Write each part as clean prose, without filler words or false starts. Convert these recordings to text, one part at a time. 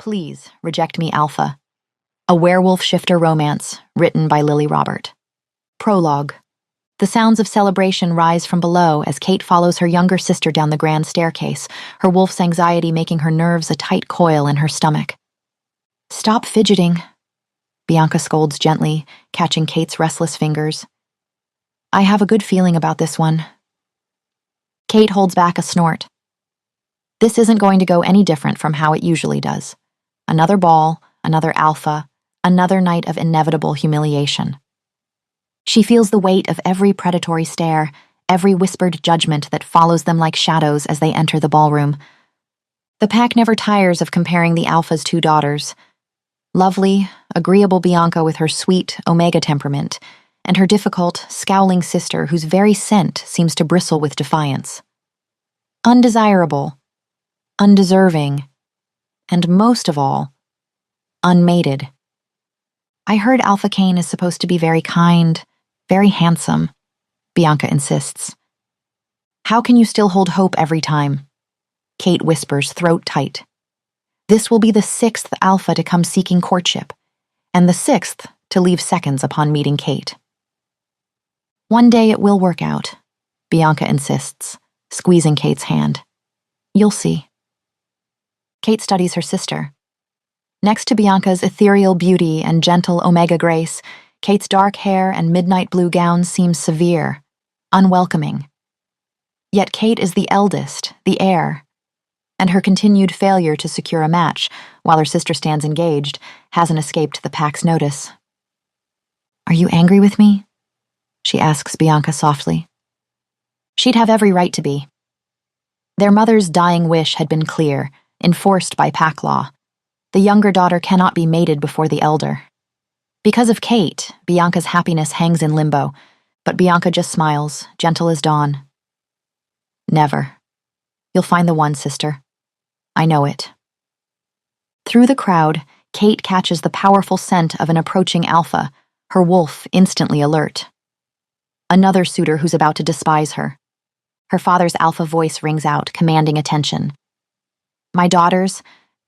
Please, Reject Me Alpha. A werewolf shifter romance, written by Lily Robert. Prologue. The sounds of celebration rise from below as Kate follows her younger sister down the grand staircase, her wolf's anxiety making her nerves a tight coil in her stomach. Stop fidgeting, Bianca scolds gently, catching Kate's restless fingers. I have a good feeling about this one. Kate holds back a snort. This isn't going to go any different from how it usually does. Another ball, another alpha, another night of inevitable humiliation. She feels the weight of every predatory stare, every whispered judgment that follows them like shadows as they enter the ballroom. The pack never tires of comparing the alpha's two daughters. Lovely, agreeable Bianca with her sweet omega temperament, and her difficult, scowling sister whose very scent seems to bristle with defiance. Undesirable, undeserving, and most of all, unmated. I heard Alpha Kane is supposed to be very kind, very handsome, Bianca insists. How can you still hold hope every time? Kate whispers, throat tight. This will be the 6th alpha to come seeking courtship, and the 6th to leave seconds upon meeting Kate. One day it will work out, Bianca insists, squeezing Kate's hand. You'll see. Kate studies her sister. Next to Bianca's ethereal beauty and gentle omega grace, Kate's dark hair and midnight blue gown seem severe, unwelcoming. Yet Kate is the eldest, the heir, and her continued failure to secure a match, while her sister stands engaged, hasn't escaped the pack's notice. Are you angry with me? She asks Bianca softly. She'd have every right to be. Their mother's dying wish had been clear, enforced by pack law. The younger daughter cannot be mated before the elder. Because of Kate, Bianca's happiness hangs in limbo, but Bianca just smiles, gentle as dawn. Never. You'll find the one, sister. I know it. Through the crowd, Kate catches the powerful scent of an approaching alpha, her wolf instantly alert. Another suitor who's about to despise her. Her father's alpha voice rings out, commanding attention. My daughters,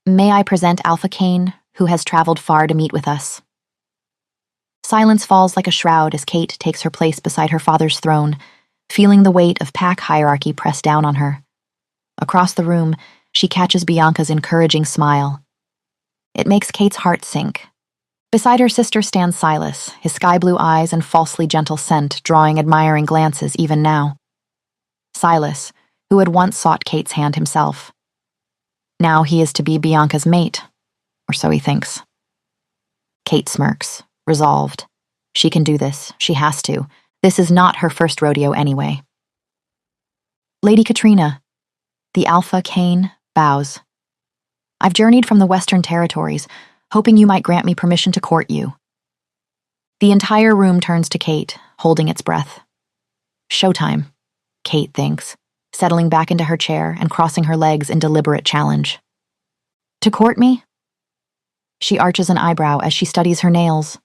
may I present Alpha Kane, who has traveled far to meet with us. Silence falls like a shroud as Kate takes her place beside her father's throne, feeling the weight of pack hierarchy press down on her. Across the room, she catches Bianca's encouraging smile. It makes Kate's heart sink. Beside her sister stands Silas, his sky-blue eyes and falsely gentle scent drawing admiring glances even now. Silas, who had once sought Kate's hand himself. Now he is to be Bianca's mate, or so he thinks. Kate smirks, resolved. She can do this, she has to. This is not her first rodeo anyway. Lady Katrina, the Alpha Kane, bows. I've journeyed from the Western Territories, hoping you might grant me permission to court you. The entire room turns to Kate, holding its breath. Showtime, Kate thinks, settling back into her chair and crossing her legs in deliberate challenge. To court me? She arches an eyebrow as she studies her nails.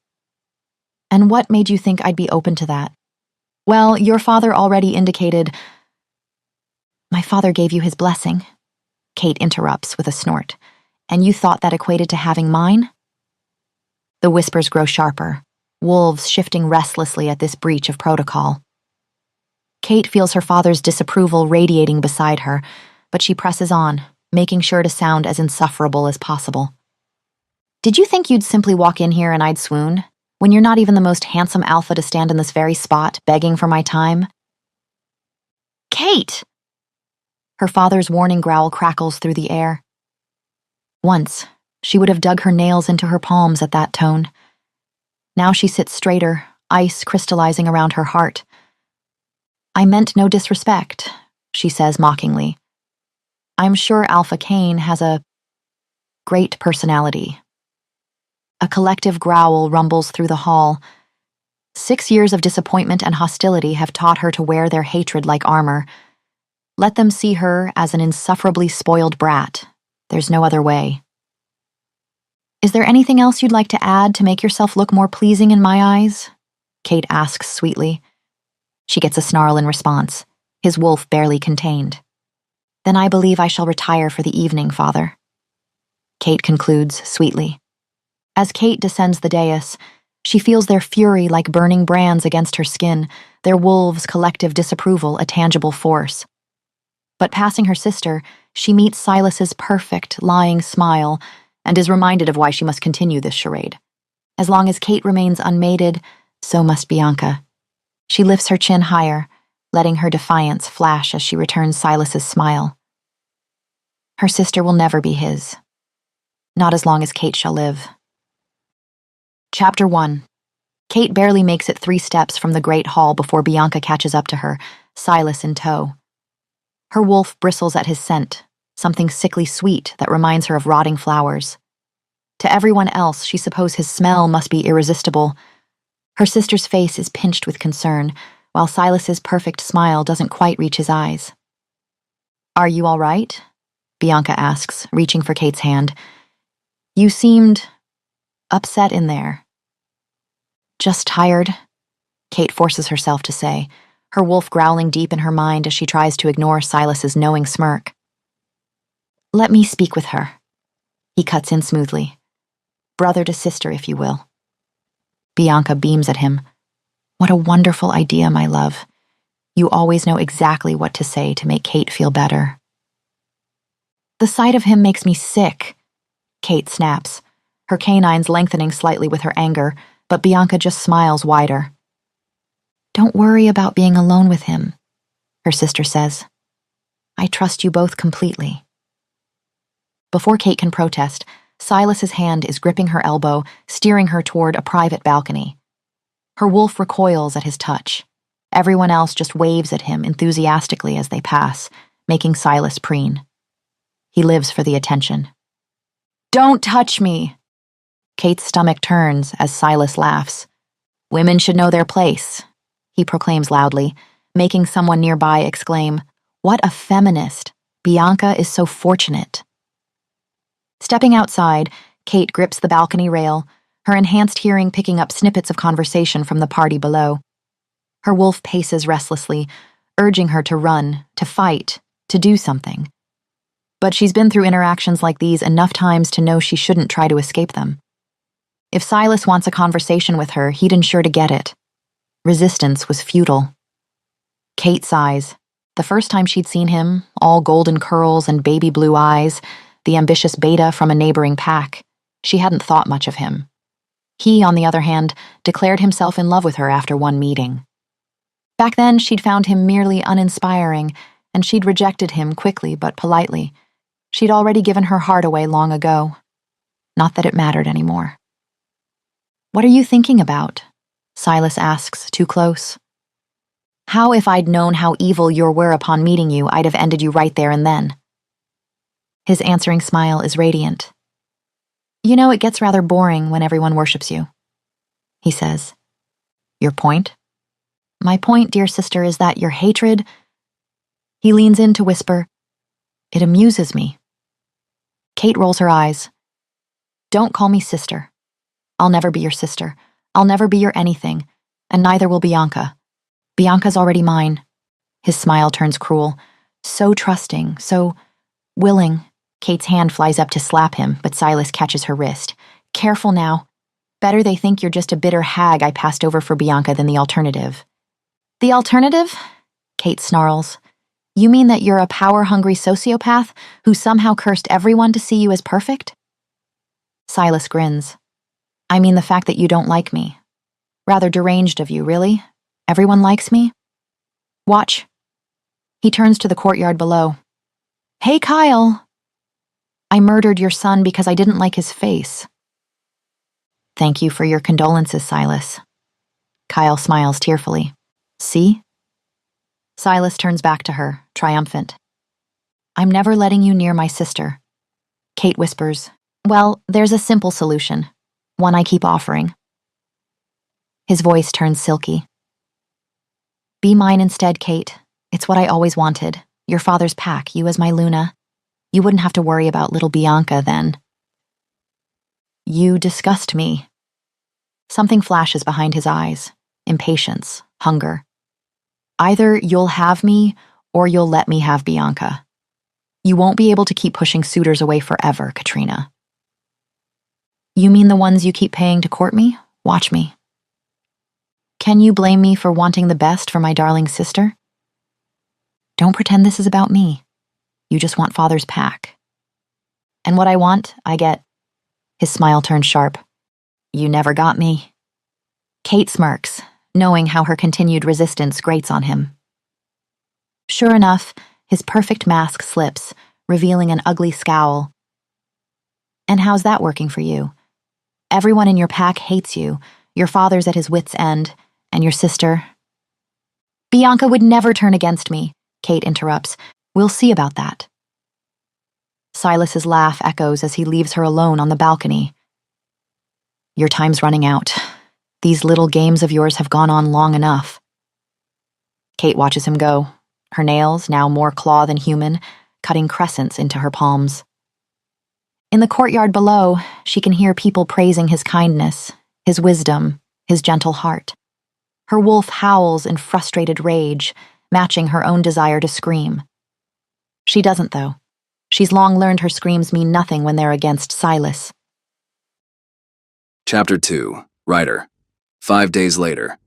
And what made you think I'd be open to that? Well, your father already indicated... My father gave you his blessing, Kate interrupts with a snort. And you thought that equated to having mine? The whispers grow sharper, wolves shifting restlessly at this breach of protocol. Kate feels her father's disapproval radiating beside her, but she presses on, making sure to sound as insufferable as possible. Did you think you'd simply walk in here and I'd swoon, when you're not even the most handsome alpha to stand in this very spot, begging for my time? Kate! Her father's warning growl crackles through the air. Once, she would have dug her nails into her palms at that tone. Now she sits straighter, ice crystallizing around her heart. I meant no disrespect, she says mockingly. I'm sure Alpha Kane has a great personality. A collective growl rumbles through the hall. 6 years of disappointment and hostility have taught her to wear their hatred like armor. Let them see her as an insufferably spoiled brat. There's no other way. Is there anything else you'd like to add to make yourself look more pleasing in my eyes? Kate asks sweetly. She gets a snarl in response, his wolf barely contained. Then I believe I shall retire for the evening, father. Kate concludes sweetly. As Kate descends the dais, she feels their fury like burning brands against her skin, their wolves' collective disapproval a tangible force. But passing her sister, she meets Silas's perfect, lying smile and is reminded of why she must continue this charade. As long as Kate remains unmated, so must Bianca. She lifts her chin higher, letting her defiance flash as she returns Silas's smile. Her sister will never be his. Not as long as Kate shall live. Chapter 1. Kate barely makes it 3 steps from the great hall before Bianca catches up to her, Silas in tow. Her wolf bristles at his scent, something sickly sweet that reminds her of rotting flowers. To everyone else, she supposes his smell must be irresistible. Her sister's face is pinched with concern, while Silas's perfect smile doesn't quite reach his eyes. "Are you all right?" Bianca asks, reaching for Kate's hand. "You seemed upset in there." "Just tired," Kate forces herself to say, her wolf growling deep in her mind as she tries to ignore Silas's knowing smirk. "Let me speak with her." He cuts in smoothly. "Brother to sister, if you will." Bianca beams at him. "What a wonderful idea, my love. You always know exactly what to say to make Kate feel better." "The sight of him makes me sick," Kate snaps, her canines lengthening slightly with her anger, but Bianca just smiles wider. "Don't worry about being alone with him," her sister says. "I trust you both completely." Before Kate can protest, Silas's hand is gripping her elbow, steering her toward a private balcony. Her wolf recoils at his touch. Everyone else just waves at him enthusiastically as they pass, making Silas preen. He lives for the attention. "Don't touch me!" Kate's stomach turns as Silas laughs. "Women should know their place," he proclaims loudly, making someone nearby exclaim, "What a feminist! Bianca is so fortunate." Stepping outside, Kate grips the balcony rail, her enhanced hearing picking up snippets of conversation from the party below. Her wolf paces restlessly, urging her to run, to fight, to do something. But she's been through interactions like these enough times to know she shouldn't try to escape them. If Silas wants a conversation with her, he'd ensure to get it. Resistance was futile. Kate sighs. The first time she'd seen him, all golden curls and baby blue eyes, the ambitious beta from a neighboring pack, she hadn't thought much of him. He, on the other hand, declared himself in love with her after one meeting. Back then, she'd found him merely uninspiring, and she'd rejected him quickly but politely. She'd already given her heart away long ago. Not that it mattered anymore. "What are you thinking about?" Silas asks, too close. "How if I'd known how evil you were upon meeting you, I'd have ended you right there and then." His answering smile is radiant. "You know, it gets rather boring when everyone worships you," he says. "Your point?" "My point, dear sister, is that your hatred—" He leans in to whisper, "It amuses me." Kate rolls her eyes. "Don't call me sister. I'll never be your sister. I'll never be your anything, and neither will Bianca. Bianca's already mine." His smile turns cruel. So trusting, so willing. Kate's hand flies up to slap him, but Silas catches her wrist. "Careful now. Better they think you're just a bitter hag I passed over for Bianca than the alternative." "The alternative?" Kate snarls. "You mean that you're a power-hungry sociopath who somehow cursed everyone to see you as perfect?" Silas grins. "I mean the fact that you don't like me. Rather deranged of you, really? Everyone likes me? Watch." He turns to the courtyard below. "Hey, Kyle. I murdered your son because I didn't like his face." "Thank you for your condolences, Silas." Kyle smiles tearfully. "See?" Silas turns back to her, triumphant. "I'm never letting you near my sister." Kate whispers, "Well, there's a simple solution, one I keep offering." His voice turns silky. "Be mine instead, Kate. It's what I always wanted. Your father's pack, you as my Luna. You wouldn't have to worry about little Bianca then." "You disgust me." Something flashes behind his eyes. Impatience, hunger. "Either you'll have me, or you'll let me have Bianca. You won't be able to keep pushing suitors away forever, Katrina." You mean the ones you keep paying to court me? Watch me. Can you blame me for wanting the best for my darling sister? Don't pretend this is about me. You just want father's pack. And what I want, I get. His smile turned sharp. You never got me. Kate smirks, knowing how her continued resistance grates on him. Sure enough, his perfect mask slips, revealing an ugly scowl. And how's that working for you? Everyone in your pack hates you, your father's at his wit's end, and your sister. Bianca would never turn against me, Kate interrupts. We'll see about that. Silas's laugh echoes as he leaves her alone on the balcony. Your time's running out. These little games of yours have gone on long enough. Kate watches him go, her nails, now more claw than human, cutting crescents into her palms. In the courtyard below, she can hear people praising his kindness, his wisdom, his gentle heart. Her wolf howls in frustrated rage, matching her own desire to scream. She doesn't, though. She's long learned her screams mean nothing when they're against Silas. Chapter 2. Ryder. 5 days later.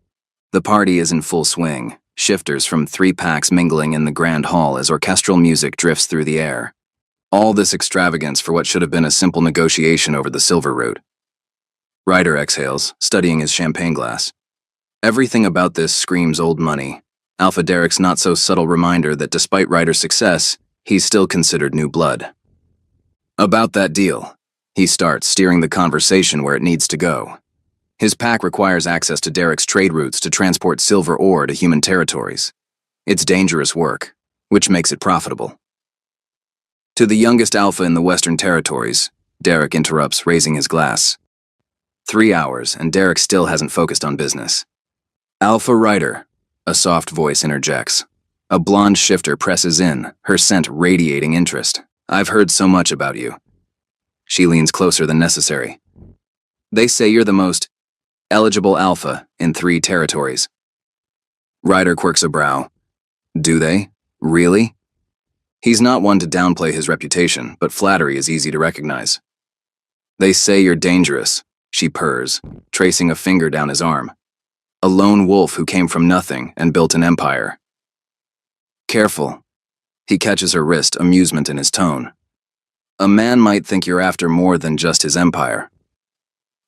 The party is in full swing, shifters from 3 packs mingling in the grand hall as orchestral music drifts through the air. All this extravagance for what should have been a simple negotiation over the silver route. Ryder exhales, studying his champagne glass. Everything about this screams old money. Alpha Derek's not-so-subtle reminder that despite Ryder's success, he's still considered new blood. About that deal, he starts, steering the conversation where it needs to go. His pack requires access to Derek's trade routes to transport silver ore to human territories. It's dangerous work, which makes it profitable. To the youngest alpha in the Western Territories, Derek interrupts, raising his glass. 3 hours, and Derek still hasn't focused on business. Alpha Ryder, a soft voice interjects. A blonde shifter presses in, her scent radiating interest. I've heard so much about you. She leans closer than necessary. They say you're the most eligible alpha in 3 territories. Ryder quirks a brow. Do they? Really? He's not one to downplay his reputation, but flattery is easy to recognize. They say you're dangerous, she purrs, tracing a finger down his arm. A lone wolf who came from nothing and built an empire. Careful. He catches her wrist, amusement in his tone. A man might think you're after more than just his empire.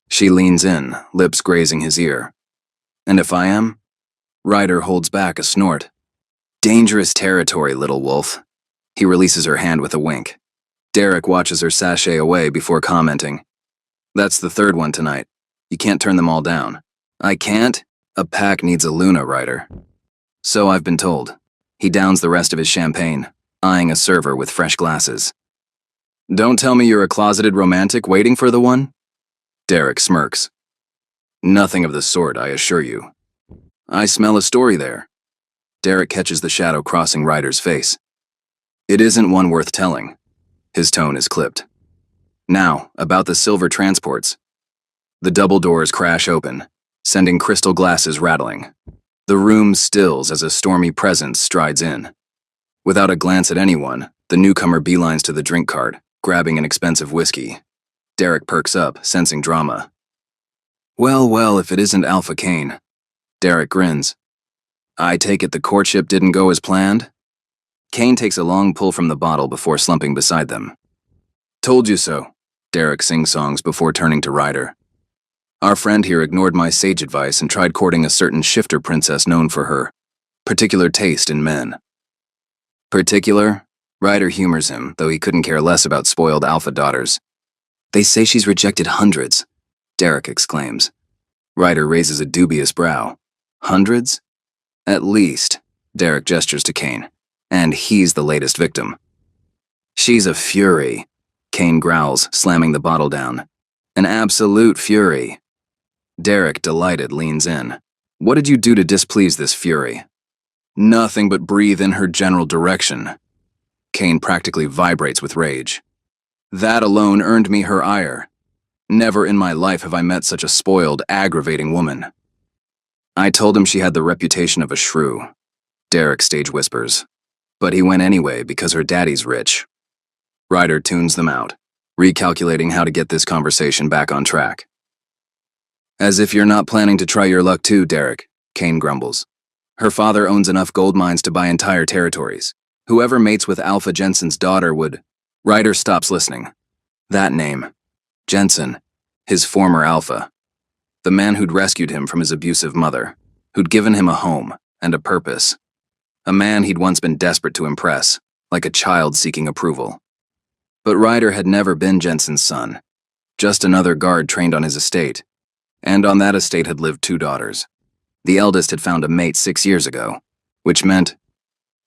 She leans in, lips grazing his ear. And if I am? Ryder holds back a snort. Dangerous territory, little wolf. He releases her hand with a wink. Derek watches her sashay away before commenting. That's the 3rd one tonight. You can't turn them all down. I can't? A pack needs a Luna, Ryder. So I've been told. He downs the rest of his champagne, eyeing a server with fresh glasses. Don't tell me you're a closeted romantic waiting for the one? Derek smirks. Nothing of the sort, I assure you. I smell a story there. Derek catches the shadow crossing Ryder's face. It isn't one worth telling. His tone is clipped. Now, about the silver transports. The double doors crash open, sending crystal glasses rattling. The room stills as a stormy presence strides in. Without a glance at anyone, the newcomer beelines to the drink cart, grabbing an expensive whiskey. Derek perks up, sensing drama. Well, if it isn't Alpha Kane. Derek grins. I take it the courtship didn't go as planned? Kane takes a long pull from the bottle before slumping beside them. Told you so, Derek sing-songs before turning to Ryder. Our friend here ignored my sage advice and tried courting a certain shifter princess known for her particular taste in men. Particular? Ryder humors him, though he couldn't care less about spoiled alpha daughters. They say she's rejected hundreds, Derek exclaims. Ryder raises a dubious brow. Hundreds? At least, Derek gestures to Kane. And he's the latest victim. She's a fury, Kane growls, slamming the bottle down. An absolute fury. Derek, delighted, leans in. What did you do to displease this fury? Nothing but breathe in her general direction. Kane practically vibrates with rage. That alone earned me her ire. Never in my life have I met such a spoiled, aggravating woman. I told him she had the reputation of a shrew, Derek stage whispers. But he went anyway because her daddy's rich. Ryder tunes them out, recalculating how to get this conversation back on track. As if you're not planning to try your luck too, Derek, Kane grumbles. Her father owns enough gold mines to buy entire territories. Whoever mates with Alpha Jensen's daughter would... Ryder stops listening. That name. Jensen. His former Alpha. The man who'd rescued him from his abusive mother. Who'd given him a home and a purpose. A man he'd once been desperate to impress, like a child seeking approval. But Ryder had never been Jensen's son. Just another guard trained on his estate. And on that estate had lived 2 daughters. The eldest had found a mate 6 years ago, which meant...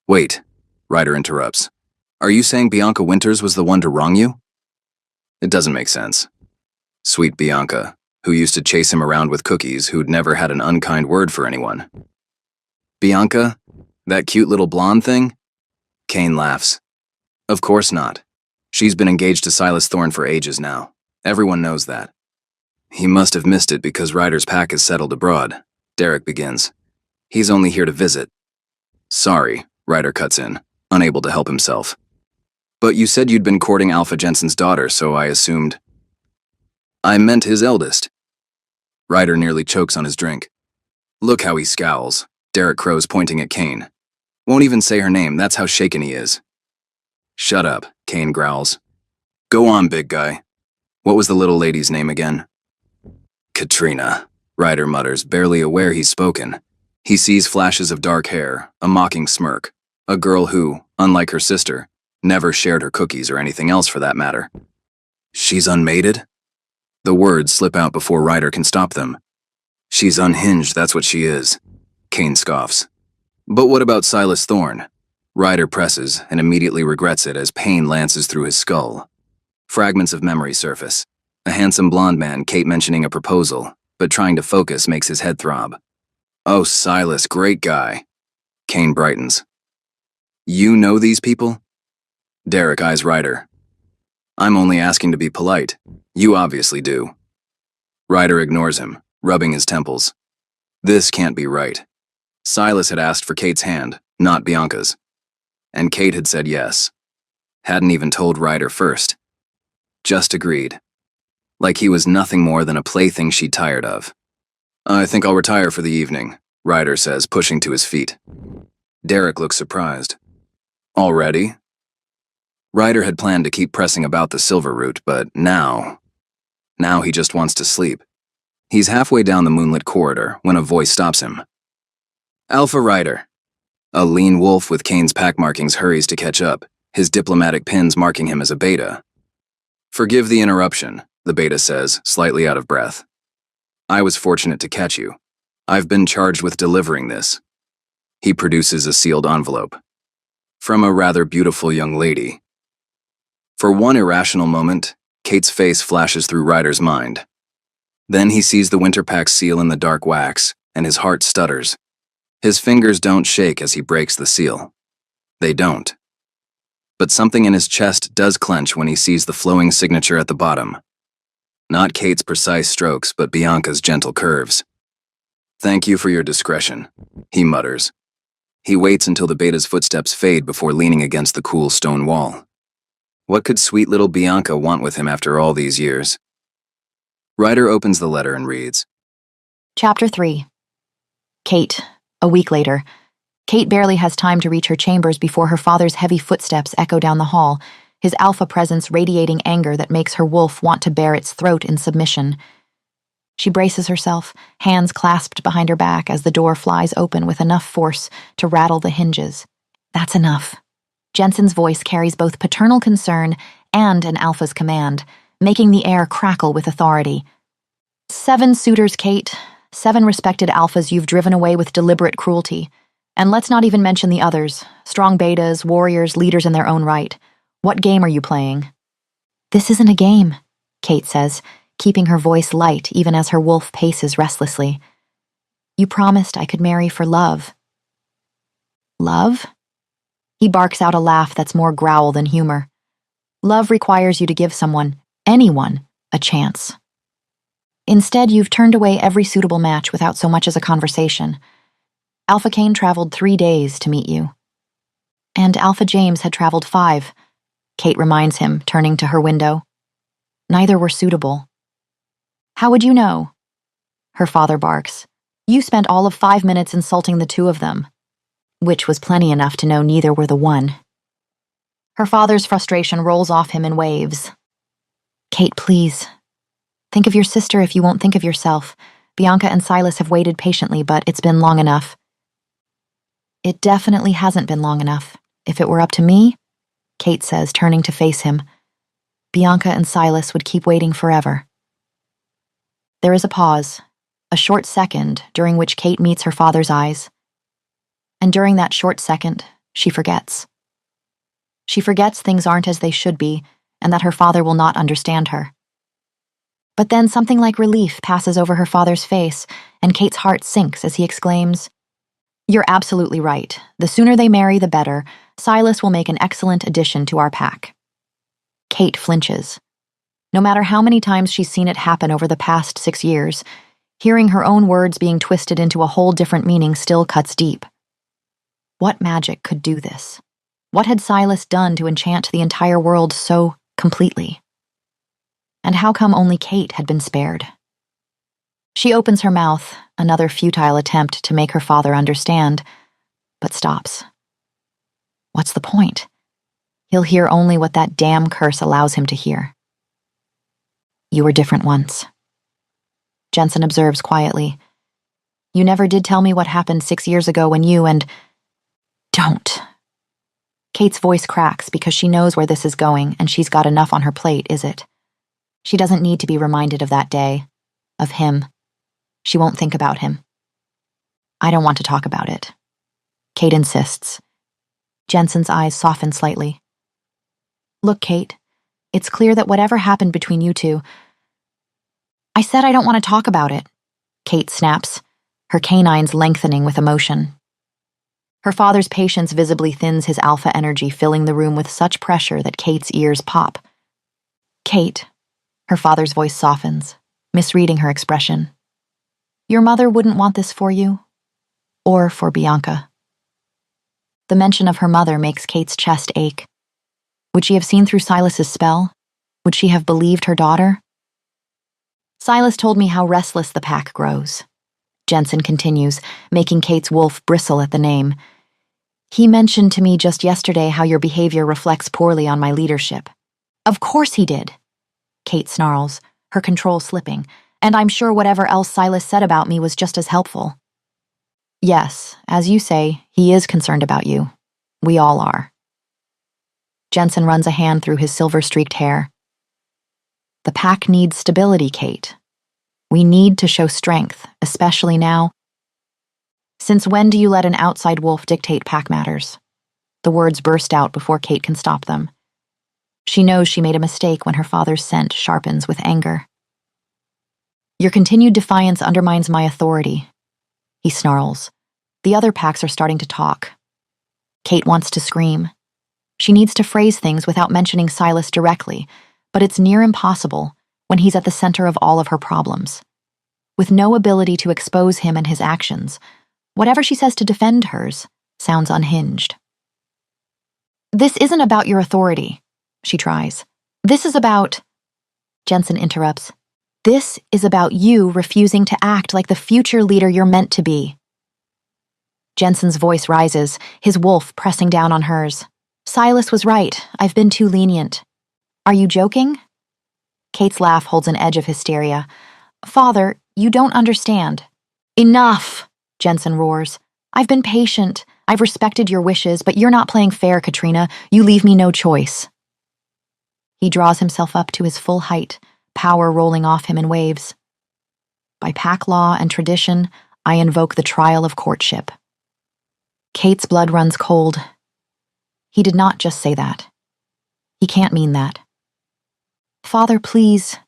Wait, Ryder interrupts. Are you saying Bianca Winters was the one to wrong you? It doesn't make sense. Sweet Bianca, who used to chase him around with cookies, who'd never had an unkind word for anyone. Bianca? That cute little blonde thing? Kane laughs. Of course not. She's been engaged to Silas Thorne for ages now. Everyone knows that. He must have missed it because Ryder's pack is settled abroad, Derek begins. He's only here to visit. Sorry, Ryder cuts in, unable to help himself. But you said you'd been courting Alpha Jensen's daughter, so I assumed... I meant his eldest. Ryder nearly chokes on his drink. Look how he scowls, Derek crows, pointing at Kane. Won't even say her name, that's how shaken he is. Shut up, Kane growls. Go on, big guy. What was the little lady's name again? Katrina, Ryder mutters, barely aware he's spoken. He sees flashes of dark hair, a mocking smirk, a girl who, unlike her sister, never shared her cookies or anything else for that matter. She's unmated? The words slip out before Ryder can stop them. She's unhinged, that's what she is. Kane scoffs. But what about Silas Thorne? Ryder presses and immediately regrets it as pain lances through his skull. Fragments of memory surface. A handsome blonde man, Kate mentioning a proposal, but trying to focus makes his head throb. Oh, Silas, great guy. Kane brightens. You know these people? Derek eyes Ryder. I'm only asking to be polite. You obviously do. Ryder ignores him, rubbing his temples. This can't be right. Silas had asked for Kate's hand, not Bianca's. And Kate had said yes. Hadn't even told Ryder first. Just agreed. Like he was nothing more than a plaything she'd tired of. I think I'll retire for the evening, Ryder says, pushing to his feet. Derek looks surprised. Already? Ryder had planned to keep pressing about the silver route, but now he just wants to sleep. He's halfway down the moonlit corridor when a voice stops him. Alpha Ryder. A lean wolf with Kane's pack markings hurries to catch up, his diplomatic pins marking him as a beta. Forgive the interruption, the beta says, slightly out of breath. I was fortunate to catch you. I've been charged with delivering this. He produces a sealed envelope. From a rather beautiful young lady. For one irrational moment, Kate's face flashes through Ryder's mind. Then he sees the Winterpack seal in the dark wax, and his heart stutters. His fingers don't shake as he breaks the seal. They don't. But something in his chest does clench when he sees the flowing signature at the bottom. Not Kate's precise strokes, but Bianca's gentle curves. Thank you for your discretion, he mutters. He waits until the beta's footsteps fade before leaning against the cool stone wall. What could sweet little Bianca want with him after all these years? Ryder opens the letter and reads. Chapter 3. Kate. A week later. Kate barely has time to reach her chambers before her father's heavy footsteps echo down the hall, his alpha presence radiating anger that makes her wolf want to bare its throat in submission. She braces herself, hands clasped behind her back as the door flies open with enough force to rattle the hinges. That's enough. Jensen's voice carries both paternal concern and an alpha's command, making the air crackle with authority. 7 suitors, Kate. 7 respected alphas you've driven away with deliberate cruelty. And let's not even mention the others, strong betas, warriors, leaders in their own right. What game are you playing? This isn't a game, Kate says, keeping her voice light even as her wolf paces restlessly. You promised I could marry for love. Love? He barks out a laugh that's more growl than humor. Love requires you to give someone, anyone, a chance. Instead, you've turned away every suitable match without so much as a conversation. Alpha Kane traveled 3 days to meet you. And Alpha James had traveled 5, Kate reminds him, turning to her window. Neither were suitable. How would you know? Her father barks. You spent all of 5 minutes insulting the two of them, which was plenty enough to know neither were the one. Her father's frustration rolls off him in waves. Kate, please. Think of your sister if you won't think of yourself. Bianca and Silas have waited patiently, but it's been long enough. It definitely hasn't been long enough. If it were up to me, Kate says, turning to face him, Bianca and Silas would keep waiting forever. There is a pause, a short second during which Kate meets her father's eyes. And during that short second, she forgets. She forgets things aren't as they should be, and that her father will not understand her. But then something like relief passes over her father's face, and Kate's heart sinks as he exclaims, You're absolutely right. The sooner they marry, the better. Silas will make an excellent addition to our pack. Kate flinches. No matter how many times she's seen it happen over the past 6 years, hearing her own words being twisted into a whole different meaning still cuts deep. What magic could do this? What had Silas done to enchant the entire world so completely? And how come only Kate had been spared? She opens her mouth, another futile attempt to make her father understand, but stops. What's the point? He'll hear only what that damn curse allows him to hear. You were different once. Jensen observes quietly. You never did tell me what happened 6 years ago when you and... Don't. Kate's voice cracks because she knows where this is going, and she's got enough on her plate, is it? She doesn't need to be reminded of that day, of him. She won't think about him. I don't want to talk about it. Kate insists. Jensen's eyes soften slightly. Look, Kate, it's clear that whatever happened between you two... I said I don't want to talk about it, Kate snaps, her canines lengthening with emotion. Her father's patience visibly thins his alpha energy, filling the room with such pressure that Kate's ears pop. Kate, her father's voice softens, misreading her expression. Your mother wouldn't want this for you, or for Bianca. The mention of her mother makes Kate's chest ache. Would she have seen through Silas's spell? Would she have believed her daughter? Silas told me how restless the pack grows. Jensen continues, making Kate's wolf bristle at the name. He mentioned to me just yesterday how your behavior reflects poorly on my leadership. Of course he did, Kate snarls, her control slipping, and I'm sure whatever else Silas said about me was just as helpful. Yes, as you say, he is concerned about you. We all are. Jensen runs a hand through his silver-streaked hair. The pack needs stability, Kate. We need to show strength, especially now. Since when do you let an outside wolf dictate pack matters? The words burst out before Kate can stop them. She knows she made a mistake when her father's scent sharpens with anger. Your continued defiance undermines my authority, he snarls. The other packs are starting to talk. Kate wants to scream. She needs to phrase things without mentioning Silas directly, but it's near impossible when he's at the center of all of her problems. With no ability to expose him and his actions, whatever she says to defend hers sounds unhinged. This isn't about your authority, she tries. This is about... Jensen interrupts. This is about you refusing to act like the future leader you're meant to be. Jensen's voice rises, his wolf pressing down on hers. Silas was right. I've been too lenient. Are you joking? Kate's laugh holds an edge of hysteria. Father, you don't understand. Enough, Jensen roars. I've been patient. I've respected your wishes, but you're not playing fair, Katrina. You leave me no choice. He draws himself up to his full height, power rolling off him in waves. By pack law and tradition, I invoke the trial of courtship. Kate's blood runs cold. He did not just say that. He can't mean that. Father, please.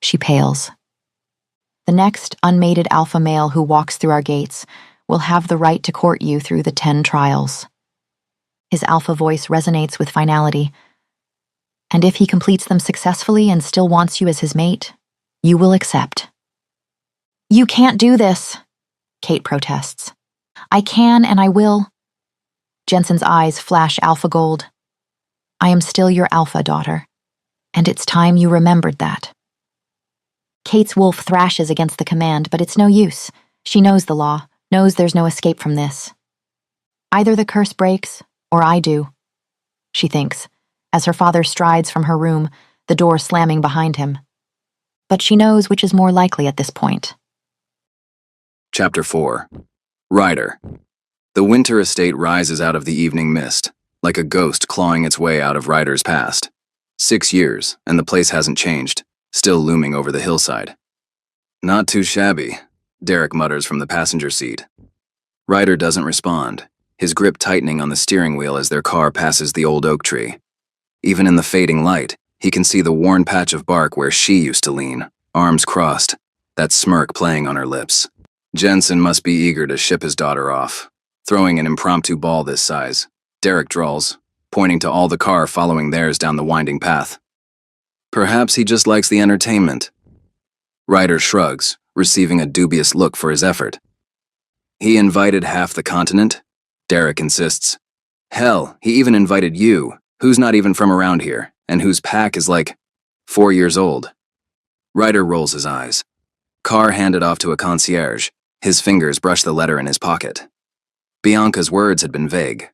She pales. The next unmated alpha male who walks through our gates will have the right to court you through the 10 trials. His alpha voice resonates with finality. And if he completes them successfully and still wants you as his mate, you will accept. You can't do this, Kate protests. I can and I will. Jensen's eyes flash alpha gold. I am still your alpha, daughter. And it's time you remembered that. Kate's wolf thrashes against the command, but it's no use. She knows the law, knows there's no escape from this. Either the curse breaks, or I do, she thinks, as her father strides from her room, the door slamming behind him. But she knows which is more likely at this point. Chapter 4. Ryder. The winter estate rises out of the evening mist, like a ghost clawing its way out of Ryder's past. 6 years, and the place hasn't changed, still looming over the hillside. Not too shabby, Derek mutters from the passenger seat. Ryder doesn't respond, his grip tightening on the steering wheel as their car passes the old oak tree. Even in the fading light, he can see the worn patch of bark where she used to lean, arms crossed, that smirk playing on her lips. Jensen must be eager to ship his daughter off. Throwing an impromptu ball this size, Derek drawls, pointing to all the car following theirs down the winding path. Perhaps he just likes the entertainment. Ryder shrugs, receiving a dubious look for his effort. He invited half the continent? Derek insists. Hell, he even invited you, who's not even from around here, and whose pack is like 4 years old. Ryder rolls his eyes. Car handed off to a concierge. His fingers brush the letter in his pocket. Bianca's words had been vague.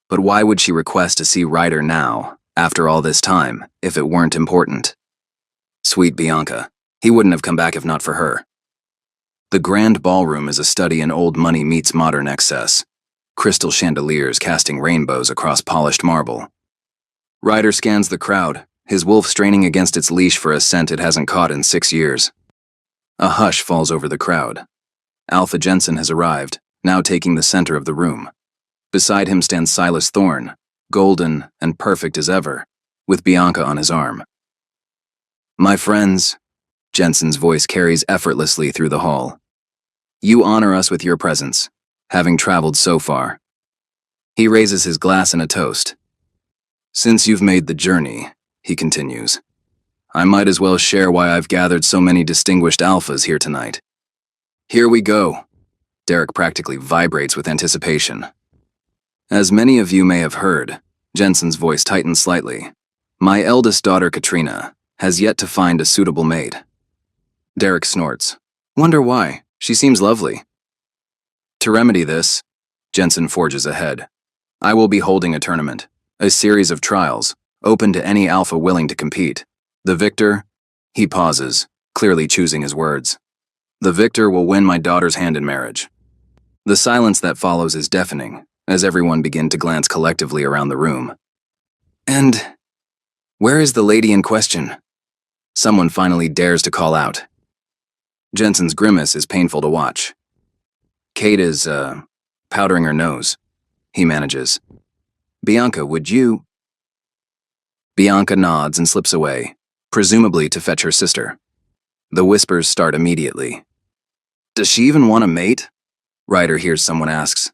But why would she request to see Ryder now, after all this time, if it weren't important? Sweet Bianca. He wouldn't have come back if not for her. The grand ballroom is a study in old money meets modern excess. Crystal chandeliers casting rainbows across polished marble. Ryder scans the crowd, his wolf straining against its leash for a scent it hasn't caught in 6 years. A hush falls over the crowd. Alpha Jensen has arrived, now taking the center of the room. Beside him stands Silas Thorne, golden and perfect as ever, with Bianca on his arm. My friends, Jensen's voice carries effortlessly through the hall. You honor us with your presence, having traveled so far. He raises his glass in a toast. Since you've made the journey, he continues, I might as well share why I've gathered so many distinguished alphas here tonight. Here we go. Derek practically vibrates with anticipation. As many of you may have heard, Jensen's voice tightens slightly. My eldest daughter, Katrina, has yet to find a suitable mate. Derek snorts. Wonder why? She seems lovely. To remedy this, Jensen forges ahead. I will be holding a tournament, a series of trials, open to any alpha willing to compete. The victor, he pauses, clearly choosing his words. The victor will win my daughter's hand in marriage. The silence that follows is deafening, as everyone begins to glance collectively around the room. And where is the lady in question? Someone finally dares to call out. Jensen's grimace is painful to watch. Kate is, powdering her nose. He manages. Bianca, would you? Bianca nods and slips away, presumably to fetch her sister. The whispers start immediately. Does she even want a mate? Ryder hears someone asks.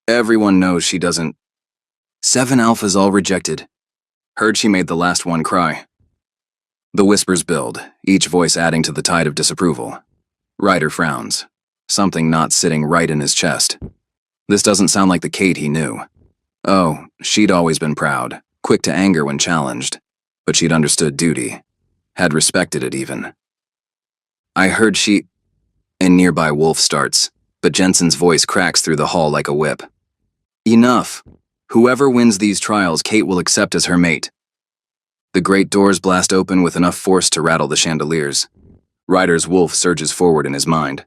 Everyone knows she doesn't. 7 alphas all rejected. Heard she made the last one cry. The whispers build, each voice adding to the tide of disapproval. Ryder frowns, something not sitting right in his chest. This doesn't sound like the Kate he knew. Oh, she'd always been proud, quick to anger when challenged, but she'd understood duty, had respected it even. I heard she... A nearby wolf starts, but Jensen's voice cracks through the hall like a whip. Enough. Whoever wins these trials, Kate will accept as her mate. The great doors blast open with enough force to rattle the chandeliers. Ryder's wolf surges forward in his mind.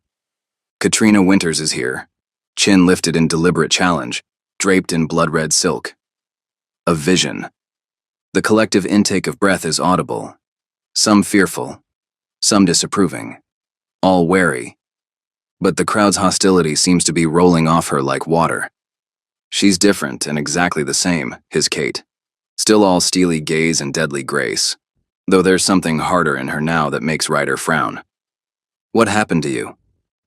Katrina Winters is here, chin lifted in deliberate challenge, draped in blood-red silk. A vision. The collective intake of breath is audible. Some fearful, some disapproving, all wary. But the crowd's hostility seems to be rolling off her like water. She's different and exactly the same, his Kate. Still all steely gaze and deadly grace, though there's something harder in her now that makes Ryder frown. What happened to you?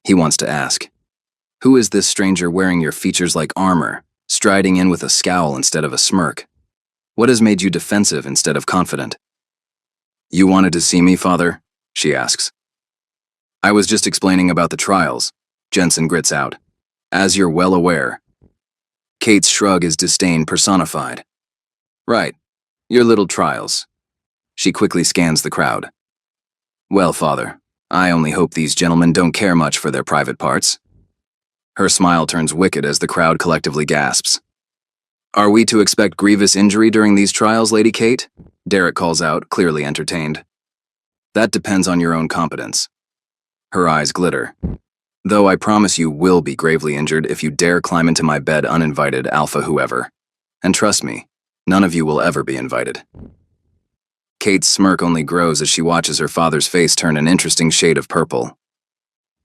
He wants to ask. Who is this stranger wearing your features like armor, striding in with a scowl instead of a smirk? What has made you defensive instead of confident? You wanted to see me, father? She asks. I was just explaining about the trials, Jensen grits out. As you're well aware. Kate's shrug is disdain personified. Right, your little trials. She quickly scans the crowd. Well, father, I only hope these gentlemen don't care much for their private parts. Her smile turns wicked as the crowd collectively gasps. Are we to expect grievous injury during these trials, Lady Kate? Derek calls out, clearly entertained. That depends on your own competence. Her eyes glitter. Though I promise you will be gravely injured if you dare climb into my bed uninvited, alpha whoever. And trust me, none of you will ever be invited. Kate's smirk only grows as she watches her father's face turn an interesting shade of purple.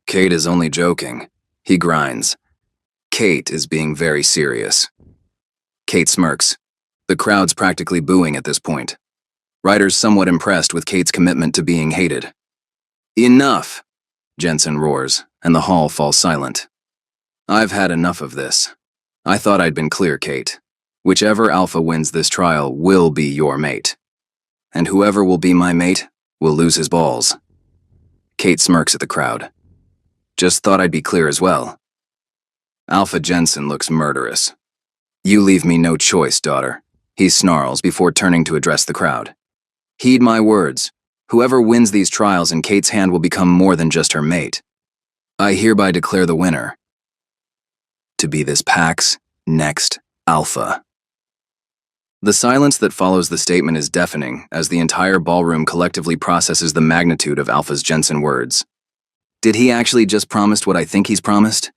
Kate is only joking, he grinds. Kate is being very serious. Kate smirks. The crowd's practically booing at this point. Ryder's somewhat impressed with Kate's commitment to being hated. Enough! Jensen roars, and the hall falls silent. I've had enough of this. I thought I'd been clear, Kate. Whichever alpha wins this trial will be your mate. And whoever will be my mate will lose his balls. Kate smirks at the crowd. Just thought I'd be clear as well. Alpha Jensen looks murderous. You leave me no choice, daughter, he snarls before turning to address the crowd. Heed my words. Whoever wins these trials in Kate's hand will become more than just her mate. I hereby declare the winner to be this pack's next alpha. The silence that follows the statement is deafening as the entire ballroom collectively processes the magnitude of Alpha's Jensen words. Did he actually just promise what I think he's promised?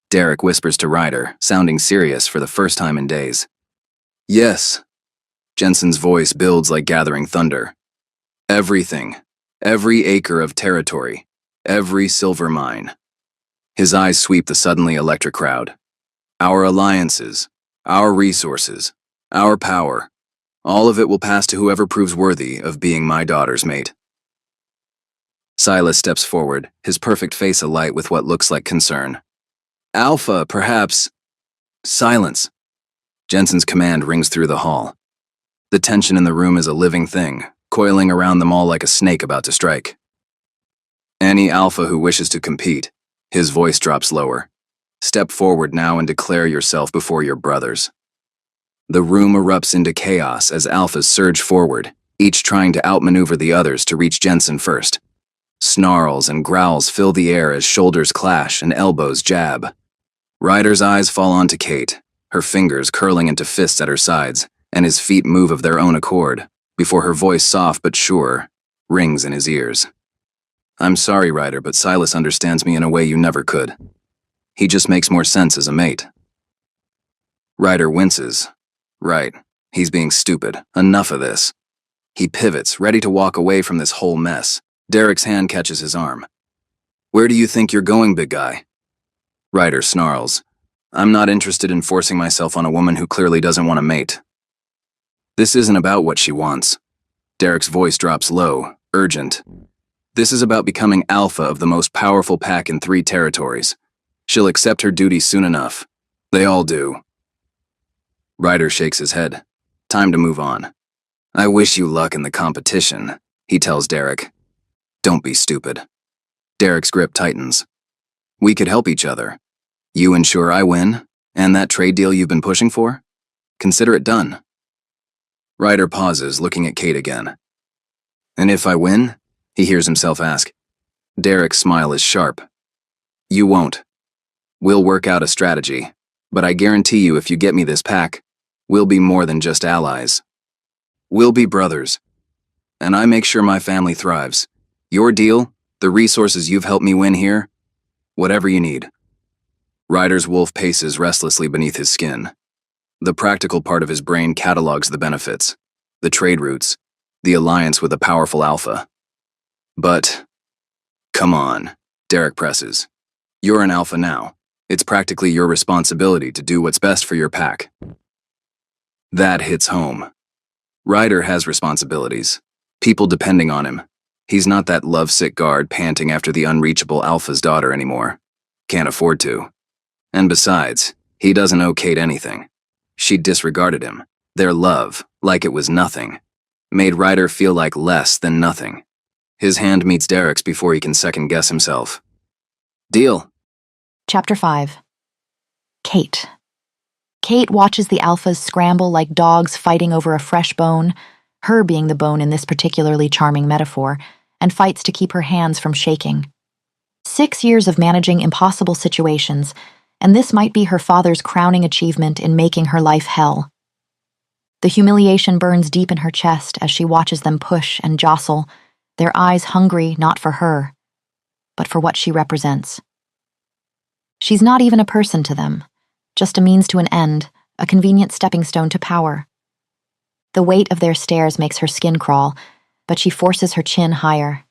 Derek whispers to Ryder, sounding serious for the first time in days. Yes. Jensen's voice builds like gathering thunder. Everything. Every acre of territory. Every silver mine. His eyes sweep the suddenly electric crowd. Our alliances. Our resources. Our power. All of it will pass to whoever proves worthy of being my daughter's mate. Silas steps forward, his perfect face alight with what looks like concern. Alpha, perhaps. Silence. Jensen's command rings through the hall. The tension in the room is a living thing, coiling around them all like a snake about to strike. Any alpha who wishes to compete, his voice drops lower. Step forward now and declare yourself before your brothers. The room erupts into chaos as alphas surge forward, each trying to outmaneuver the others to reach Jensen first. Snarls and growls fill the air as shoulders clash and elbows jab. Ryder's eyes fall onto Kate, her fingers curling into fists at her sides, and his feet move of their own accord, before her voice, soft but sure, rings in his ears. I'm sorry, Ryder, but Silas understands me in a way you never could. He just makes more sense as a mate. Ryder winces. Right, he's being stupid. Enough of this. He pivots, ready to walk away from this whole mess. Derek's hand catches his arm. Where do you think you're going, big guy? Ryder snarls. I'm not interested in forcing myself on a woman who clearly doesn't want a mate. This isn't about what she wants. Derek's voice drops low, urgent. This is about becoming alpha of the most powerful pack in 3 territories. She'll accept her duty soon enough. They all do. Ryder shakes his head. Time to move on. I wish you luck in the competition, he tells Derek. Don't be stupid. Derek's grip tightens. We could help each other. You ensure I win, and that trade deal you've been pushing for? Consider it done. Ryder pauses, looking at Kate again. And if I win? He hears himself ask. Derek's smile is sharp. You won't. We'll work out a strategy, but I guarantee you if you get me this pack, we'll be more than just allies. We'll be brothers. And I make sure my family thrives. Your deal, the resources you've helped me win here, whatever you need. Ryder's wolf paces restlessly beneath his skin. The practical part of his brain catalogs the benefits, the trade routes, the alliance with a powerful alpha. But, come on, Derek presses. You're an alpha now. It's practically your responsibility to do what's best for your pack. That hits home. Ryder has responsibilities, people depending on him. He's not that lovesick guard panting after the unreachable alpha's daughter anymore. Can't afford to. And besides, he doesn't owe Kate anything. She disregarded him. Their love, like it was nothing, made Ryder feel like less than nothing. His hand meets Derek's before he can second-guess himself. Deal. Chapter 5. Kate. Kate watches the alphas scramble like dogs fighting over a fresh bone, her being the bone in this particularly charming metaphor, and fights to keep her hands from shaking. 6 years of managing impossible situations, and this might be her father's crowning achievement in making her life hell. The humiliation burns deep in her chest as she watches them push and jostle, their eyes hungry not for her, but for what she represents. She's not even a person to them, just a means to an end, a convenient stepping stone to power. The weight of their stares makes her skin crawl, but she forces her chin higher.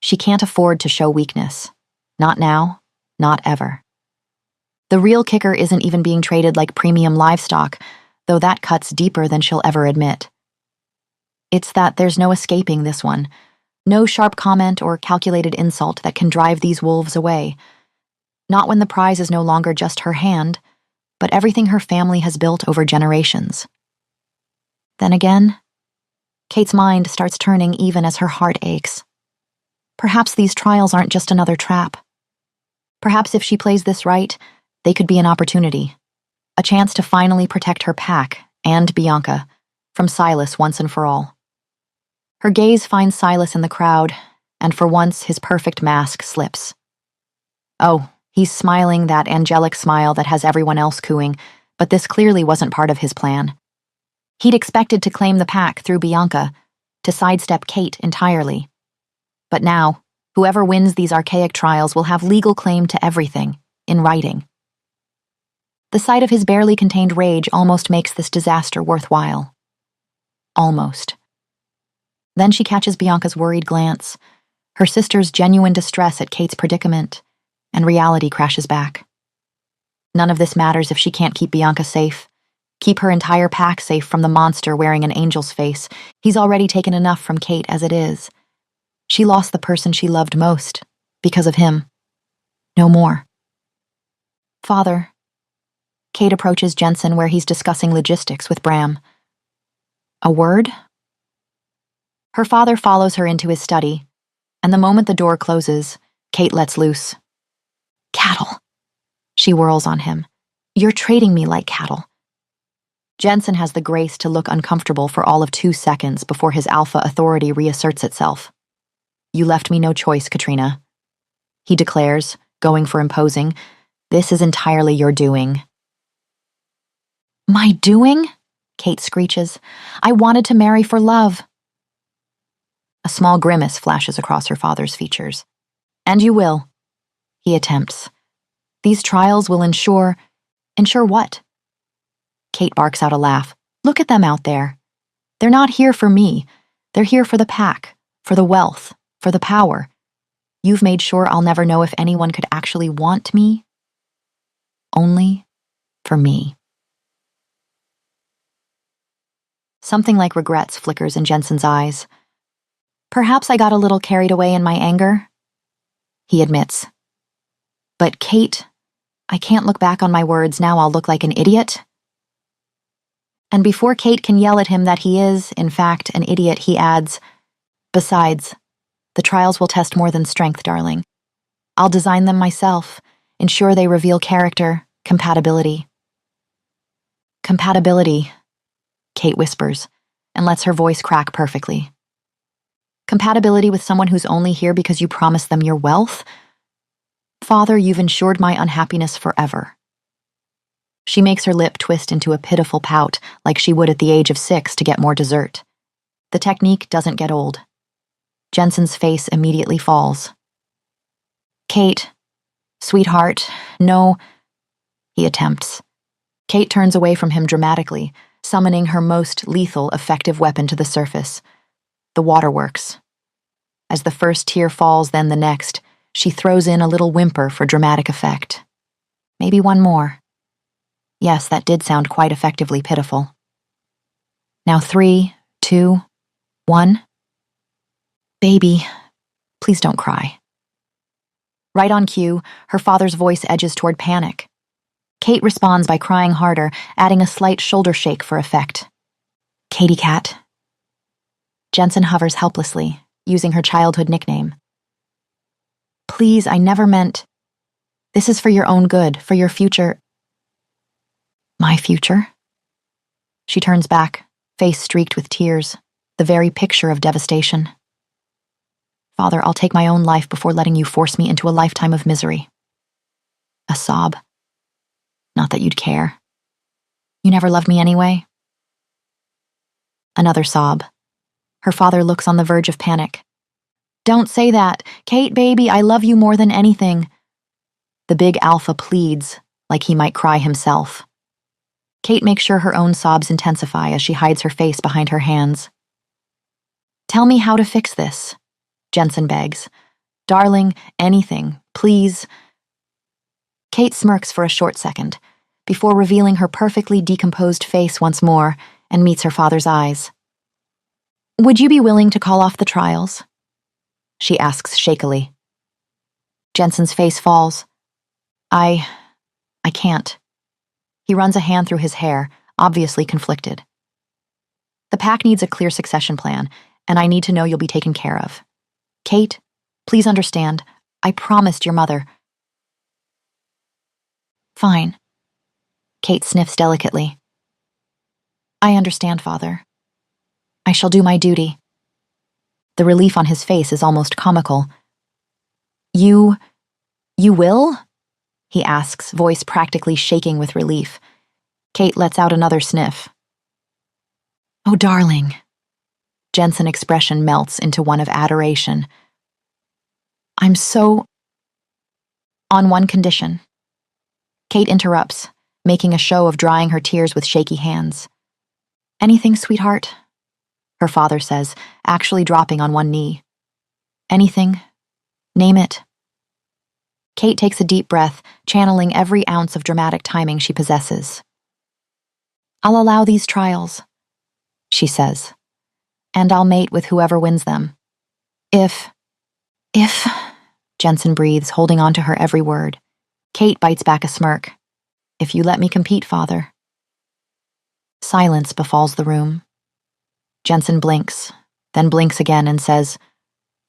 She can't afford to show weakness. Not now, not ever. The real kicker isn't even being traded like premium livestock, though that cuts deeper than she'll ever admit. It's that there's no escaping this one, no sharp comment or calculated insult that can drive these wolves away. Not when the prize is no longer just her hand, but everything her family has built over generations. Then again, Kate's mind starts turning even as her heart aches. Perhaps these trials aren't just another trap. Perhaps if she plays this right, they could be an opportunity, a chance to finally protect her pack and Bianca from Silas once and for all. Her gaze finds Silas in the crowd, and for once his perfect mask slips. Oh, he's smiling that angelic smile that has everyone else cooing, but this clearly wasn't part of his plan. He'd expected to claim the pack through Bianca, to sidestep Kate entirely. But now, whoever wins these archaic trials will have legal claim to everything, in writing. The sight of his barely contained rage almost makes this disaster worthwhile. Almost. Then she catches Bianca's worried glance, her sister's genuine distress at Kate's predicament, and reality crashes back. None of this matters if she can't keep Bianca safe, keep her entire pack safe from the monster wearing an angel's face. He's already taken enough from Kate as it is. She lost the person she loved most, because of him. No more. Father. Kate approaches Jensen where he's discussing logistics with Bram. A word? Her father follows her into his study, and the moment the door closes, Kate lets loose. Cattle. She whirls on him. You're treating me like cattle. Jensen has the grace to look uncomfortable for all of 2 seconds before his alpha authority reasserts itself. You left me no choice, Katrina. He declares, going for imposing. This is entirely your doing. My doing? Kate screeches. I wanted to marry for love. A small grimace flashes across her father's features. And you will. He attempts. These trials will ensure what? Kate barks out a laugh. Look at them out there. They're not here for me. They're here for the pack, for the wealth, for the power. You've made sure I'll never know if anyone could actually want me. Only for me. Something like regrets flickers in Jensen's eyes. Perhaps I got a little carried away in my anger, he admits. But Kate, I can't look back on my words now. I'll look like an idiot. And before Kate can yell at him that he is, in fact, an idiot, he adds, besides, the trials will test more than strength, darling. I'll design them myself, ensure they reveal character, compatibility. Compatibility, Kate whispers, and lets her voice crack perfectly. Compatibility with someone who's only here because you promised them your wealth? Father, you've ensured my unhappiness forever. She makes her lip twist into a pitiful pout like she would at the age of 6 to get more dessert. The technique doesn't get old. Jensen's face immediately falls. Kate, sweetheart, no, he attempts. Kate turns away from him dramatically, summoning her most lethal, effective weapon to the surface. The waterworks. As the first tear falls, then the next, she throws in a little whimper for dramatic effect. Maybe one more. Yes, that did sound quite effectively pitiful. Now 3, 2, 1. Baby, please don't cry. Right on cue, her father's voice edges toward panic. Kate responds by crying harder, adding a slight shoulder shake for effect. Katie Cat. Jensen hovers helplessly, using her childhood nickname. Please, I never meant. This is for your own good, for your future. My future? She turns back, face streaked with tears. the very picture of devastation. Father, I'll take my own life before letting you force me into a lifetime of misery. A sob. Not that you'd care. You never loved me anyway. Another sob. Her father looks on the verge of panic. Don't say that. Kate, baby, I love you more than anything. The big alpha pleads, like he might cry himself. Kate makes sure her own sobs intensify as she hides her face behind her hands. Tell me how to fix this, Jensen begs. Darling, anything, please. Kate smirks for a short second, before revealing her perfectly decomposed face once more and meets her father's eyes. Would you be willing to call off the trials? She asks shakily. Jensen's face falls. I can't. He runs a hand through his hair, obviously conflicted. The pack needs a clear succession plan, and I need to know you'll be taken care of. Kate, please understand, I promised your mother. Fine. Kate sniffs delicately. I understand, Father. I shall do my duty. The relief on his face is almost comical. You will? He asks, voice practically shaking with relief. Kate lets out another sniff. Oh, darling. Jensen's expression melts into one of adoration. I'm so... On one condition. Kate interrupts, making a show of drying her tears with shaky hands. Anything, sweetheart? Her father says, actually dropping on one knee. Anything. Name it. Kate takes a deep breath, channeling every ounce of dramatic timing she possesses. I'll allow these trials, she says, and I'll mate with whoever wins them. If, Jensen breathes, holding on to her every word. Kate bites back a smirk. If you let me compete, Father. Silence befalls the room. Jensen blinks, then blinks again and says,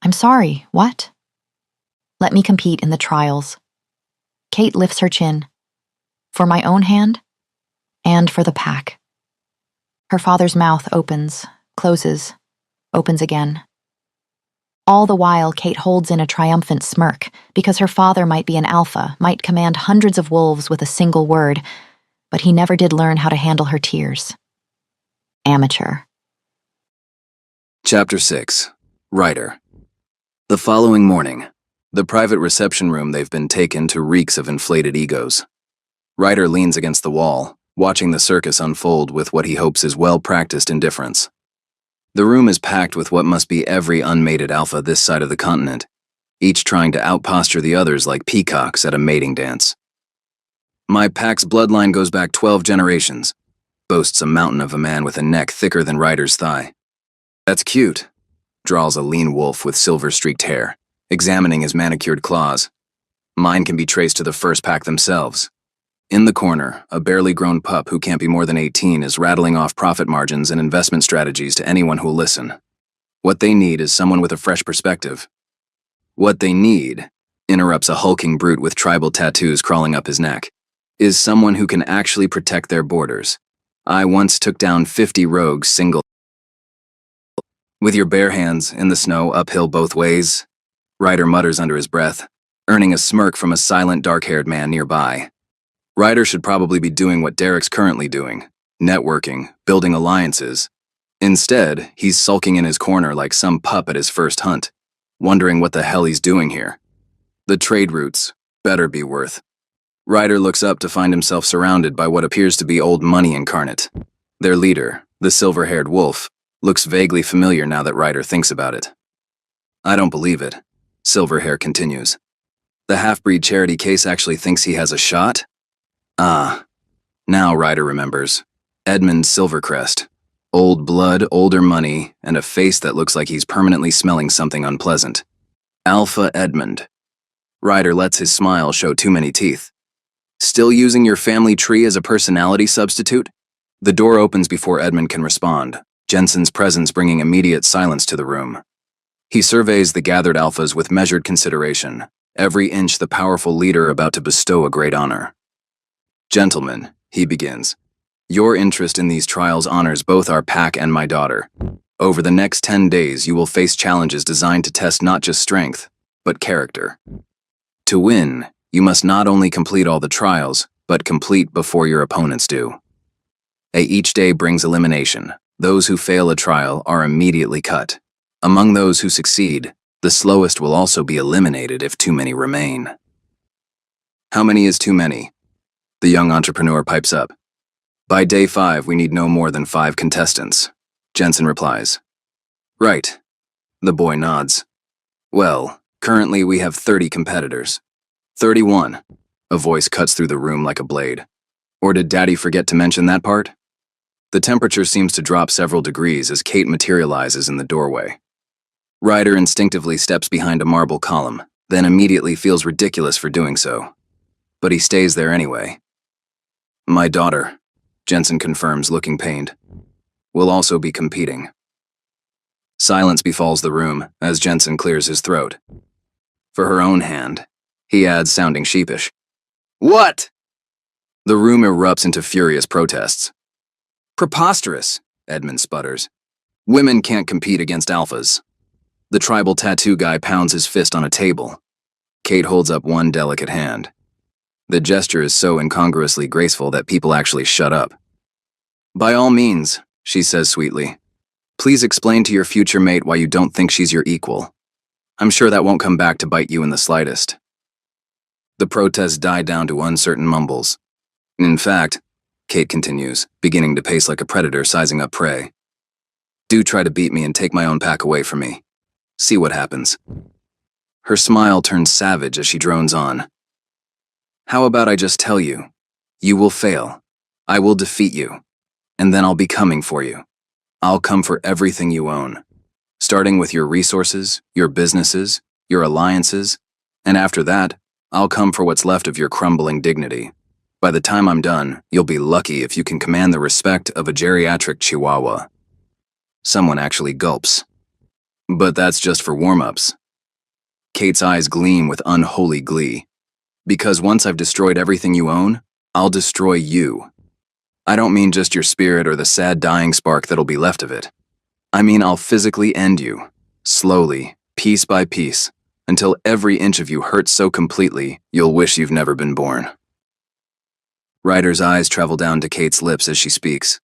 I'm sorry, what? Let me compete in the trials. Kate lifts her chin. For my own hand, and for the pack. Her father's mouth opens, closes, opens again. All the while, Kate holds in a triumphant smirk, because her father might be an alpha, might command hundreds of wolves with a single word, but he never did learn how to handle her tears. Amateur. Chapter 6. Ryder. The following morning, the private reception room they've been taken to reeks of inflated egos. Ryder leans against the wall, watching the circus unfold with what he hopes is well-practiced indifference. The room is packed with what must be every unmated alpha this side of the continent, each trying to outposture the others like peacocks at a mating dance. My pack's bloodline goes back 12 generations, boasts a mountain of a man with a neck thicker than Ryder's thigh. That's cute, drawls a lean wolf with silver-streaked hair, examining his manicured claws. Mine can be traced to the first pack themselves. In the corner, a barely grown pup who can't be more than 18 is rattling off profit margins and investment strategies to anyone who'll listen. What they need is someone with a fresh perspective. What they need, interrupts a hulking brute with tribal tattoos crawling up his neck, is someone who can actually protect their borders. I once took down 50 rogues single. With your bare hands, in the snow, uphill both ways, Ryder mutters under his breath, earning a smirk from a silent dark-haired man nearby. Ryder should probably be doing what Derek's currently doing, networking, building alliances. Instead, he's sulking in his corner like some pup at his first hunt, wondering what the hell he's doing here. The trade routes better be worth. Ryder looks up to find himself surrounded by what appears to be old money incarnate. Their leader, the silver-haired wolf, looks vaguely familiar now that Ryder thinks about it. I don't believe it, Silverhair continues. The half-breed charity case actually thinks he has a shot? Ah, now Ryder remembers. Edmund Silvercrest. Old blood, older money, and a face that looks like he's permanently smelling something unpleasant. Alpha Edmund. Ryder lets his smile show too many teeth. Still using your family tree as a personality substitute? The door opens before Edmund can respond, Jensen's presence bringing immediate silence to the room. He surveys the gathered alphas with measured consideration, every inch the powerful leader about to bestow a great honor. Gentlemen, he begins, your interest in these trials honors both our pack and my daughter. Over the next 10 days, you will face challenges designed to test not just strength, but character. To win, you must not only complete all the trials, but complete before your opponents do. Each day brings elimination. Those who fail a trial are immediately cut. Among those who succeed, the slowest will also be eliminated if too many remain. How many is too many? The young entrepreneur pipes up. By day 5, we need no more than 5 contestants. Jensen replies. Right. The boy nods. Well, currently we have 30 competitors. 31. A voice cuts through the room like a blade. Or did Daddy forget to mention that part? The temperature seems to drop several degrees as Kate materializes in the doorway. Ryder instinctively steps behind a marble column, then immediately feels ridiculous for doing so. But he stays there anyway. My daughter, Jensen confirms, looking pained, will also be competing. Silence befalls the room as Jensen clears his throat. For her own hand, he adds, sounding sheepish. What? The room erupts into furious protests. Preposterous, Edmund sputters. Women can't compete against alphas. The tribal tattoo guy pounds his fist on a table. Kate holds up one delicate hand. The gesture is so incongruously graceful that people actually shut up. By all means, she says sweetly. Please explain to your future mate why you don't think she's your equal. I'm sure that won't come back to bite you in the slightest. The protests die down to uncertain mumbles. In fact, Kate continues, beginning to pace like a predator sizing up prey. Do try to beat me and take my own pack away from me. See what happens. Her smile turns savage as she drones on. How about I just tell you? You will fail. I will defeat you. And then I'll be coming for you. I'll come for everything you own. Starting with your resources, your businesses, your alliances, and after that, I'll come for what's left of your crumbling dignity. By the time I'm done, you'll be lucky if you can command the respect of a geriatric chihuahua. Someone actually gulps. But that's just for warm-ups. Kate's eyes gleam with unholy glee. Because once I've destroyed everything you own, I'll destroy you. I don't mean just your spirit or the sad dying spark that'll be left of it. I mean I'll physically end you, slowly, piece by piece, until every inch of you hurts so completely you'll wish you've never been born. Ryder's eyes travel down to Kate's lips as she speaks.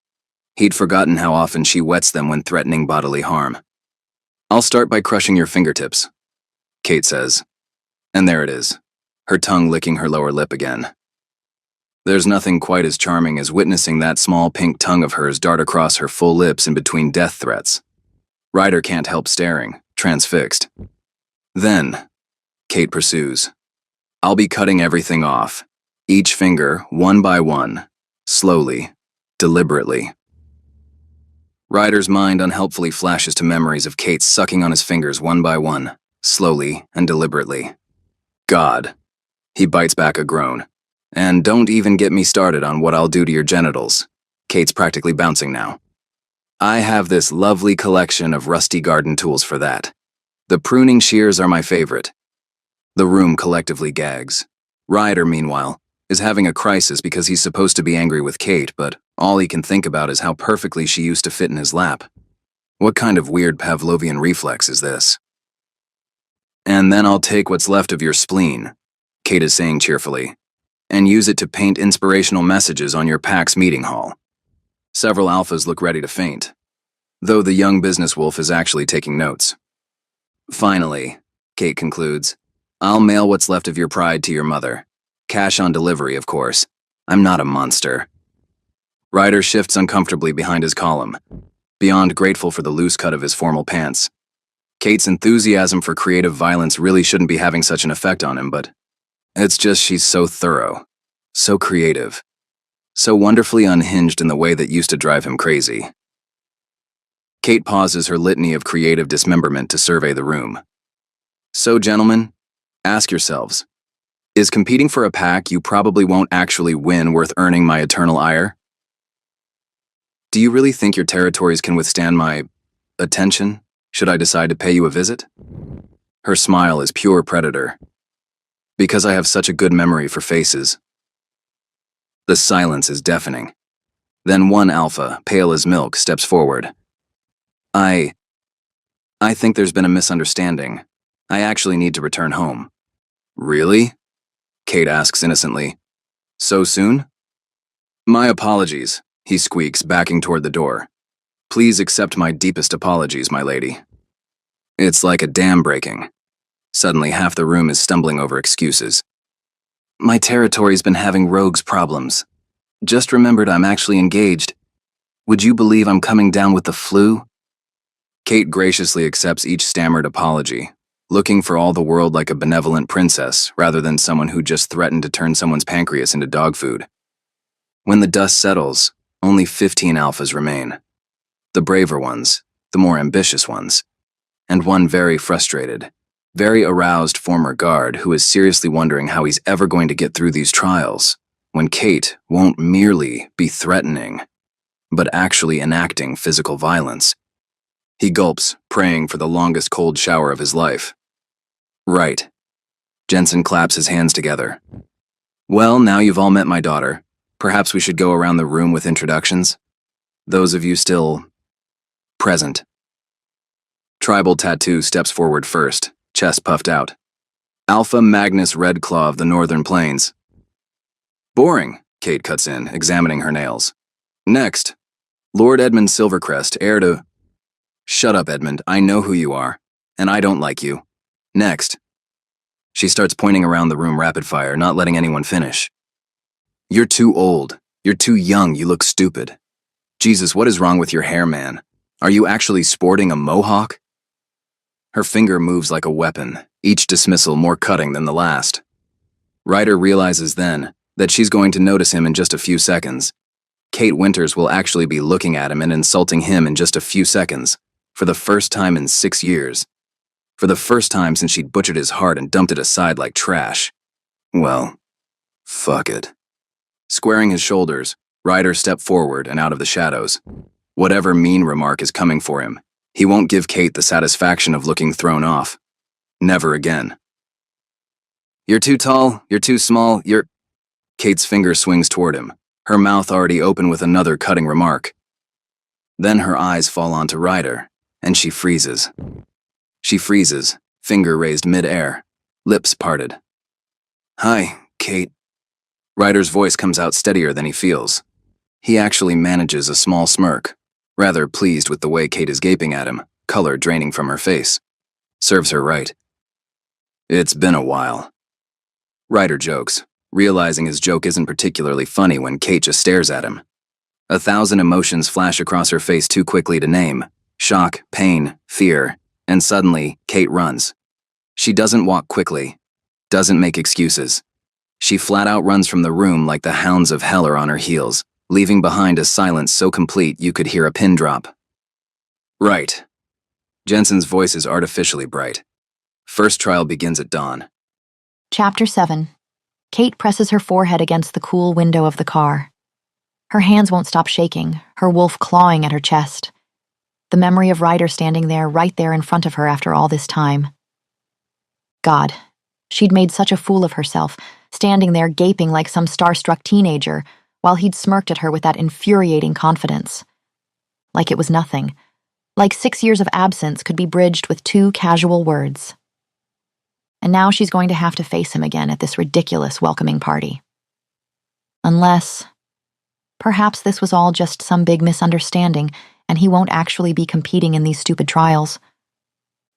He'd forgotten how often she wets them when threatening bodily harm. I'll start by crushing your fingertips, Kate says. And there it is, her tongue licking her lower lip again. There's nothing quite as charming as witnessing that small pink tongue of hers dart across her full lips in between death threats. Ryder can't help staring, transfixed. Then, Kate pursues, I'll be cutting everything off, each finger, one by one, slowly, deliberately. Ryder's mind unhelpfully flashes to memories of Kate sucking on his fingers one by one, slowly and deliberately. God. He bites back a groan. And don't even get me started on what I'll do to your genitals. Kate's practically bouncing now. I have this lovely collection of rusty garden tools for that. The pruning shears are my favorite. The room collectively gags. Ryder, meanwhile, is having a crisis because he's supposed to be angry with Kate, but all he can think about is how perfectly she used to fit in his lap. What kind of weird Pavlovian reflex is this? And then I'll take what's left of your spleen, Kate is saying cheerfully, and use it to paint inspirational messages on your PAX meeting hall. Several alphas look ready to faint, though the young business wolf is actually taking notes. Finally, Kate concludes, I'll mail what's left of your pride to your mother. Cash on delivery, of course. I'm not a monster. Ryder shifts uncomfortably behind his column, beyond grateful for the loose cut of his formal pants. Kate's enthusiasm for creative violence really shouldn't be having such an effect on him, but it's just she's so thorough, so creative, so wonderfully unhinged in the way that used to drive him crazy. Kate pauses her litany of creative dismemberment to survey the room. So, gentlemen, ask yourselves, is competing for a pack you probably won't actually win worth earning my eternal ire? Do you really think your territories can withstand my attention, should I decide to pay you a visit? Her smile is pure predator. Because I have such a good memory for faces. The silence is deafening. Then one alpha, pale as milk, steps forward. I think there's been a misunderstanding. I actually need to return home. Really? Kate asks innocently. So soon? My apologies, he squeaks, backing toward the door. Please accept my deepest apologies, my lady. It's like a dam breaking. Suddenly, half the room is stumbling over excuses. My territory's been having rogues' problems. Just remembered I'm actually engaged. Would you believe I'm coming down with the flu? Kate graciously accepts each stammered apology, looking for all the world like a benevolent princess rather than someone who just threatened to turn someone's pancreas into dog food. When the dust settles, only 15 alphas remain. The braver ones, the more ambitious ones, and one very frustrated, very aroused former guard who is seriously wondering how he's ever going to get through these trials when Kate won't merely be threatening, but actually enacting physical violence. He gulps, praying for the longest cold shower of his life. Right. Jensen claps his hands together. Well, now you've all met my daughter. Perhaps we should go around the room with introductions? Those of you still present. Tribal Tattoo steps forward first, chest puffed out. Alpha Magnus Redclaw of the Northern Plains. Boring, Kate cuts in, examining her nails. Next, Lord Edmund Silvercrest, heir to... Shut up, Edmund, I know who you are, and I don't like you. Next. She starts pointing around the room rapid fire, not letting anyone finish. You're too old. You're too young, you look stupid. Jesus, what is wrong with your hair, man? Are you actually sporting a mohawk? Her finger moves like a weapon, each dismissal more cutting than the last. Ryder realizes then that she's going to notice him in just a few seconds. Kate Winters will actually be looking at him and insulting him in just a few seconds, for the first time in 6 years. For the first time since she'd butchered his heart and dumped it aside like trash. Well, fuck it. Squaring his shoulders, Ryder stepped forward and out of the shadows. Whatever mean remark is coming for him, he won't give Kate the satisfaction of looking thrown off. Never again. You're too tall, you're too small, you're... Kate's finger swings toward him, her mouth already open with another cutting remark. Then her eyes fall onto Ryder, and she freezes. She freezes, finger raised mid-air, lips parted. Hi, Kate. Ryder's voice comes out steadier than he feels. He actually manages a small smirk, rather pleased with the way Kate is gaping at him, color draining from her face. Serves her right. It's been a while. Ryder jokes, realizing his joke isn't particularly funny when Kate just stares at him. 1,000 emotions flash across her face too quickly to name. Shock, pain, fear, and suddenly, Kate runs. She doesn't walk quickly, doesn't make excuses. She flat out runs from the room like the hounds of hell are on her heels, leaving behind a silence so complete you could hear a pin drop. Right. Jensen's voice is artificially bright. First trial begins at dawn. Chapter 7. Kate presses her forehead against the cool window of the car. Her hands won't stop shaking, her wolf clawing at her chest. The memory of Ryder standing there, right there in front of her after all this time. God, she'd made such a fool of herself, standing there gaping like some starstruck teenager, while he'd smirked at her with that infuriating confidence. Like it was nothing. Like 6 years of absence could be bridged with 2 casual words. And now she's going to have to face him again at this ridiculous welcoming party. Unless... perhaps this was all just some big misunderstanding, and he won't actually be competing in these stupid trials.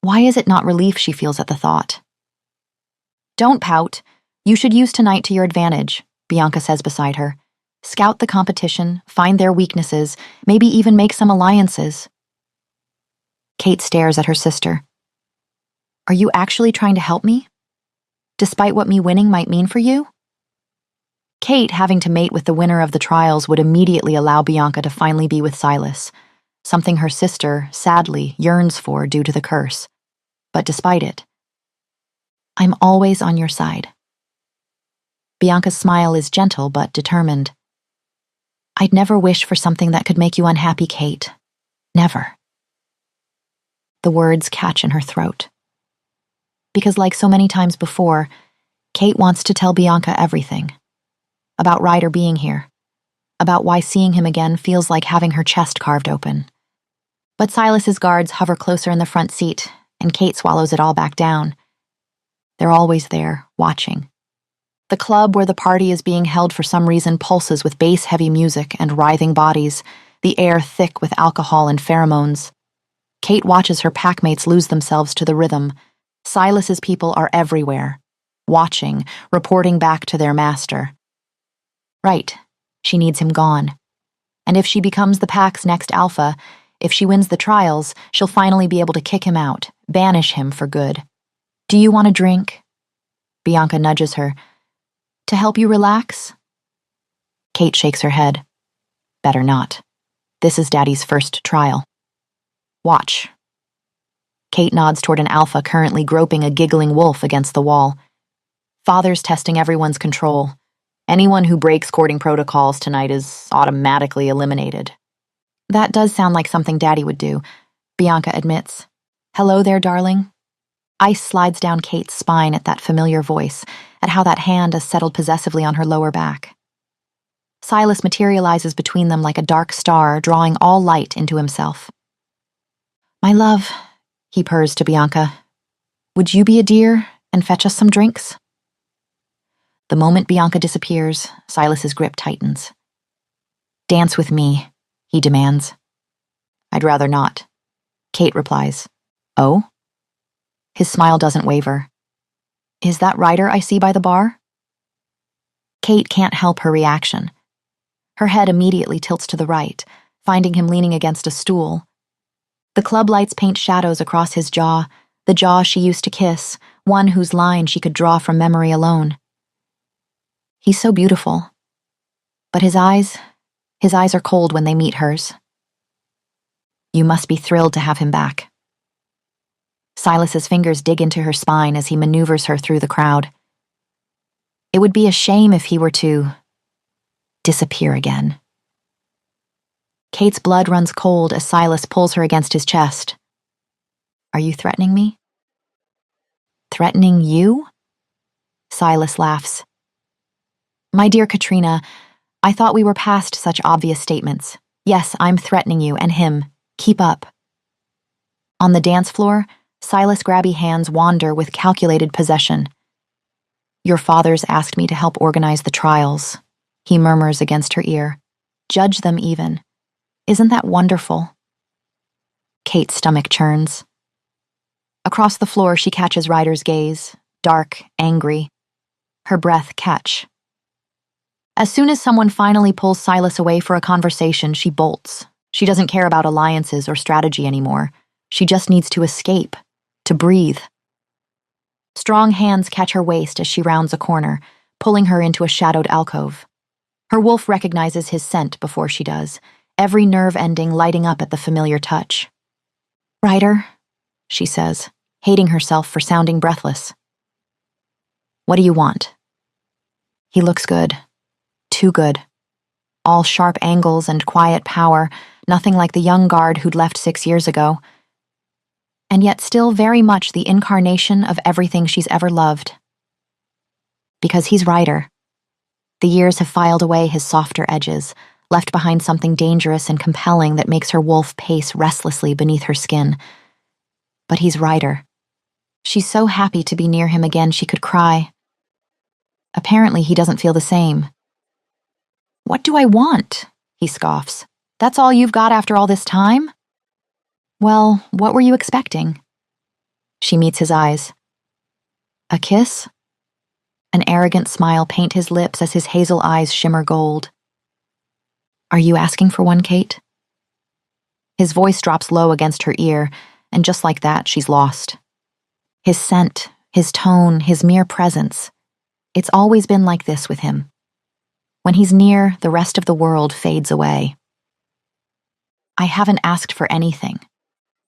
Why is it not relief she feels at the thought? Don't pout. You should use tonight to your advantage, Bianca says beside her. Scout the competition, find their weaknesses, maybe even make some alliances. Kate stares at her sister. Are you actually trying to help me? Despite what me winning might mean for you? Kate having to mate with the winner of the trials would immediately allow Bianca to finally be with Silas, something her sister, sadly, yearns for due to the curse. But despite it, I'm always on your side. Bianca's smile is gentle but determined. I'd never wish for something that could make you unhappy, Kate. Never. The words catch in her throat. Because like so many times before, Kate wants to tell Bianca everything. About Ryder being here. About why seeing him again feels like having her chest carved open. But Silas's guards hover closer in the front seat, and Kate swallows it all back down. They're always there, watching. The club where the party is being held for some reason pulses with bass-heavy music and writhing bodies, the air thick with alcohol and pheromones. Kate watches her packmates lose themselves to the rhythm. Silas's people are everywhere, watching, reporting back to their master. Right, she needs him gone. And if she becomes the pack's next alpha, if she wins the trials, she'll finally be able to kick him out, banish him for good. Do you want a drink? Bianca nudges her. To help you relax? Kate shakes her head. Better not. This is Daddy's first trial. Watch. Kate nods toward an alpha currently groping a giggling wolf against the wall. Father's testing everyone's control. Anyone who breaks courting protocols tonight is automatically eliminated. That does sound like something Daddy would do, Bianca admits. Hello there, darling. Ice slides down Kate's spine at that familiar voice, at how that hand has settled possessively on her lower back. Silas materializes between them like a dark star, drawing all light into himself. My love, he purrs to Bianca, would you be a dear and fetch us some drinks? The moment Bianca disappears, Silas's grip tightens. Dance with me, he demands. I'd rather not. Kate replies. Oh? His smile doesn't waver. Is that Ryder I see by the bar? Kate can't help her reaction. Her head immediately tilts to the right, finding him leaning against a stool. The club lights paint shadows across his jaw, the jaw she used to kiss, one whose line she could draw from memory alone. He's so beautiful. But his eyes are cold when they meet hers. You must be thrilled to have him back. Silas's fingers dig into her spine as he maneuvers her through the crowd. It would be a shame if he were to disappear again. Kate's blood runs cold as Silas pulls her against his chest. Are you threatening me? Threatening you? Silas laughs. My dear Katrina, I thought we were past such obvious statements. Yes, I'm threatening you and him. Keep up. On the dance floor, Silas' grabby hands wander with calculated possession. Your father's asked me to help organize the trials, he murmurs against her ear. Judge them even. Isn't that wonderful? Kate's stomach churns. Across the floor, she catches Ryder's gaze, dark, angry. Her breath catch. As soon as someone finally pulls Silas away for a conversation, she bolts. She doesn't care about alliances or strategy anymore. She just needs to escape, to breathe. Strong hands catch her waist as she rounds a corner, pulling her into a shadowed alcove. Her wolf recognizes his scent before she does, every nerve ending lighting up at the familiar touch. Ryder, she says, hating herself for sounding breathless. What do you want? He looks good. Too good. All sharp angles and quiet power, nothing like the young guard who'd left 6 years ago. And yet still very much the incarnation of everything she's ever loved. Because he's Ryder. The years have filed away his softer edges, left behind something dangerous and compelling that makes her wolf pace restlessly beneath her skin. But he's Ryder. She's so happy to be near him again she could cry. Apparently he doesn't feel the same. What do I want? He scoffs. That's all you've got after all this time? Well, what were you expecting? She meets his eyes. A kiss? An arrogant smile paints his lips as his hazel eyes shimmer gold. Are you asking for one, Kate? His voice drops low against her ear, and just like that, she's lost. His scent, his tone, his mere presence. It's always been like this with him. When he's near, the rest of the world fades away. I haven't asked for anything,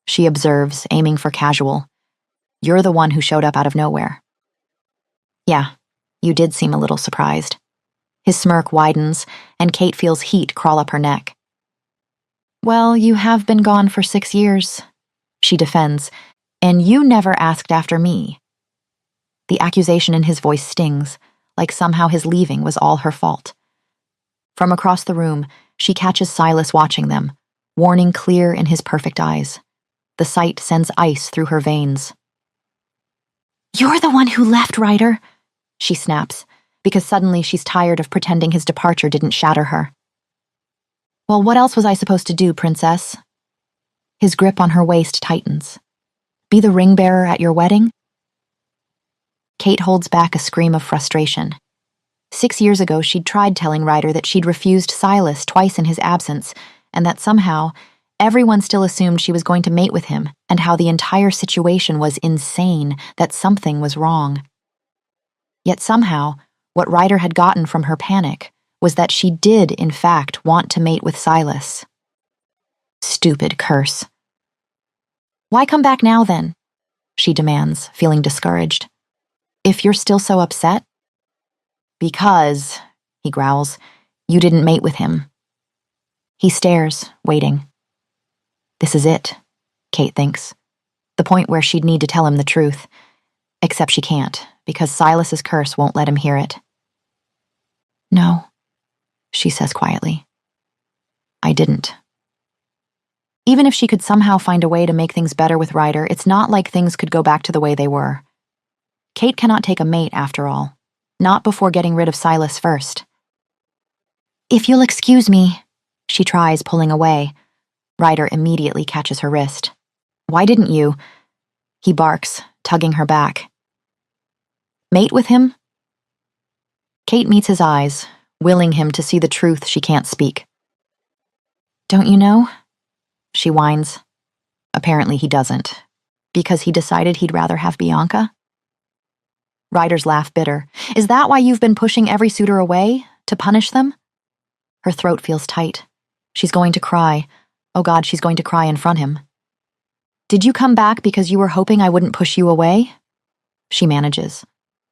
she observes, aiming for casual. You're the one who showed up out of nowhere. Yeah, you did seem a little surprised. His smirk widens, and Kate feels heat crawl up her neck. Well, you have been gone for 6 years, she defends, and you never asked after me. The accusation in his voice stings, like somehow his leaving was all her fault. From across the room, she catches Silas watching them, warning clear in his perfect eyes. The sight sends ice through her veins. "You're the one who left, Ryder," she snaps, because suddenly she's tired of pretending his departure didn't shatter her. "Well, what else was I supposed to do, princess?" His grip on her waist tightens. "Be the ring bearer at your wedding?" Kate holds back a scream of frustration. 6 years ago, she'd tried telling Ryder that she'd refused Silas twice in his absence, and that somehow, everyone still assumed she was going to mate with him, and how the entire situation was insane, that something was wrong. Yet somehow, what Ryder had gotten from her panic was that she did, in fact, want to mate with Silas. Stupid curse. "Why come back now, then?" she demands, feeling discouraged. "If you're still so upset?" "Because," he growls, "you didn't mate with him." He stares, waiting. This is it, Kate thinks. The point where she'd need to tell him the truth. Except she can't, because Silas's curse won't let him hear it. "No," she says quietly. "I didn't." Even if she could somehow find a way to make things better with Ryder, it's not like things could go back to the way they were. Kate cannot take a mate, after all. Not before getting rid of Silas first. "If you'll excuse me," she tries, pulling away. Ryder immediately catches her wrist. "Why didn't you?" He barks, tugging her back. "Mate with him?" Kate meets his eyes, willing him to see the truth she can't speak. "Don't you know?" she whines. Apparently he doesn't, because he decided he'd rather have Bianca. Ryder's laugh bitter. "Is that why you've been pushing every suitor away? To punish them?" Her throat feels tight. She's going to cry. Oh God, she's going to cry in front of him. "Did you come back because you were hoping I wouldn't push you away?" She manages.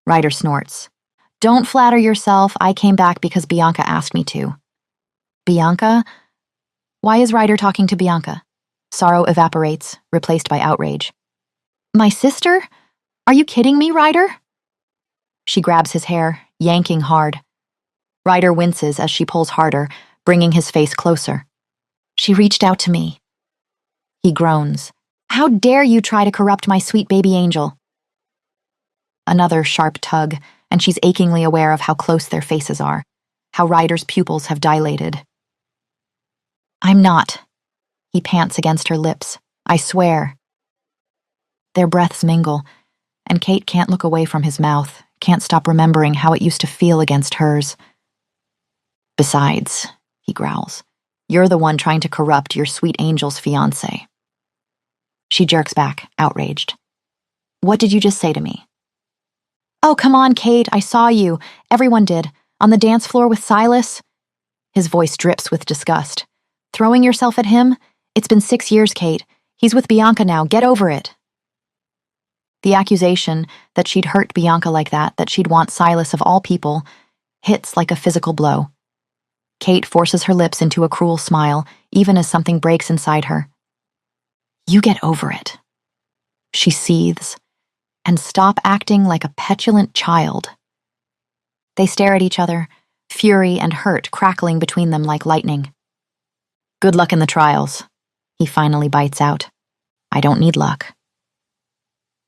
Ryder snorts. "Don't flatter yourself. I came back because Bianca asked me to." "Bianca?" Why is Ryder talking to Bianca? Sorrow evaporates, replaced by outrage. "My sister? Are you kidding me, Ryder?" She grabs his hair, yanking hard. Ryder winces as she pulls harder, bringing his face closer. "She reached out to me." He groans. "How dare you try to corrupt my sweet baby angel?" Another sharp tug, and she's achingly aware of how close their faces are, how Ryder's pupils have dilated. "I'm not." He pants against her lips. "I swear." Their breaths mingle, and Kate can't look away from his mouth, can't stop remembering how it used to feel against hers. "Besides," he growls, "you're the one trying to corrupt your sweet angel's fiancé." She jerks back, outraged. "What did you just say to me?" "Oh, come on, Kate, I saw you. Everyone did. On the dance floor with Silas." His voice drips with disgust. "Throwing yourself at him? It's been 6 years, Kate. He's with Bianca now. Get over it." The accusation that she'd hurt Bianca like that she'd want Silas of all people, hits like a physical blow. Kate forces her lips into a cruel smile, even as something breaks inside her. "You get over it." She seethes. "And stop acting like a petulant child." They stare at each other, fury and hurt crackling between them like lightning. "Good luck in the trials," he finally bites out. "I don't need luck."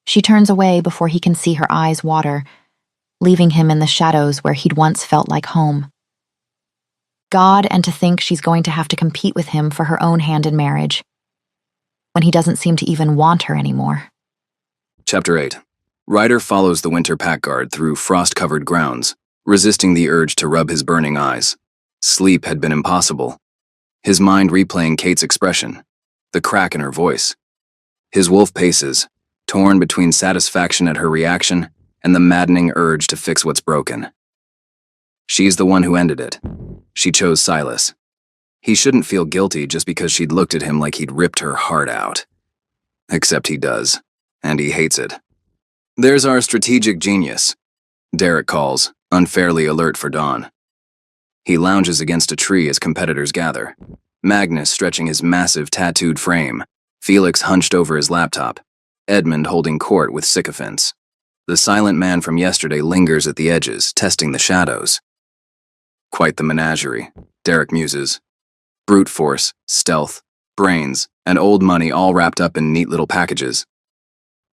She turns away before he can see her eyes water, leaving him in the shadows where he'd once felt like home. God, and to think she's going to have to compete with him for her own hand in marriage, when he doesn't seem to even want her anymore. Chapter 8. Ryder follows the winter pack guard through frost-covered grounds, resisting the urge to rub his burning eyes. Sleep had been impossible. His mind replaying Kate's expression, the crack in her voice. His wolf paces, torn between satisfaction at her reaction and the maddening urge to fix what's broken. She's the one who ended it. She chose Silas. He shouldn't feel guilty just because she'd looked at him like he'd ripped her heart out. Except he does, and he hates it. "There's our strategic genius," Derek calls, unfairly alert for dawn. He lounges against a tree as competitors gather, Magnus stretching his massive tattooed frame, Felix hunched over his laptop, Edmund holding court with sycophants. The silent man from yesterday lingers at the edges, testing the shadows. Quite the menagerie, Derek muses. Brute force, stealth, brains, and old money all wrapped up in neat little packages.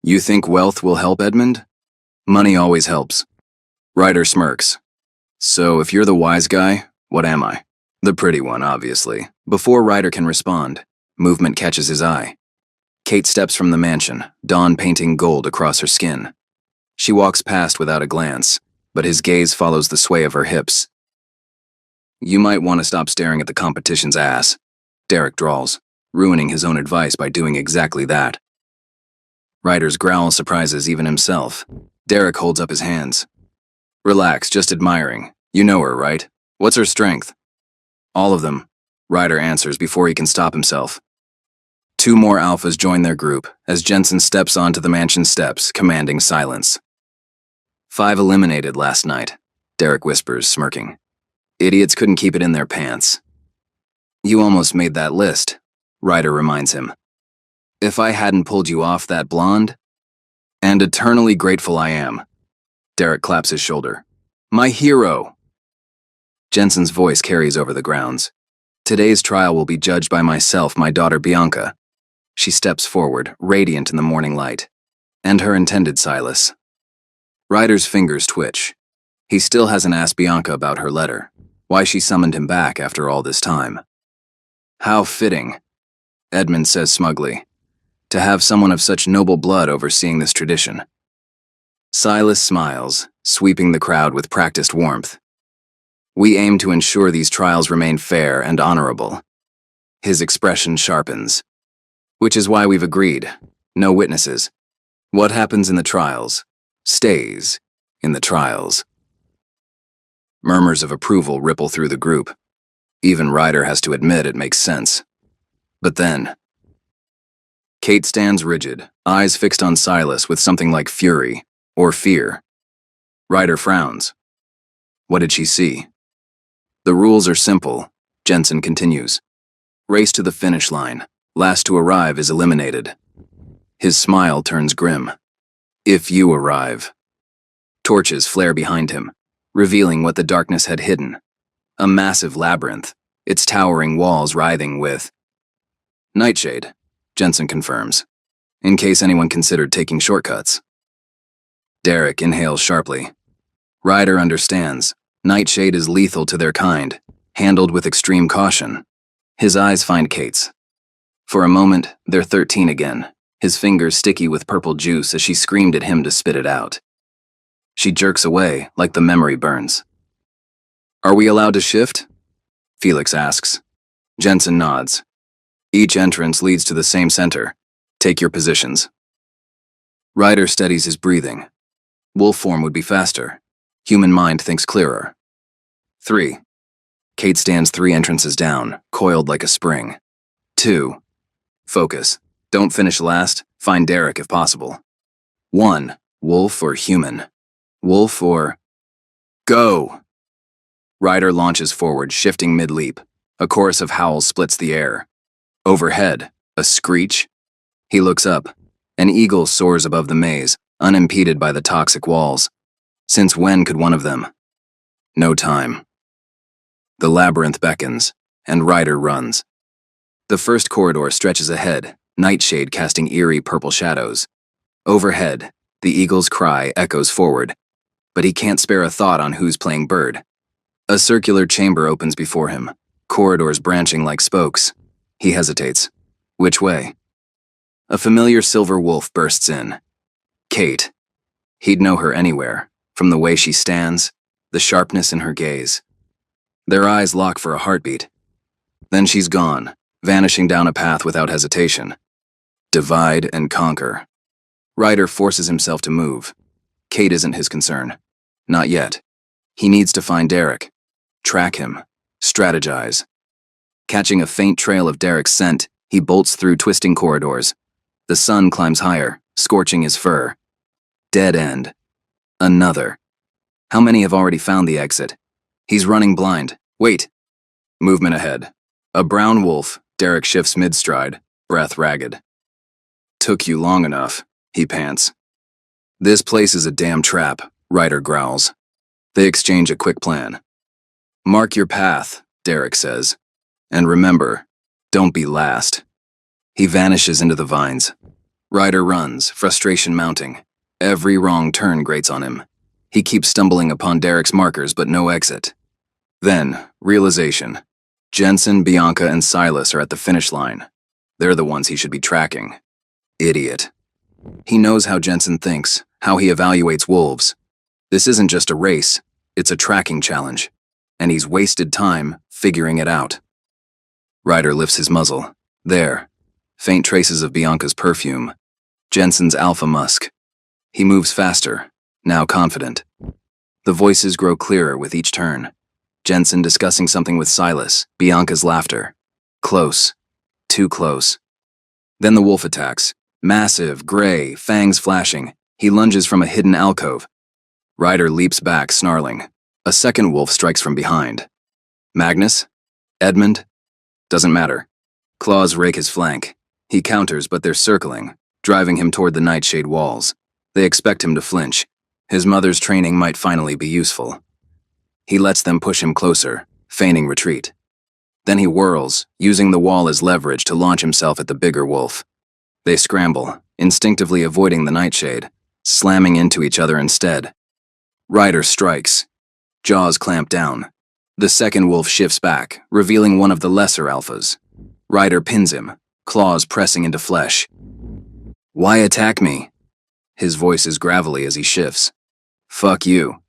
You think wealth will help, Edmund? Money always helps. Ryder smirks. So if you're the wise guy, what am I? The pretty one, obviously. Before Ryder can respond, movement catches his eye. Kate steps from the mansion, dawn painting gold across her skin. She walks past without a glance, but his gaze follows the sway of her hips. You might want to stop staring at the competition's ass, Derek drawls, ruining his own advice by doing exactly that. Ryder's growl surprises even himself. Derek holds up his hands. Relax, just admiring. You know her, right? What's her strength? All of them, Ryder answers before he can stop himself. 2 more alphas join their group as Jensen steps onto the mansion steps, commanding silence. 5 eliminated last night, Derek whispers, smirking. Idiots couldn't keep it in their pants. You almost made that list, Ryder reminds him. If I hadn't pulled you off that blonde? And eternally grateful I am. Derek claps his shoulder. My hero! Jensen's voice carries over the grounds. Today's trial will be judged by myself, my daughter Bianca. She steps forward, radiant in the morning light. And her intended Silas. Ryder's fingers twitch. He still hasn't asked Bianca about her letter, why she summoned him back after all this time. How fitting, Edmund says smugly, to have someone of such noble blood overseeing this tradition. Silas smiles, sweeping the crowd with practiced warmth. We aim to ensure these trials remain fair and honorable. His expression sharpens. Which is why we've agreed. No witnesses. What happens in the trials stays in the trials. Murmurs of approval ripple through the group. Even Ryder has to admit it makes sense. But then, Kate stands rigid, eyes fixed on Silas with something like fury or fear. Ryder frowns. What did she see? The rules are simple, Jensen continues. Race to the finish line. Last to arrive is eliminated. His smile turns grim. If you arrive. Torches flare behind him, revealing what the darkness had hidden. A massive labyrinth, its towering walls writhing with nightshade, Jensen confirms, in case anyone considered taking shortcuts. Derek inhales sharply. Ryder understands. Nightshade is lethal to their kind, handled with extreme caution. His eyes find Kate's. For a moment, they're 13 again, his fingers sticky with purple juice as she screamed at him to spit it out. She jerks away, like the memory burns. Are we allowed to shift? Felix asks. Jensen nods. Each entrance leads to the same center. Take your positions. Ryder steadies his breathing. Wolf form would be faster. Human mind thinks clearer. 3. Kate stands 3 entrances down, coiled like a spring. 2. Focus. Don't finish last. Find Derek if possible. 1. Wolf or human. Wolf or... Go! Ryder launches forward, shifting mid-leap. A chorus of howls splits the air. Overhead, a screech. He looks up. An eagle soars above the maze, unimpeded by the toxic walls. Since when could one of them? No time. The labyrinth beckons, and Ryder runs. The first corridor stretches ahead, nightshade casting eerie purple shadows. Overhead, the eagle's cry echoes forward, but he can't spare a thought on who's playing bird. A circular chamber opens before him, corridors branching like spokes. He hesitates. Which way? A familiar silver wolf bursts in. Kate. He'd know her anywhere, from the way she stands, the sharpness in her gaze. Their eyes lock for a heartbeat. Then she's gone, vanishing down a path without hesitation. Divide and conquer. Ryder forces himself to move. Kate isn't his concern. Not yet. He needs to find Derek. Track him. Strategize. Catching a faint trail of Derek's scent, he bolts through twisting corridors. The sun climbs higher, scorching his fur. Dead end. Another. How many have already found the exit? He's running blind. Wait. Movement ahead. A brown wolf, Derek shifts mid-stride, breath ragged. Took you long enough, he pants. This place is a damn trap, Ryder growls. They exchange a quick plan. Mark your path, Derek says. And remember, don't be last. He vanishes into the vines. Ryder runs, frustration mounting. Every wrong turn grates on him. He keeps stumbling upon Derek's markers, but no exit. Then, realization. Jensen, Bianca, and Silas are at the finish line. They're the ones he should be tracking. Idiot. He knows how Jensen thinks, how he evaluates wolves. This isn't just a race, it's a tracking challenge. And he's wasted time figuring it out. Ryder lifts his muzzle. There. Faint traces of Bianca's perfume. Jensen's alpha musk. He moves faster, now confident. The voices grow clearer with each turn. Jensen discussing something with Silas, Bianca's laughter. Close. Too close. Then the wolf attacks. Massive, gray, fangs flashing. He lunges from a hidden alcove. Ryder leaps back, snarling. A second wolf strikes from behind. Magnus? Edmund? Doesn't matter. Claws rake his flank. He counters, but they're circling, driving him toward the nightshade walls. They expect him to flinch. His mother's training might finally be useful. He lets them push him closer, feigning retreat. Then he whirls, using the wall as leverage to launch himself at the bigger wolf. They scramble, instinctively avoiding the nightshade, slamming into each other instead. Ryder strikes. Jaws clamp down. The second wolf shifts back, revealing one of the lesser alphas. Ryder pins him, claws pressing into flesh. Why attack me? His voice is gravelly as he shifts. Fuck you.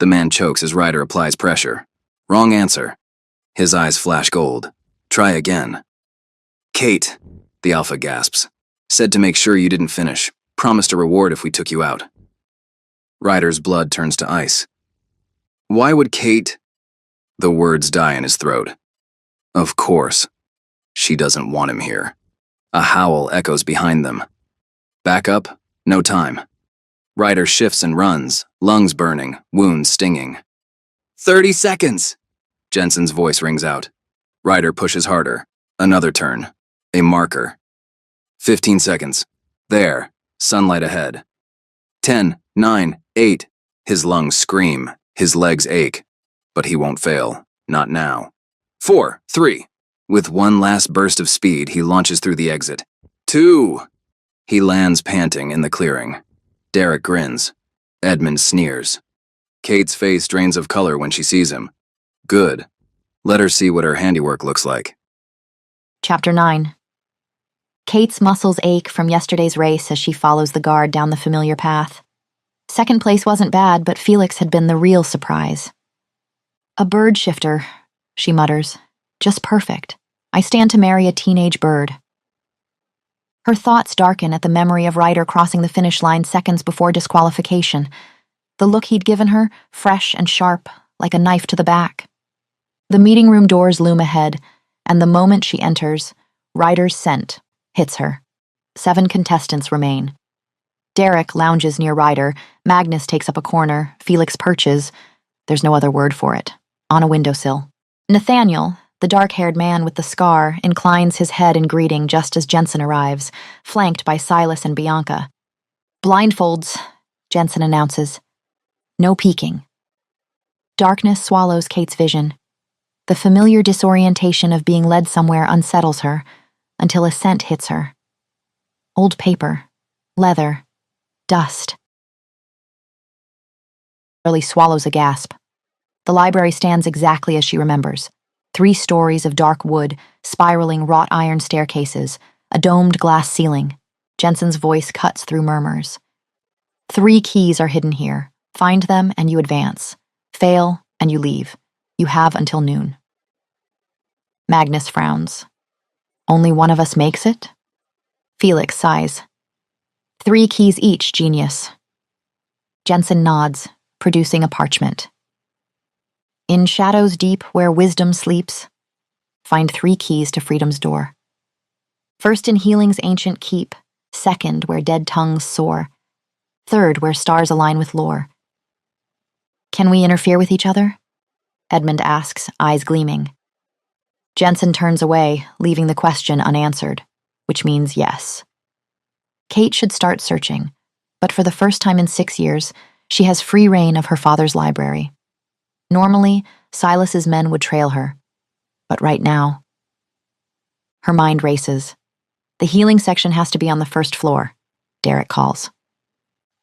The man chokes as Ryder applies pressure. Wrong answer. His eyes flash gold. Try again. Kate, the alpha gasps. Said to make sure you didn't finish. Promised a reward if we took you out. Ryder's blood turns to ice. Why would Kate? The words die in his throat. Of course. She doesn't want him here. A howl echoes behind them. Back up? No time. Ryder shifts and runs, lungs burning, wounds stinging. 30 seconds! Jensen's voice rings out. Ryder pushes harder. Another turn. A marker. 15 seconds. There. Sunlight ahead. 10, 9, 8. His lungs scream. His legs ache. But he won't fail. Not now. 4, 3. With one last burst of speed, he launches through the exit. 2. He lands panting in the clearing. Derek grins. Edmund sneers. Kate's face drains of color when she sees him. Good. Let her see what her handiwork looks like. Chapter 9. Kate's muscles ache from yesterday's race as she follows the guard down the familiar path. Second place wasn't bad, but Felix had been the real surprise. A bird shifter, she mutters. Just perfect. I stand to marry a teenage bird. Her thoughts darken at the memory of Ryder crossing the finish line seconds before disqualification. The look he'd given her, fresh and sharp, like a knife to the back. The meeting room doors loom ahead, and the moment she enters, Ryder's scent hits her. 7 contestants remain. Derek lounges near Ryder, Magnus takes up a corner, Felix perches, there's no other word for it, on a windowsill. Nathaniel, the dark-haired man with the scar, inclines his head in greeting just as Jensen arrives, flanked by Silas and Bianca. Blindfolds, Jensen announces. No peeking. Darkness swallows Kate's vision. The familiar disorientation of being led somewhere unsettles her, until a scent hits her. Old paper, leather, dust. Barely swallows a gasp. The library stands exactly as she remembers. 3 stories of dark wood, spiraling wrought iron staircases, a domed glass ceiling. Jensen's voice cuts through murmurs. 3 keys are hidden here. Find them and you advance. Fail and you leave. You have until noon. Magnus frowns. Only one of us makes it? Felix sighs. 3 keys each, genius. Jensen nods, producing a parchment. In shadows deep where wisdom sleeps, find 3 keys to freedom's door. First in healing's ancient keep, second where dead tongues soar, third where stars align with lore. Can we interfere with each other? Edmund asks, eyes gleaming. Jensen turns away, leaving the question unanswered, which means yes. Kate should start searching, but for the first time in 6 years, she has free reign of her father's library. Normally, Silas's men would trail her, but right now... Her mind races. The healing section has to be on the first floor, Derek calls.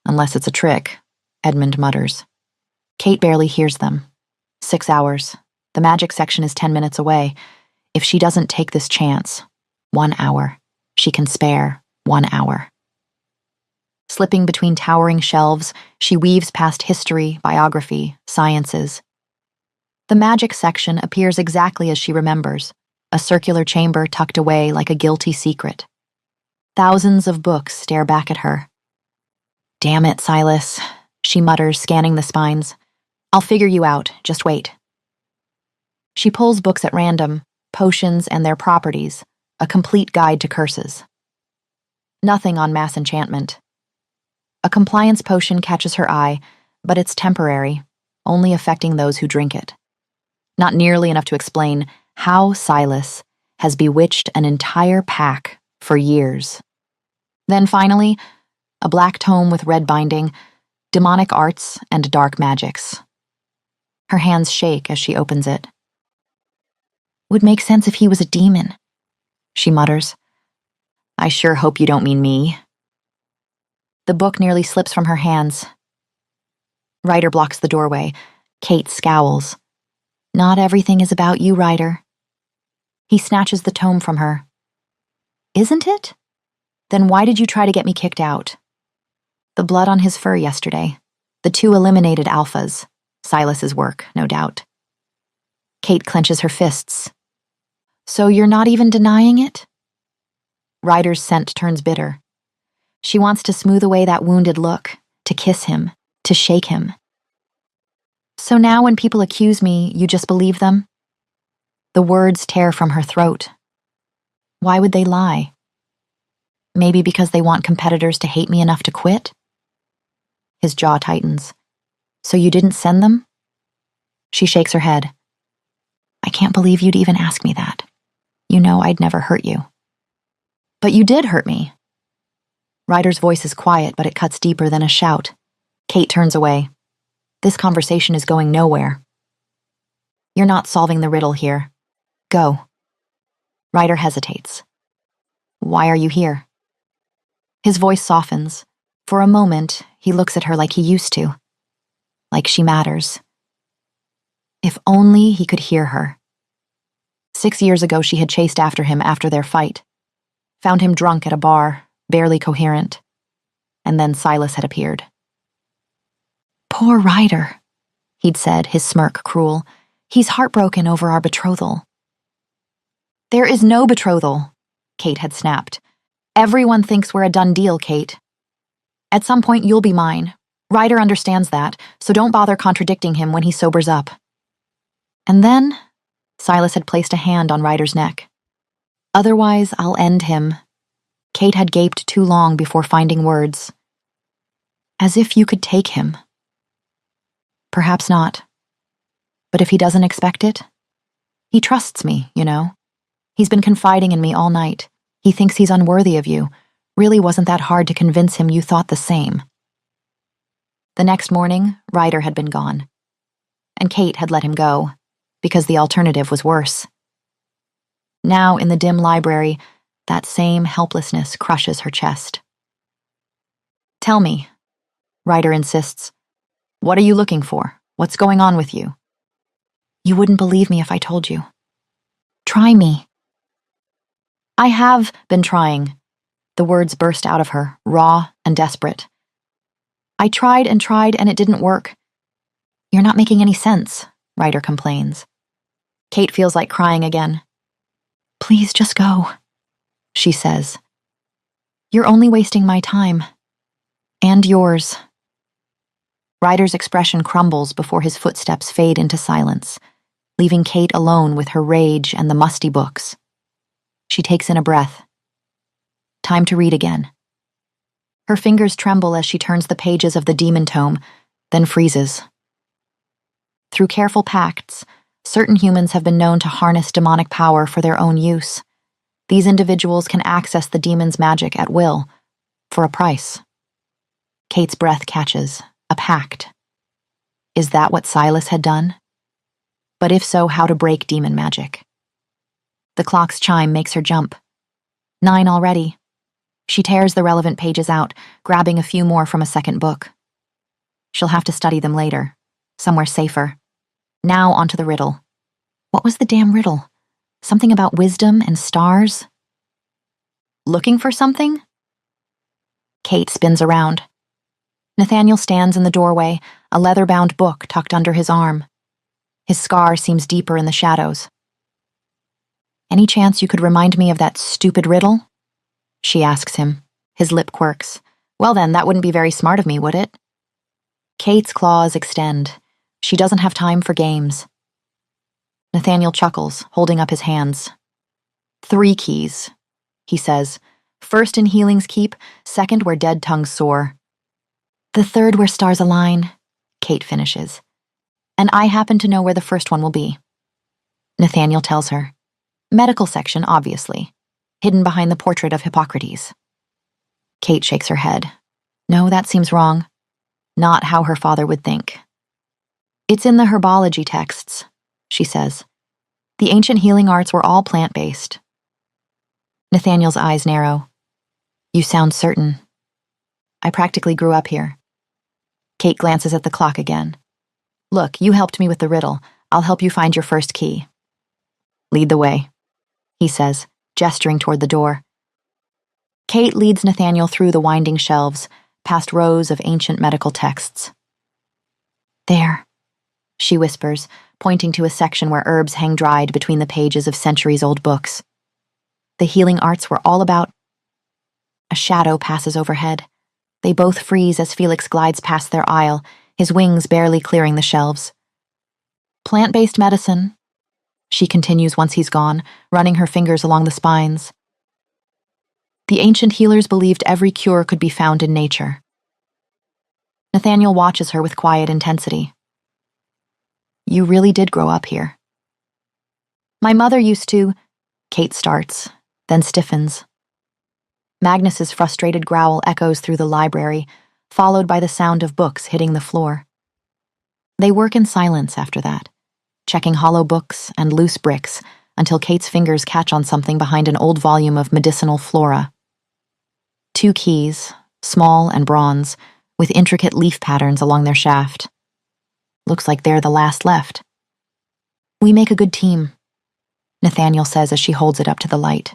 Unless it's a trick, Edmund mutters. Kate barely hears them. 6 hours. The magic section is 10 minutes away. If she doesn't take this chance, 1 hour. She can spare 1 hour. Slipping between towering shelves, she weaves past history, biography, sciences. The magic section appears exactly as she remembers, a circular chamber tucked away like a guilty secret. Thousands of books stare back at her. Damn it, Silas, she mutters, scanning the spines. I'll figure you out, just wait. She pulls books at random, potions and their properties, a complete guide to curses. Nothing on mass enchantment. A compliance potion catches her eye, but it's temporary, only affecting those who drink it. Not nearly enough to explain how Silas has bewitched an entire pack for years. Then finally, a black tome with red binding, demonic arts and dark magics. Her hands shake as she opens it. Would make sense if he was a demon, she mutters. I sure hope you don't mean me. The book nearly slips from her hands. Ryder blocks the doorway. Kate scowls. Not everything is about you, Ryder. He snatches the tome from her. Isn't it? Then why did you try to get me kicked out? The blood on his fur yesterday. The 2 eliminated alphas. Silas's work, no doubt. Kate clenches her fists. So you're not even denying it? Ryder's scent turns bitter. She wants to smooth away that wounded look, to kiss him, to shake him. So now when people accuse me, you just believe them? The words tear from her throat. Why would they lie? Maybe because they want competitors to hate me enough to quit? His jaw tightens. So you didn't send them? She shakes her head. I can't believe you'd even ask me that. You know I'd never hurt you. But you did hurt me. Ryder's voice is quiet, but it cuts deeper than a shout. Kate turns away. This conversation is going nowhere. You're not solving the riddle here. Go. Ryder hesitates. Why are you here? His voice softens. For a moment, he looks at her like he used to. Like she matters. If only he could hear her. 6 years ago, she had chased after him after their fight. Found him drunk at a bar, barely coherent. And then Silas had appeared. Poor Ryder, he'd said, his smirk cruel. He's heartbroken over our betrothal. There is no betrothal, Kate had snapped. Everyone thinks we're a done deal, Kate. At some point, you'll be mine. Ryder understands that, so don't bother contradicting him when he sobers up. And then, Silas had placed a hand on Ryder's neck. Otherwise, I'll end him. Kate had gaped too long before finding words. As if you could take him. Perhaps not. But if he doesn't expect it? He trusts me, you know. He's been confiding in me all night. He thinks he's unworthy of you. Really wasn't that hard to convince him you thought the same. The next morning, Ryder had been gone. And Kate had let him go, because the alternative was worse. Now, in the dim library, that same helplessness crushes her chest. Tell me, Ryder insists. What are you looking for? What's going on with you? You wouldn't believe me if I told you. Try me. I have been trying. The words burst out of her, raw and desperate. I tried and it didn't work. You're not making any sense, Ryder complains. Kate feels like crying again. Please just go, she says. You're only wasting my time. And yours. Ryder's expression crumbles before his footsteps fade into silence, leaving Kate alone with her rage and the musty books. She takes in a breath. Time to read again. Her fingers tremble as she turns the pages of the demon tome, then freezes. Through careful pacts, certain humans have been known to harness demonic power for their own use. These individuals can access the demon's magic at will, for a price. Kate's breath catches. A pact. Is that what Silas had done? But if so, how to break demon magic? The clock's chime makes her jump. 9 already. She tears the relevant pages out, grabbing a few more from a second book. She'll have to study them later, somewhere safer. Now onto the riddle. What was the damn riddle? Something about wisdom and stars? Looking for something? Kate spins around. Nathaniel stands in the doorway, a leather-bound book tucked under his arm. His scar seems deeper in the shadows. Any chance you could remind me of that stupid riddle? She asks him. His lip quirks. Well then, that wouldn't be very smart of me, would it? Kate's claws extend. She doesn't have time for games. Nathaniel chuckles, holding up his hands. 3 keys, he says. First in Healing's Keep, second where dead tongues soar. The third where stars align, Kate finishes. And I happen to know where the first one will be. Nathaniel tells her. Medical section, obviously. Hidden behind the portrait of Hippocrates. Kate shakes her head. No, that seems wrong. Not how her father would think. It's in the herbology texts, she says. The ancient healing arts were all plant-based. Nathaniel's eyes narrow. You sound certain. I practically grew up here. Kate glances at the clock again. Look, you helped me with the riddle. I'll help you find your first key. Lead the way, he says, gesturing toward the door. Kate leads Nathaniel through the winding shelves, past rows of ancient medical texts. There, she whispers, pointing to a section where herbs hang dried between the pages of centuries-old books. The healing arts were all about... A shadow passes overhead. They both freeze as Felix glides past their aisle, his wings barely clearing the shelves. Plant-based medicine, she continues once he's gone, running her fingers along the spines. The ancient healers believed every cure could be found in nature. Nathaniel watches her with quiet intensity. You really did grow up here. My mother used to... Kate starts, then stiffens. Magnus's frustrated growl echoes through the library, followed by the sound of books hitting the floor. They work in silence after that, checking hollow books and loose bricks until Kate's fingers catch on something behind an old volume of medicinal flora. 2 keys, small and bronze, with intricate leaf patterns along their shaft. Looks like they're the last left. We make a good team, Nathaniel says as she holds it up to the light.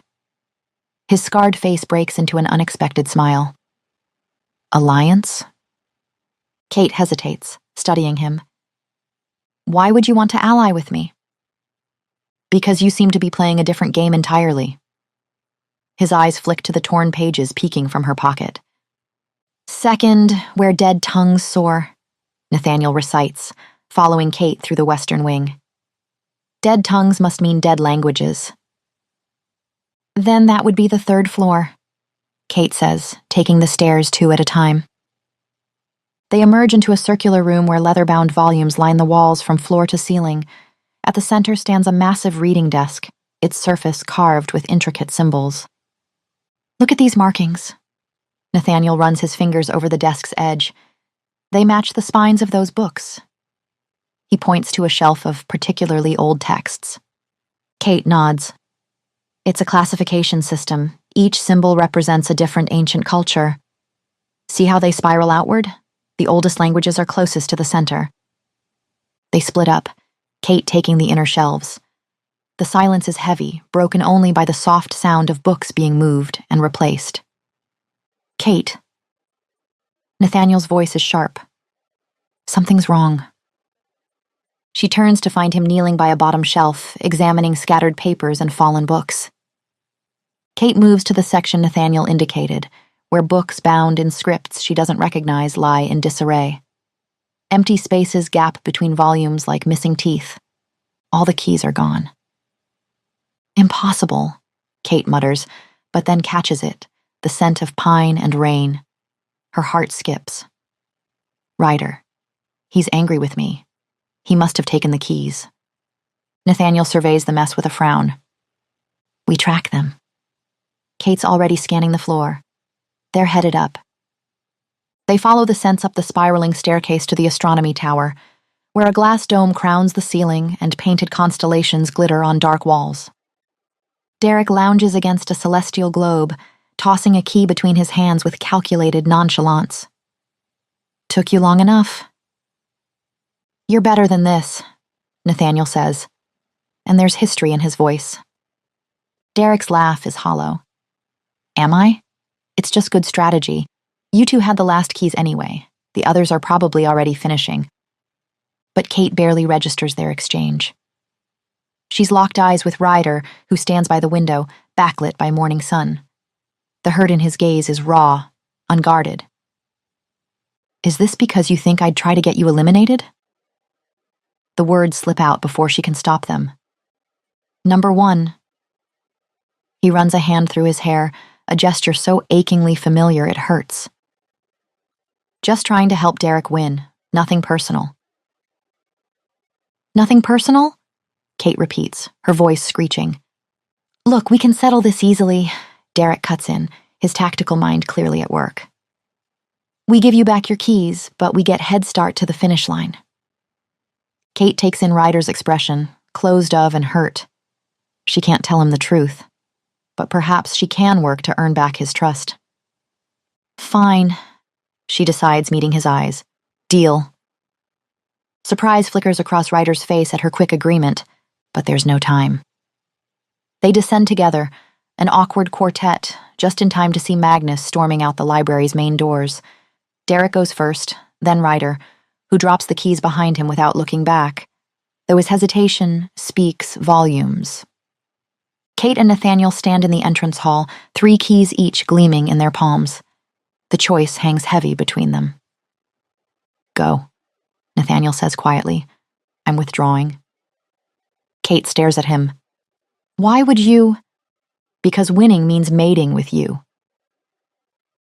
His scarred face breaks into an unexpected smile. Alliance? Kate hesitates, studying him. Why would you want to ally with me? Because you seem to be playing a different game entirely. His eyes flick to the torn pages peeking from her pocket. Second, where dead tongues soar, Nathaniel recites, following Kate through the western wing. Dead tongues must mean dead languages. Then that would be the 3rd floor, Kate says, taking the stairs 2 at a time. They emerge into a circular room where leather-bound volumes line the walls from floor to ceiling. At the center stands a massive reading desk, its surface carved with intricate symbols. Look at these markings. Nathaniel runs his fingers over the desk's edge. They match the spines of those books. He points to a shelf of particularly old texts. Kate nods. It's a classification system. Each symbol represents a different ancient culture. See how they spiral outward? The oldest languages are closest to the center. They split up, Kate taking the inner shelves. The silence is heavy, broken only by the soft sound of books being moved and replaced. Kate. Nathaniel's voice is sharp. Something's wrong. She turns to find him kneeling by a bottom shelf, examining scattered papers and fallen books. Kate moves to the section Nathaniel indicated, where books bound in scripts she doesn't recognize lie in disarray. Empty spaces gap between volumes like missing teeth. All the keys are gone. Impossible, Kate mutters, but then catches it, the scent of pine and rain. Her heart skips. Ryder. He's angry with me. He must have taken the keys. Nathaniel surveys the mess with a frown. We track them. Kate's already scanning the floor. They're headed up. They follow the scents up the spiraling staircase to the astronomy tower, where a glass dome crowns the ceiling and painted constellations glitter on dark walls. Derek lounges against a celestial globe, tossing a key between his hands with calculated nonchalance. Took you long enough. You're better than this, Nathaniel says, and there's history in his voice. Derek's laugh is hollow. Am I? It's just good strategy. You two had the last keys anyway. The others are probably already finishing. But Kate barely registers their exchange. She's locked eyes with Ryder, who stands by the window, backlit by morning sun. The hurt in his gaze is raw, unguarded. Is this because you think I'd try to get you eliminated? The words slip out before she can stop them. Number 1. He runs a hand through his hair, a gesture so achingly familiar it hurts. Just trying to help Derek win, nothing personal. Nothing personal? Kate repeats, her voice screeching. Look, we can settle this easily, Derek cuts in, his tactical mind clearly at work. We give you back your keys, but we get head start to the finish line. Kate takes in Ryder's expression, closed of and hurt. She can't tell him the truth, but perhaps she can work to earn back his trust. Fine, she decides, meeting his eyes. Deal. Surprise flickers across Ryder's face at her quick agreement, but there's no time. They descend together, an awkward quartet, just in time to see Magnus storming out the library's main doors. Derek goes first, then Ryder, who drops the keys behind him without looking back, though his hesitation speaks volumes. Kate and Nathaniel stand in the entrance hall, 3 keys each gleaming in their palms. The choice hangs heavy between them. Go, Nathaniel says quietly. I'm withdrawing. Kate stares at him. Why would you? Because winning means mating with you.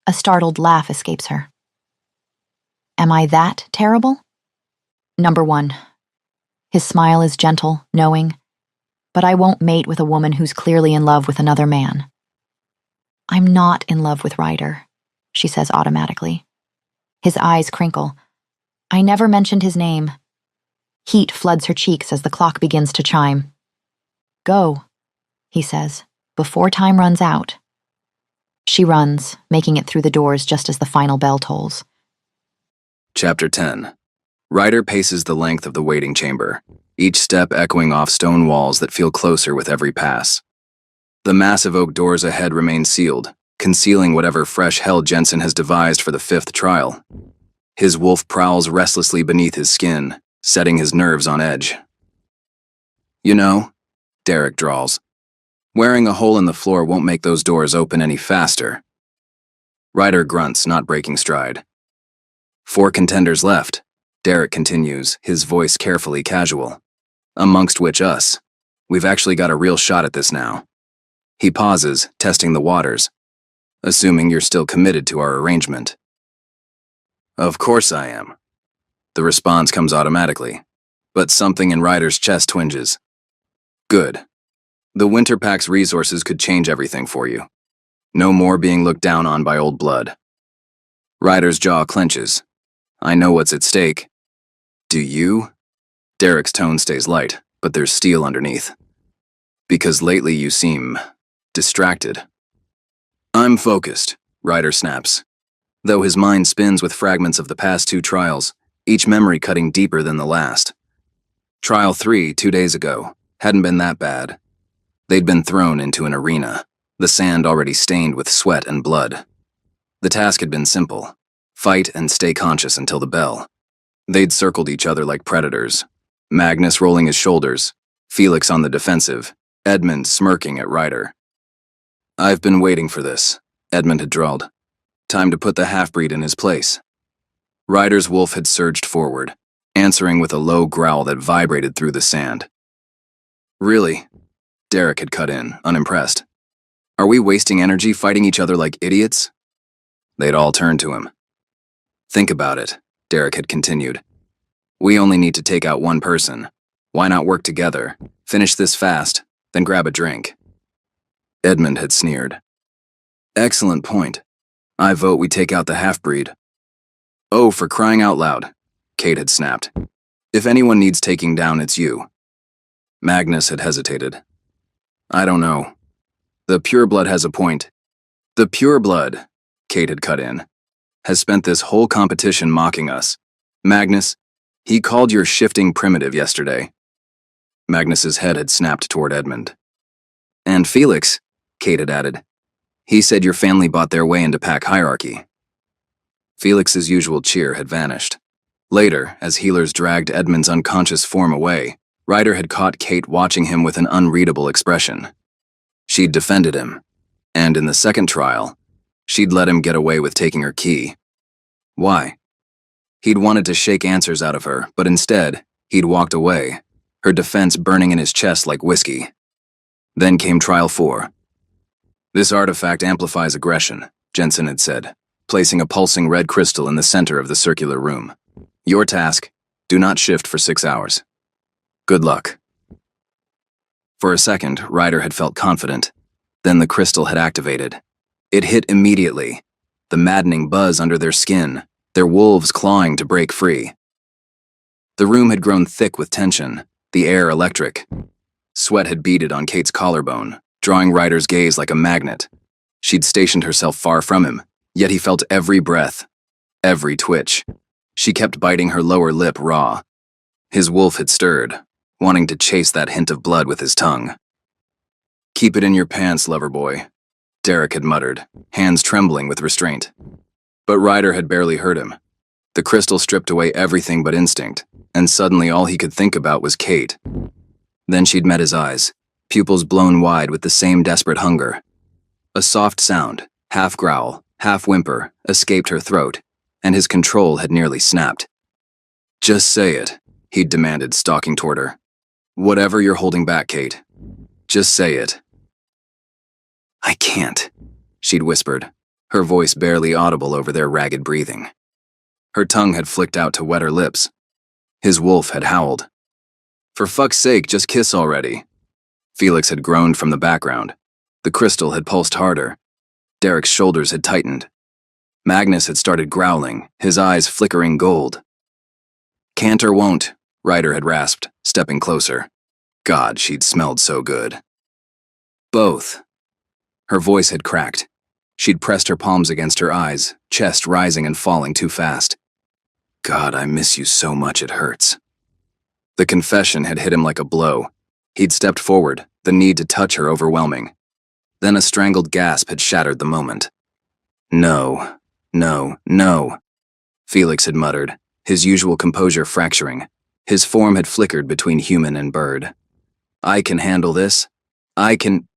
A startled laugh escapes her. Am I that terrible? Number 1. His smile is gentle, knowing, but I won't mate with a woman who's clearly in love with another man. I'm not in love with Ryder, she says automatically. His eyes crinkle. I never mentioned his name. Heat floods her cheeks as the clock begins to chime. Go, he says, before time runs out. She runs, making it through the doors just as the final bell tolls. Chapter 10. Ryder paces the length of the waiting chamber, each step echoing off stone walls that feel closer with every pass. The massive oak doors ahead remain sealed, concealing whatever fresh hell Jensen has devised for the 5th trial. His wolf prowls restlessly beneath his skin, setting his nerves on edge. You know, Derek drawls, wearing a hole in the floor won't make those doors open any faster. Ryder grunts, not breaking stride. 4 contenders left, Derek continues, his voice carefully casual. Amongst which us. We've actually got a real shot at this now. He pauses, testing the waters. Assuming you're still committed to our arrangement. Of course I am. The response comes automatically, but something in Ryder's chest twinges. Good. The Winter Pack's resources could change everything for you. No more being looked down on by old blood. Ryder's jaw clenches. I know what's at stake. Do you? Derek's tone stays light, but there's steel underneath. Because lately you seem distracted. I'm focused, Ryder snaps. Though his mind spins with fragments of the past 2 trials, each memory cutting deeper than the last. Trial 3, 2 days ago, hadn't been that bad. They'd been thrown into an arena, the sand already stained with sweat and blood. The task had been simple. Fight and stay conscious until the bell. They'd circled each other like predators. Magnus rolling his shoulders, Felix on the defensive, Edmund smirking at Ryder. I've been waiting for this, Edmund had drawled. Time to put the half-breed in his place. Ryder's wolf had surged forward, answering with a low growl that vibrated through the sand. Really? Derek had cut in, unimpressed. Are we wasting energy fighting each other like idiots? They'd all turned to him. Think about it, Derek had continued. We only need to take out one person. Why not work together, finish this fast, then grab a drink? Edmund had sneered. Excellent point. I vote we take out the half-breed. Oh, for crying out loud, Kate had snapped. If anyone needs taking down, it's you. Magnus had hesitated. I don't know. The pureblood has a point. The pureblood, Kate had cut in, has spent this whole competition mocking us. Magnus, he called your shifting primitive yesterday. Magnus's head had snapped toward Edmund. And Felix, Kate had added. He said your family bought their way into pack hierarchy. Felix's usual cheer had vanished. Later, as healers dragged Edmund's unconscious form away, Ryder had caught Kate watching him with an unreadable expression. She'd defended him, and in the second trial, she'd let him get away with taking her key. Why? He'd wanted to shake answers out of her, but instead, he'd walked away, her defense burning in his chest like whiskey. Then came trial 4. This artifact amplifies aggression, Jensen had said, placing a pulsing red crystal in the center of the circular room. Your task, do not shift for 6 hours. Good luck. For a second, Ryder had felt confident. Then the crystal had activated. It hit immediately, the maddening buzz under their skin, their wolves clawing to break free. The room had grown thick with tension, the air electric. Sweat had beaded on Kate's collarbone, drawing Ryder's gaze like a magnet. She'd stationed herself far from him, yet he felt every breath, every twitch. She kept biting her lower lip raw. His wolf had stirred, wanting to chase that hint of blood with his tongue. Keep it in your pants, lover boy, Derek had muttered, hands trembling with restraint. But Ryder had barely heard him. The crystal stripped away everything but instinct, and suddenly all he could think about was Kate. Then she'd met his eyes, pupils blown wide with the same desperate hunger. A soft sound, half growl, half whimper, escaped her throat, and his control had nearly snapped. Just say it, he'd demanded, stalking toward her. Whatever you're holding back, Kate. Just say it. I can't, she'd whispered, her voice barely audible over their ragged breathing. Her tongue had flicked out to wet her lips. His wolf had howled. For fuck's sake, just kiss already. Felix had groaned from the background. The crystal had pulsed harder. Derek's shoulders had tightened. Magnus had started growling, his eyes flickering gold. Can't or won't, Ryder had rasped, stepping closer. God, she'd smelled so good. Both. Her voice had cracked. She'd pressed her palms against her eyes, chest rising and falling too fast. God, I miss you so much it hurts. The confession had hit him like a blow. He'd stepped forward, the need to touch her overwhelming. Then a strangled gasp had shattered the moment. No, no, no, Felix had muttered, his usual composure fracturing. His form had flickered between human and bird. I can handle this. I can...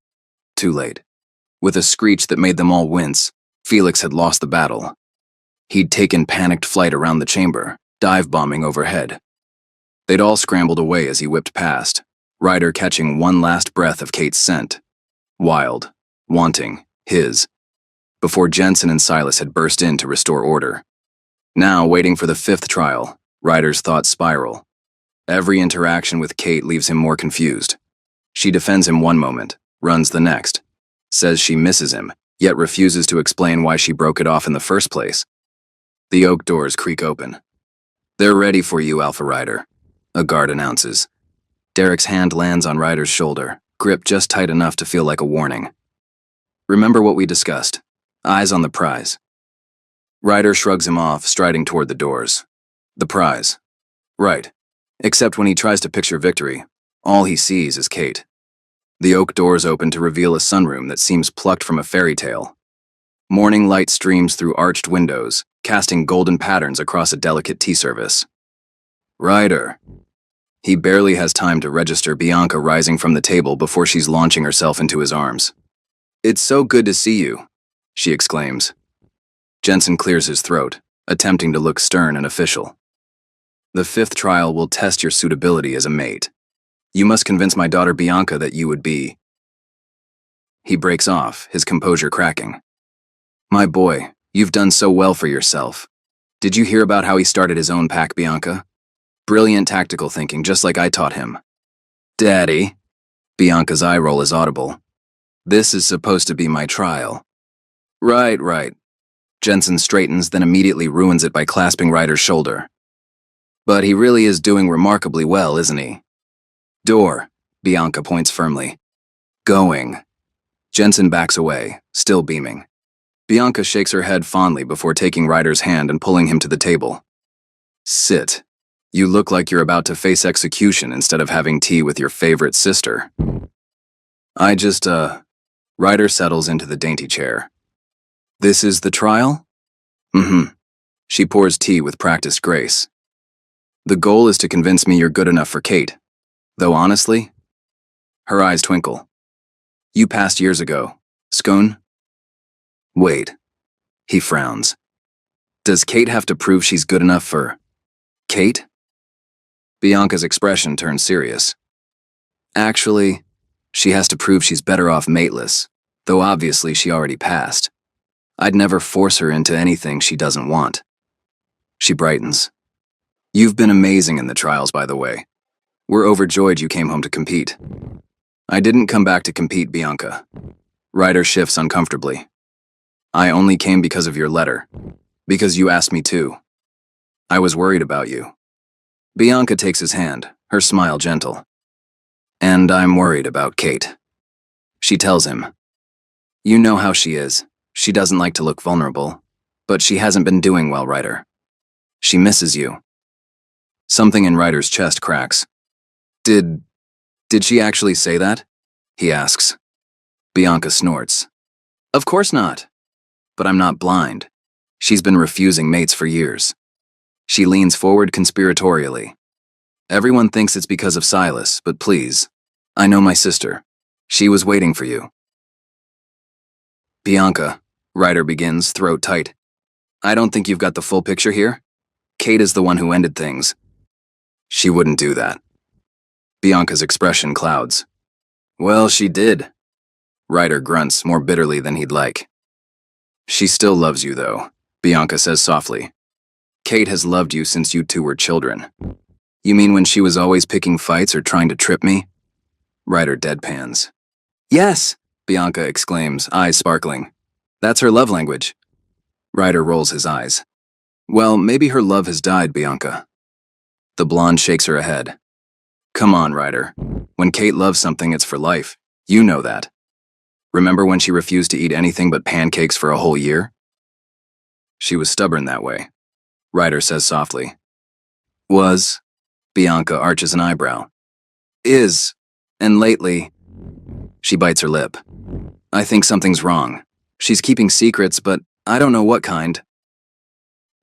Too late. With a screech that made them all wince, Felix had lost the battle. He'd taken panicked flight around the chamber, dive-bombing overhead. They'd all scrambled away as he whipped past, Ryder catching one last breath of Kate's scent. Wild, wanting, his. Before Jensen and Silas had burst in to restore order. Now, waiting for the 5th trial, Ryder's thoughts spiral. Every interaction with Kate leaves him more confused. She defends him one moment, runs the next, says she misses him, yet refuses to explain why she broke it off in the first place. The oak doors creak open. They're ready for you, Alpha Ryder, a guard announces. Derek's hand lands on Ryder's shoulder, grip just tight enough to feel like a warning. Remember what we discussed. Eyes on the prize. Ryder shrugs him off, striding toward the doors. The prize. Right. Except when he tries to picture victory, all he sees is Kate. The oak doors open to reveal a sunroom that seems plucked from a fairy tale. Morning light streams through arched windows, casting golden patterns across a delicate tea service. Ryder. He barely has time to register Bianca rising from the table before she's launching herself into his arms. It's so good to see you, she exclaims. Jensen clears his throat, attempting to look stern and official. The 5th trial will test your suitability as a mate. You must convince my daughter Bianca that you would be... He breaks off, his composure cracking. My boy, you've done so well for yourself. Did you hear about how he started his own pack, Bianca? Brilliant tactical thinking, just like I taught him. Daddy. Bianca's eye roll is audible. This is supposed to be my trial. Right. Jensen straightens, then immediately ruins it by clasping Ryder's shoulder. But he really is doing remarkably well, isn't he? Door, Bianca points firmly. Going. Jensen backs away, still beaming. Bianca shakes her head fondly before taking Ryder's hand and pulling him to the table. Sit. You look like you're about to face execution instead of having tea with your favorite sister. Ryder settles into the dainty chair. This is the trial? Mm-hmm. She pours tea with practiced grace. The goal is to convince me you're good enough for Kate. Though honestly, her eyes twinkle. You passed years ago, Scone? Wait. He frowns. Does Kate have to prove she's good enough for Kate? Bianca's expression turns serious. Actually, she has to prove she's better off mateless, though obviously she already passed. I'd never force her into anything she doesn't want. She brightens. You've been amazing in the trials, by the way. We're overjoyed you came home to compete. I didn't come back to compete, Bianca. Ryder shifts uncomfortably. I only came because of your letter. Because you asked me to. I was worried about you. Bianca takes his hand, her smile gentle. And I'm worried about Kate. She tells him. You know how she is. She doesn't like to look vulnerable. But she hasn't been doing well, Ryder. She misses you. Something in Ryder's chest cracks. Did she actually say that? He asks. Bianca snorts. Of course not. But I'm not blind. She's been refusing mates for years. She leans forward conspiratorially. Everyone thinks it's because of Silas, but please, I know my sister. She was waiting for you. Bianca, Ryder begins, throat tight. I don't think you've got the full picture here. Kate is the one who ended things. She wouldn't do that. Bianca's expression clouds. Well, she did. Ryder grunts more bitterly than he'd like. She still loves you, though, Bianca says softly. Kate has loved you since you two were children. You mean when she was always picking fights or trying to trip me? Ryder deadpans. Yes, Bianca exclaims, eyes sparkling. That's her love language. Ryder rolls his eyes. Well, maybe her love has died, Bianca. The blonde shakes her head. Come on, Ryder. When Kate loves something, it's for life. You know that. Remember when she refused to eat anything but pancakes for a whole year? She was stubborn that way, Ryder says softly. Was? Bianca arches an eyebrow. Is. And lately, she bites her lip. I think something's wrong. She's keeping secrets, but I don't know what kind.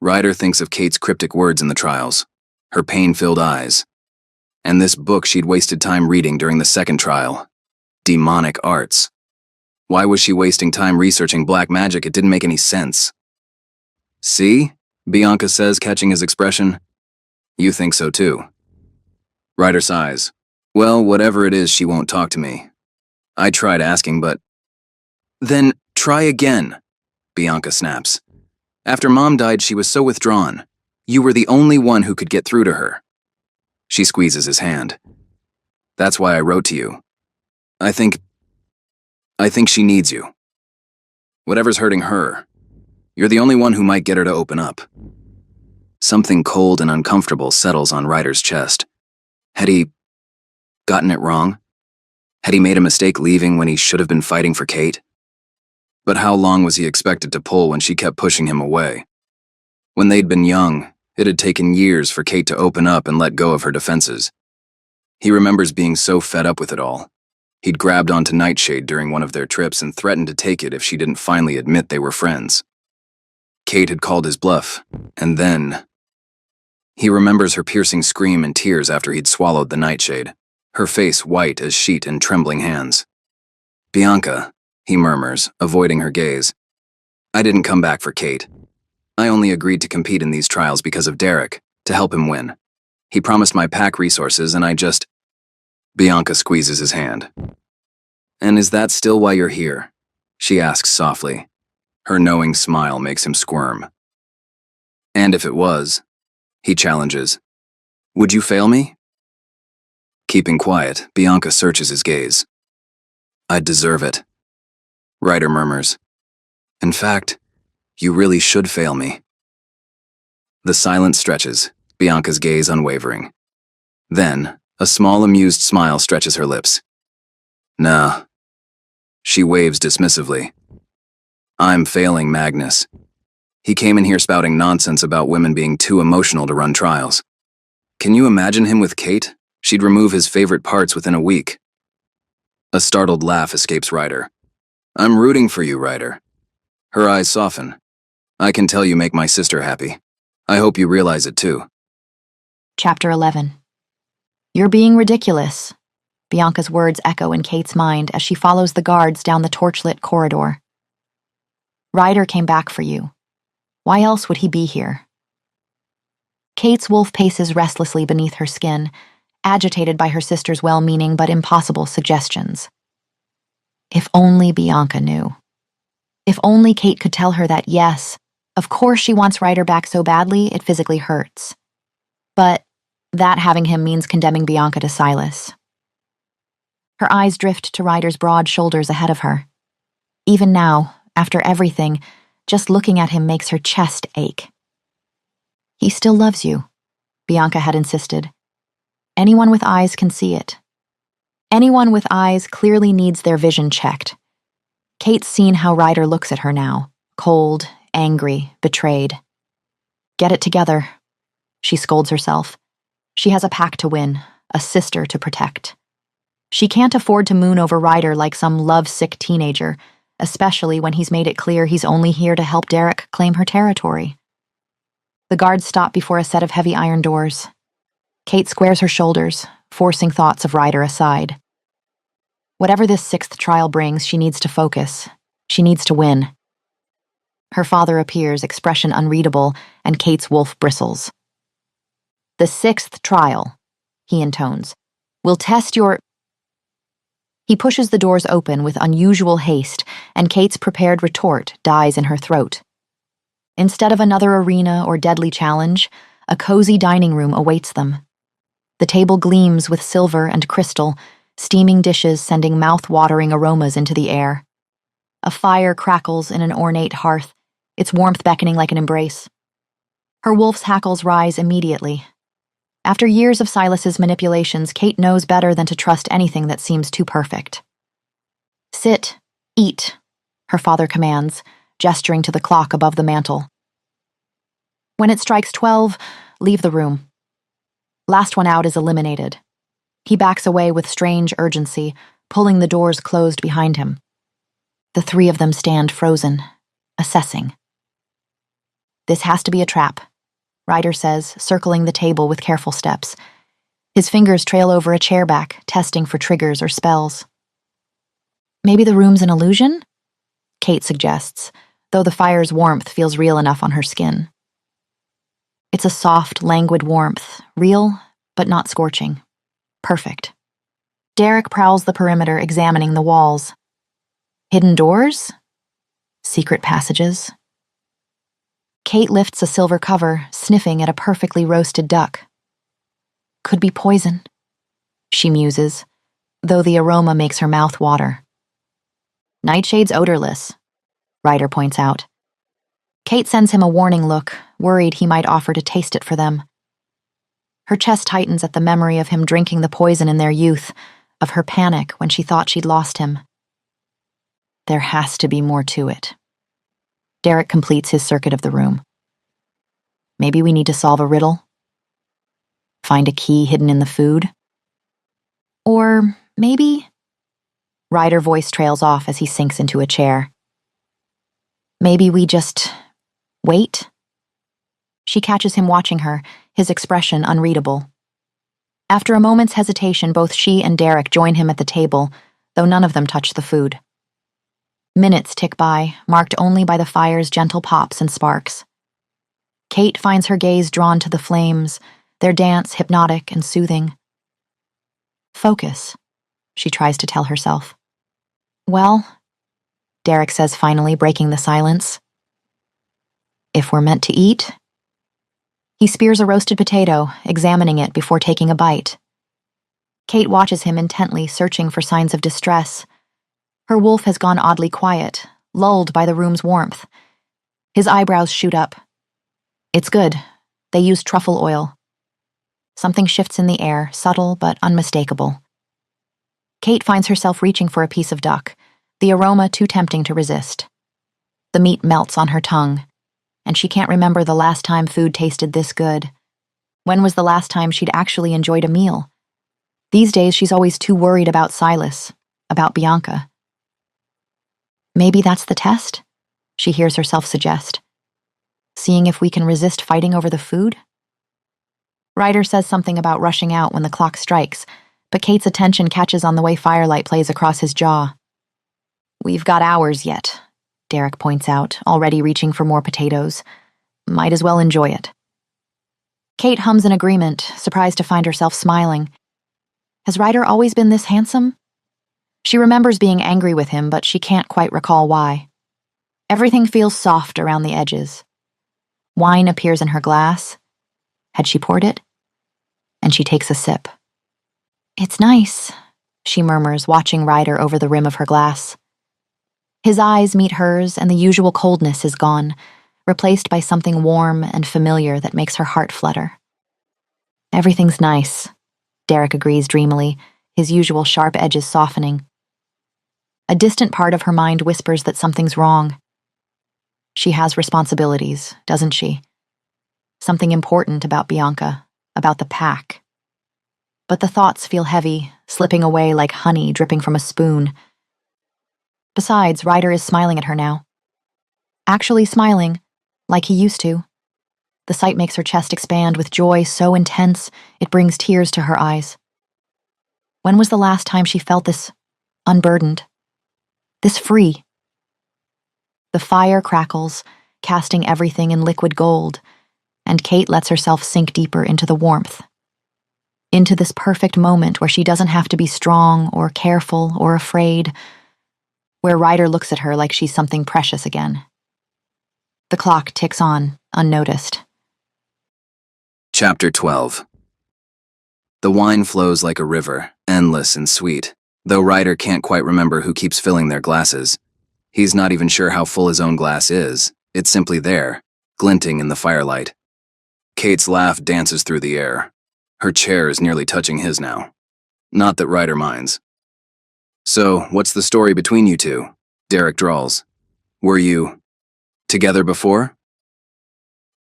Ryder thinks of Kate's cryptic words in the trials, her pain-filled eyes, and this book she'd wasted time reading during the second trial. Demonic arts. Why was she wasting time researching black magic? It didn't make any sense. See? Bianca says, catching his expression. You think so too. Ryder sighs. Well, whatever it is, she won't talk to me. I tried asking, but... Then try again, Bianca snaps. After Mom died, she was so withdrawn. You were the only one who could get through to her. She squeezes his hand. That's why I wrote to you. I think she needs you. Whatever's hurting her, you're the only one who might get her to open up. Something cold and uncomfortable settles on Ryder's chest. Had he gotten it wrong? Had he made a mistake leaving when he should have been fighting for Kate? But how long was he expected to pull when she kept pushing him away? When they'd been young, it had taken years for Kate to open up and let go of her defenses. He remembers being so fed up with it all. He'd grabbed onto Nightshade during one of their trips and threatened to take it if she didn't finally admit they were friends. Kate had called his bluff, and then... He remembers her piercing scream and tears after he'd swallowed the Nightshade, her face white as sheet and trembling hands. Bianca, he murmurs, avoiding her gaze. I didn't come back for Kate. I only agreed to compete in these trials because of Derek, to help him win. He promised my pack resources and I just... Bianca squeezes his hand. And is that still why you're here? She asks softly. Her knowing smile makes him squirm. And if it was, he challenges, would you fail me? Keeping quiet, Bianca searches his gaze. I'd deserve it. Ryder murmurs. In fact, you really should fail me. The silence stretches, Bianca's gaze unwavering. Then, a small amused smile stretches her lips. Nah. She waves dismissively. I'm failing Magnus. He came in here spouting nonsense about women being too emotional to run trials. Can you imagine him with Kate? She'd remove his favorite parts within a week. A startled laugh escapes Ryder. I'm rooting for you, Ryder. Her eyes soften. I can tell you make my sister happy. I hope you realize it too. Chapter 11. You're being ridiculous. Bianca's words echo in Kate's mind as she follows the guards down the torchlit corridor. Ryder came back for you. Why else would he be here? Kate's wolf paces restlessly beneath her skin, agitated by her sister's well-meaning but impossible suggestions. If only Bianca knew. If only Kate could tell her that yes, of course she wants Ryder back so badly it physically hurts. But that having him means condemning Bianca to Silas. Her eyes drift to Ryder's broad shoulders ahead of her. Even now, after everything, just looking at him makes her chest ache. He still loves you, Bianca had insisted. Anyone with eyes can see it. Anyone with eyes clearly needs their vision checked. Kate's seen how Ryder looks at her now, cold, angry, betrayed. Get it together, she scolds herself. She has a pack to win, a sister to protect. She can't afford to moon over Ryder like some love-sick teenager, especially when he's made it clear he's only here to help Derek claim her territory. The guards stop before a set of heavy iron doors. Kate squares her shoulders, forcing thoughts of Ryder aside. Whatever this sixth trial brings, she needs to focus. She needs to win. Her father appears, expression unreadable, and Kate's wolf bristles. The sixth trial, he intones, will test your... He pushes the doors open with unusual haste, and Kate's prepared retort dies in her throat. Instead of another arena or deadly challenge, a cozy dining room awaits them. The table gleams with silver and crystal, steaming dishes sending mouth-watering aromas into the air. A fire crackles in an ornate hearth, its warmth beckoning like an embrace. Her wolf's hackles rise immediately. After years of Silas's manipulations, Kate knows better than to trust anything that seems too perfect. Sit, eat, her father commands, gesturing to the clock above the mantel. When it strikes 12, leave the room. Last one out is eliminated. He backs away with strange urgency, pulling the doors closed behind him. The three of them stand frozen, assessing. This has to be a trap, Ryder says, circling the table with careful steps. His fingers trail over a chair back, testing for triggers or spells. Maybe the room's an illusion? Kate suggests, though the fire's warmth feels real enough on her skin. It's a soft, languid warmth, real, but not scorching. Perfect. Derek prowls the perimeter, examining the walls. Hidden doors? Secret passages? Kate lifts a silver cover, sniffing at a perfectly roasted duck. Could be poison, she muses, though the aroma makes her mouth water. Nightshade's odorless, Ryder points out. Kate sends him a warning look, worried he might offer to taste it for them. Her chest tightens at the memory of him drinking the poison in their youth, of her panic when she thought she'd lost him. There has to be more to it. Derek completes his circuit of the room. Maybe we need to solve a riddle? Find a key hidden in the food? Or maybe... Ryder's voice trails off as he sinks into a chair. Maybe we just... wait? She catches him watching her, his expression unreadable. After a moment's hesitation, both she and Derek join him at the table, though none of them touch the food. Minutes tick by, marked only by the fire's gentle pops and sparks. Kate finds her gaze drawn to the flames, their dance hypnotic and soothing. Focus, she tries to tell herself. Well, Derek says finally, breaking the silence. If we're meant to eat... He spears a roasted potato, examining it before taking a bite. Kate watches him intently, searching for signs of distress. Her wolf has gone oddly quiet, lulled by the room's warmth. His eyebrows shoot up. It's good. They use truffle oil. Something shifts in the air, subtle but unmistakable. Kate finds herself reaching for a piece of duck, the aroma too tempting to resist. The meat melts on her tongue, and she can't remember the last time food tasted this good. When was the last time she'd actually enjoyed a meal? These days, she's always too worried about Silas, about Bianca. Maybe that's the test, she hears herself suggest. Seeing if we can resist fighting over the food? Ryder says something about rushing out when the clock strikes, but Kate's attention catches on the way firelight plays across his jaw. We've got hours yet, Derek points out, already reaching for more potatoes. Might as well enjoy it. Kate hums in agreement, surprised to find herself smiling. Has Ryder always been this handsome? She remembers being angry with him, but she can't quite recall why. Everything feels soft around the edges. Wine appears in her glass. Had she poured it? And she takes a sip. It's nice, she murmurs, watching Ryder over the rim of her glass. His eyes meet hers, and the usual coldness is gone, replaced by something warm and familiar that makes her heart flutter. Everything's nice, Derek agrees dreamily, his usual sharp edges softening. A distant part of her mind whispers that something's wrong. She has responsibilities, doesn't she? Something important about Bianca, about the pack. But the thoughts feel heavy, slipping away like honey dripping from a spoon. Besides, Ryder is smiling at her now. Actually smiling, like he used to. The sight makes her chest expand with joy so intense it brings tears to her eyes. When was the last time she felt this unburdened? This free? The fire crackles, casting everything in liquid gold, and Kate lets herself sink deeper into the warmth. Into this perfect moment where she doesn't have to be strong or careful or afraid, where Ryder looks at her like she's something precious again. The clock ticks on, unnoticed. Chapter 12. The wine flows like a river, endless and sweet, though Ryder can't quite remember who keeps filling their glasses. He's not even sure how full his own glass is. It's simply there, glinting in the firelight. Kate's laugh dances through the air. Her chair is nearly touching his now. Not that Ryder minds. So, what's the story between you two? Derek drawls. Were you together before?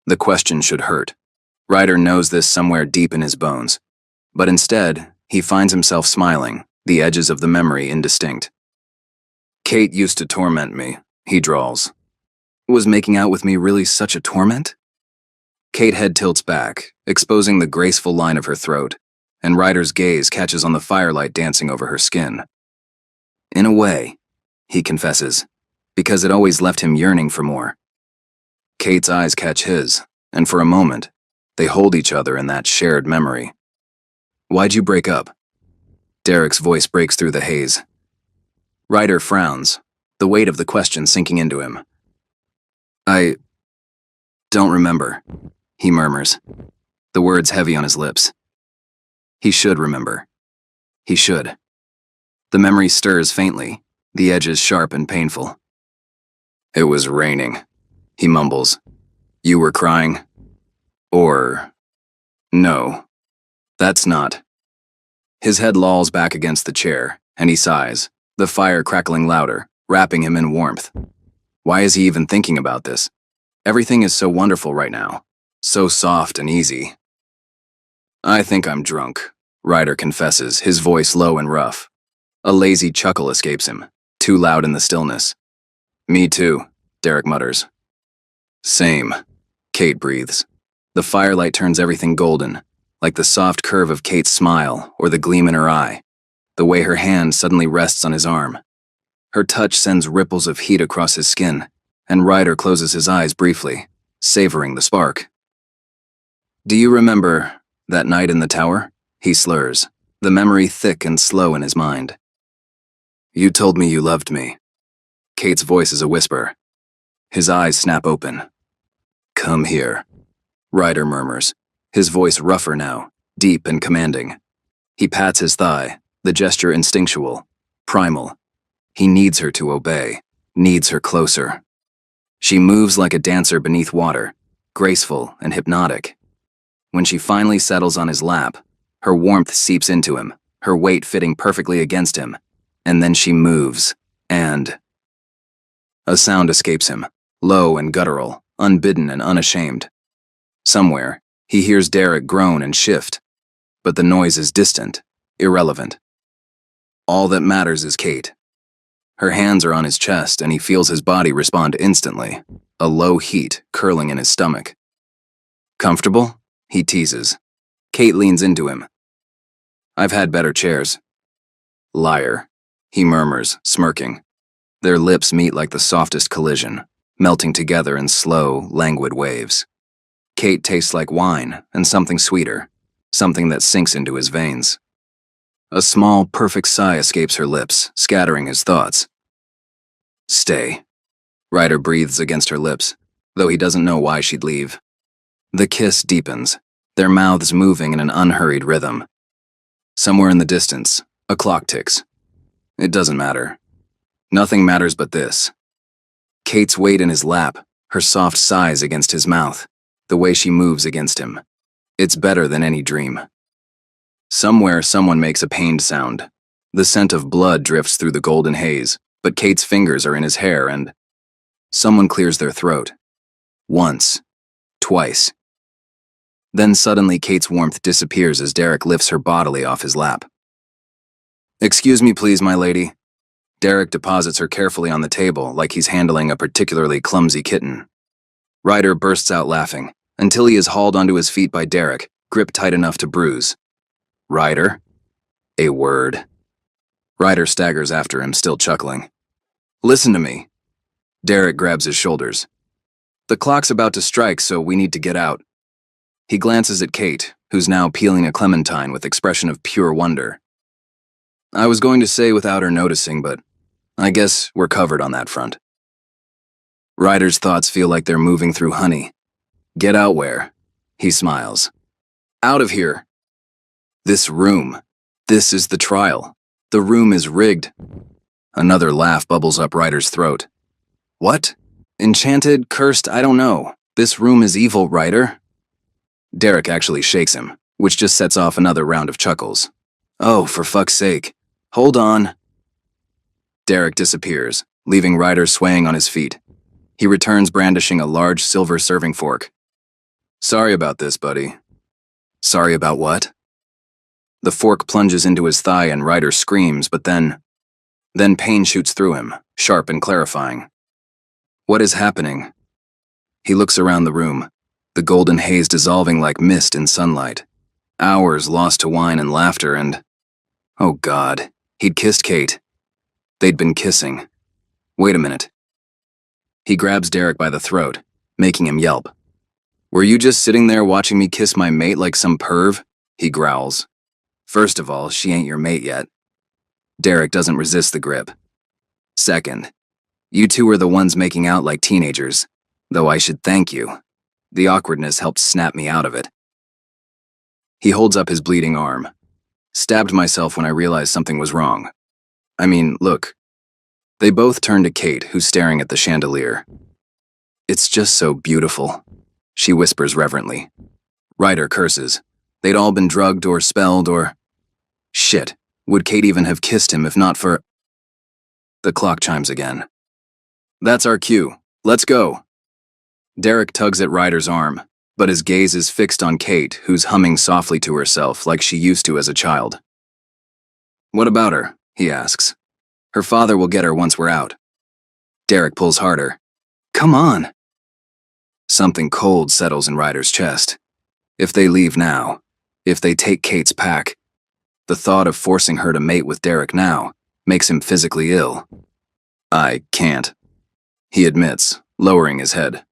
The question should hurt. Ryder knows this somewhere deep in his bones. But instead, he finds himself smiling, the edges of the memory indistinct. Kate used to torment me, he drawls. Was making out with me really such a torment? Kate's head tilts back, exposing the graceful line of her throat, and Ryder's gaze catches on the firelight dancing over her skin. In a way, he confesses, because it always left him yearning for more. Kate's eyes catch his, and for a moment, they hold each other in that shared memory. Why'd you break up? Derek's voice breaks through the haze. Ryder frowns, the weight of the question sinking into him. I don't remember, he murmurs, the words heavy on his lips. He should remember. He should. The memory stirs faintly, the edges sharp and painful. It was raining, he mumbles. You were crying? Or... no, that's not. His head lolls back against the chair, and he sighs, the fire crackling louder, wrapping him in warmth. Why is he even thinking about this? Everything is so wonderful right now, so soft and easy. I think I'm drunk, Ryder confesses, his voice low and rough. A lazy chuckle escapes him, too loud in the stillness. Me too, Derek mutters. Same, Kate breathes. The firelight turns everything golden, like the soft curve of Kate's smile or the gleam in her eye, the way her hand suddenly rests on his arm. Her touch sends ripples of heat across his skin, and Ryder closes his eyes briefly, savoring the spark. Do you remember that night in the tower? He slurs, the memory thick and slow in his mind. You told me you loved me. Kate's voice is a whisper. His eyes snap open. Come here, Ryder murmurs, his voice rougher now, deep and commanding. He pats his thigh, the gesture instinctual, primal. He needs her to obey, needs her closer. She moves like a dancer beneath water, graceful and hypnotic. When she finally settles on his lap, her warmth seeps into him, her weight fitting perfectly against him, and then she moves, And a sound escapes him, low and guttural, unbidden and unashamed. Somewhere, he hears Derek groan and shift, but the noise is distant, irrelevant. All that matters is Kate. Her hands are on his chest, and he feels his body respond instantly, a low heat curling in his stomach. Comfortable? He teases. Kate leans into him. I've had better chairs. Liar, he murmurs, smirking. Their lips meet like the softest collision, melting together in slow, languid waves. Kate tastes like wine and something sweeter, something that sinks into his veins. A small, perfect sigh escapes her lips, scattering his thoughts. Stay. Ryder breathes against her lips, though he doesn't know why she'd leave. The kiss deepens, their mouths moving in an unhurried rhythm. Somewhere in the distance, a clock ticks. It doesn't matter. Nothing matters but this. Kate's weight in his lap, her soft sighs against his mouth, the way she moves against him. It's better than any dream. Somewhere, someone makes a pained sound. The scent of blood drifts through the golden haze, but Kate's fingers are in his hair and someone clears their throat. Once. Twice. Then suddenly Kate's warmth disappears as Derek lifts her bodily off his lap. Excuse me, please, my lady. Derek deposits her carefully on the table like he's handling a particularly clumsy kitten. Ryder bursts out laughing, until he is hauled onto his feet by Derek, gripped tight enough to bruise. Ryder? A word. Ryder staggers after him, still chuckling. Listen to me. Derek grabs his shoulders. The clock's about to strike, so we need to get out. He glances at Kate, who's now peeling a clementine with expression of pure wonder. I was going to say without her noticing, but I guess we're covered on that front. Ryder's thoughts feel like they're moving through honey. Get out where? He smiles. Out of here. This room. This is the trial. The room is rigged. Another laugh bubbles up Ryder's throat. What? Enchanted, cursed, I don't know. This room is evil, Ryder. Derek actually shakes him, which just sets off another round of chuckles. Oh, for fuck's sake. Hold on. Derek disappears, leaving Ryder swaying on his feet. He returns brandishing a large silver serving fork. Sorry about this, buddy. Sorry about what? The fork plunges into his thigh and Ryder screams, but then pain shoots through him, sharp and clarifying. What is happening? He looks around the room, the golden haze dissolving like mist in sunlight. Hours lost to wine and laughter and... Oh God, he'd kissed Kate. They'd been kissing. Wait a minute. He grabs Derek by the throat, making him yelp. Were you just sitting there watching me kiss my mate like some perv? He growls. First of all, she ain't your mate yet. Derek doesn't resist the grip. Second, you two are the ones making out like teenagers, though I should thank you. The awkwardness helped snap me out of it. He holds up his bleeding arm. Stabbed myself when I realized something was wrong. I mean, look. They both turn to Kate, who's staring at the chandelier. It's just so beautiful, she whispers reverently. Ryder curses. They'd all been drugged or spelled or... Shit, would Kate even have kissed him if not for... The clock chimes again. That's our cue. Let's go. Derek tugs at Ryder's arm, but his gaze is fixed on Kate, who's humming softly to herself like she used to as a child. What about her? He asks. Her father will get her once we're out. Derek pulls harder. Come on. Something cold settles in Ryder's chest. If they leave now, if they take Kate's pack, the thought of forcing her to mate with Derek now makes him physically ill. I can't, he admits, lowering his head.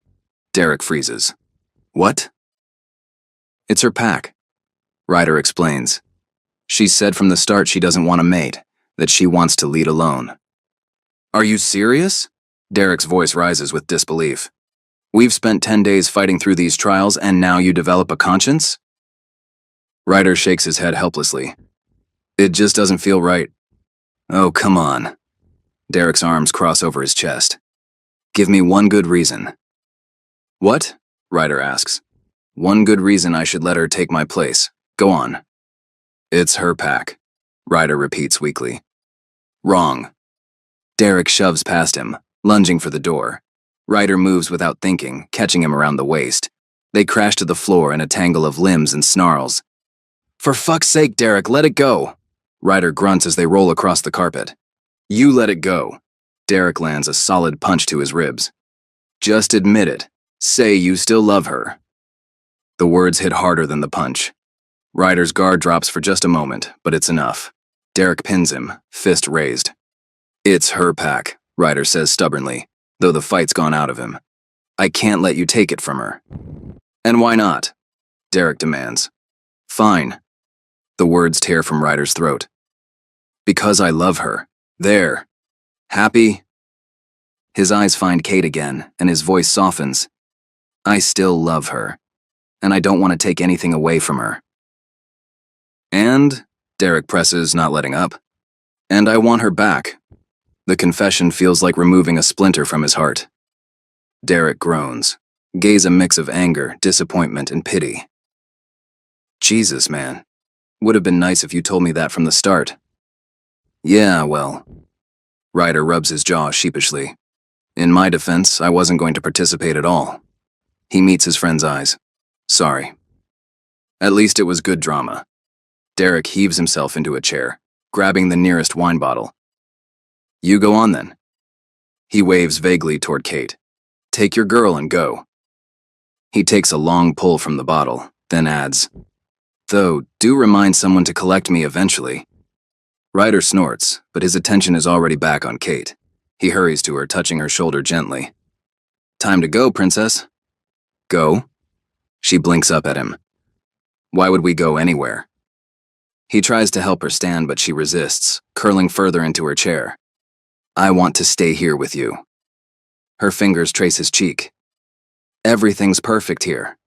Derek freezes. What? It's her pack, Ryder explains. She said from the start she doesn't want a mate, that she wants to lead alone. Are you serious? Derek's voice rises with disbelief. We've spent 10 days fighting through these trials and now you develop a conscience? Ryder shakes his head helplessly. It just doesn't feel right. Oh, come on. Derek's arms cross over his chest. Give me one good reason. What? Ryder asks. One good reason I should let her take my place. Go on. It's her pack, Ryder repeats weakly. Wrong. Derek shoves past him, lunging for the door. Ryder moves without thinking, catching him around the waist. They crash to the floor in a tangle of limbs and snarls. "For fuck's sake, Derek, let it go!" Ryder grunts as they roll across the carpet. "You let it go." Derek lands a solid punch to his ribs. "Just admit it. Say you still love her." The words hit harder than the punch. Ryder's guard drops for just a moment, but it's enough. Derek pins him, fist raised. "It's her pack," Ryder says stubbornly, though the fight's gone out of him. "I can't let you take it from her." "And why not?" Derek demands. "Fine." The words tear from Ryder's throat. "Because I love her. There. Happy?" His eyes find Kate again, and his voice softens. "I still love her, and I don't want to take anything away from her." "And?" Derek presses, not letting up. "And I want her back." The confession feels like removing a splinter from his heart. Derek groans, gaze a mix of anger, disappointment, and pity. "Jesus, man. Would have been nice if you told me that from the start." "Yeah, well." Ryder rubs his jaw sheepishly. "In my defense, I wasn't going to participate at all." He meets his friend's eyes. "Sorry." "At least it was good drama." Derek heaves himself into a chair, grabbing the nearest wine bottle. "You go on then." He waves vaguely toward Kate. "Take your girl and go." He takes a long pull from the bottle, then adds, "Though, do remind someone to collect me eventually." Ryder snorts, but his attention is already back on Kate. He hurries to her, touching her shoulder gently. "Time to go, princess." "Go?" She blinks up at him. "Why would we go anywhere?" He tries to help her stand, but she resists, curling further into her chair. "I want to stay here with you." Her fingers trace his cheek. "Everything's perfect here."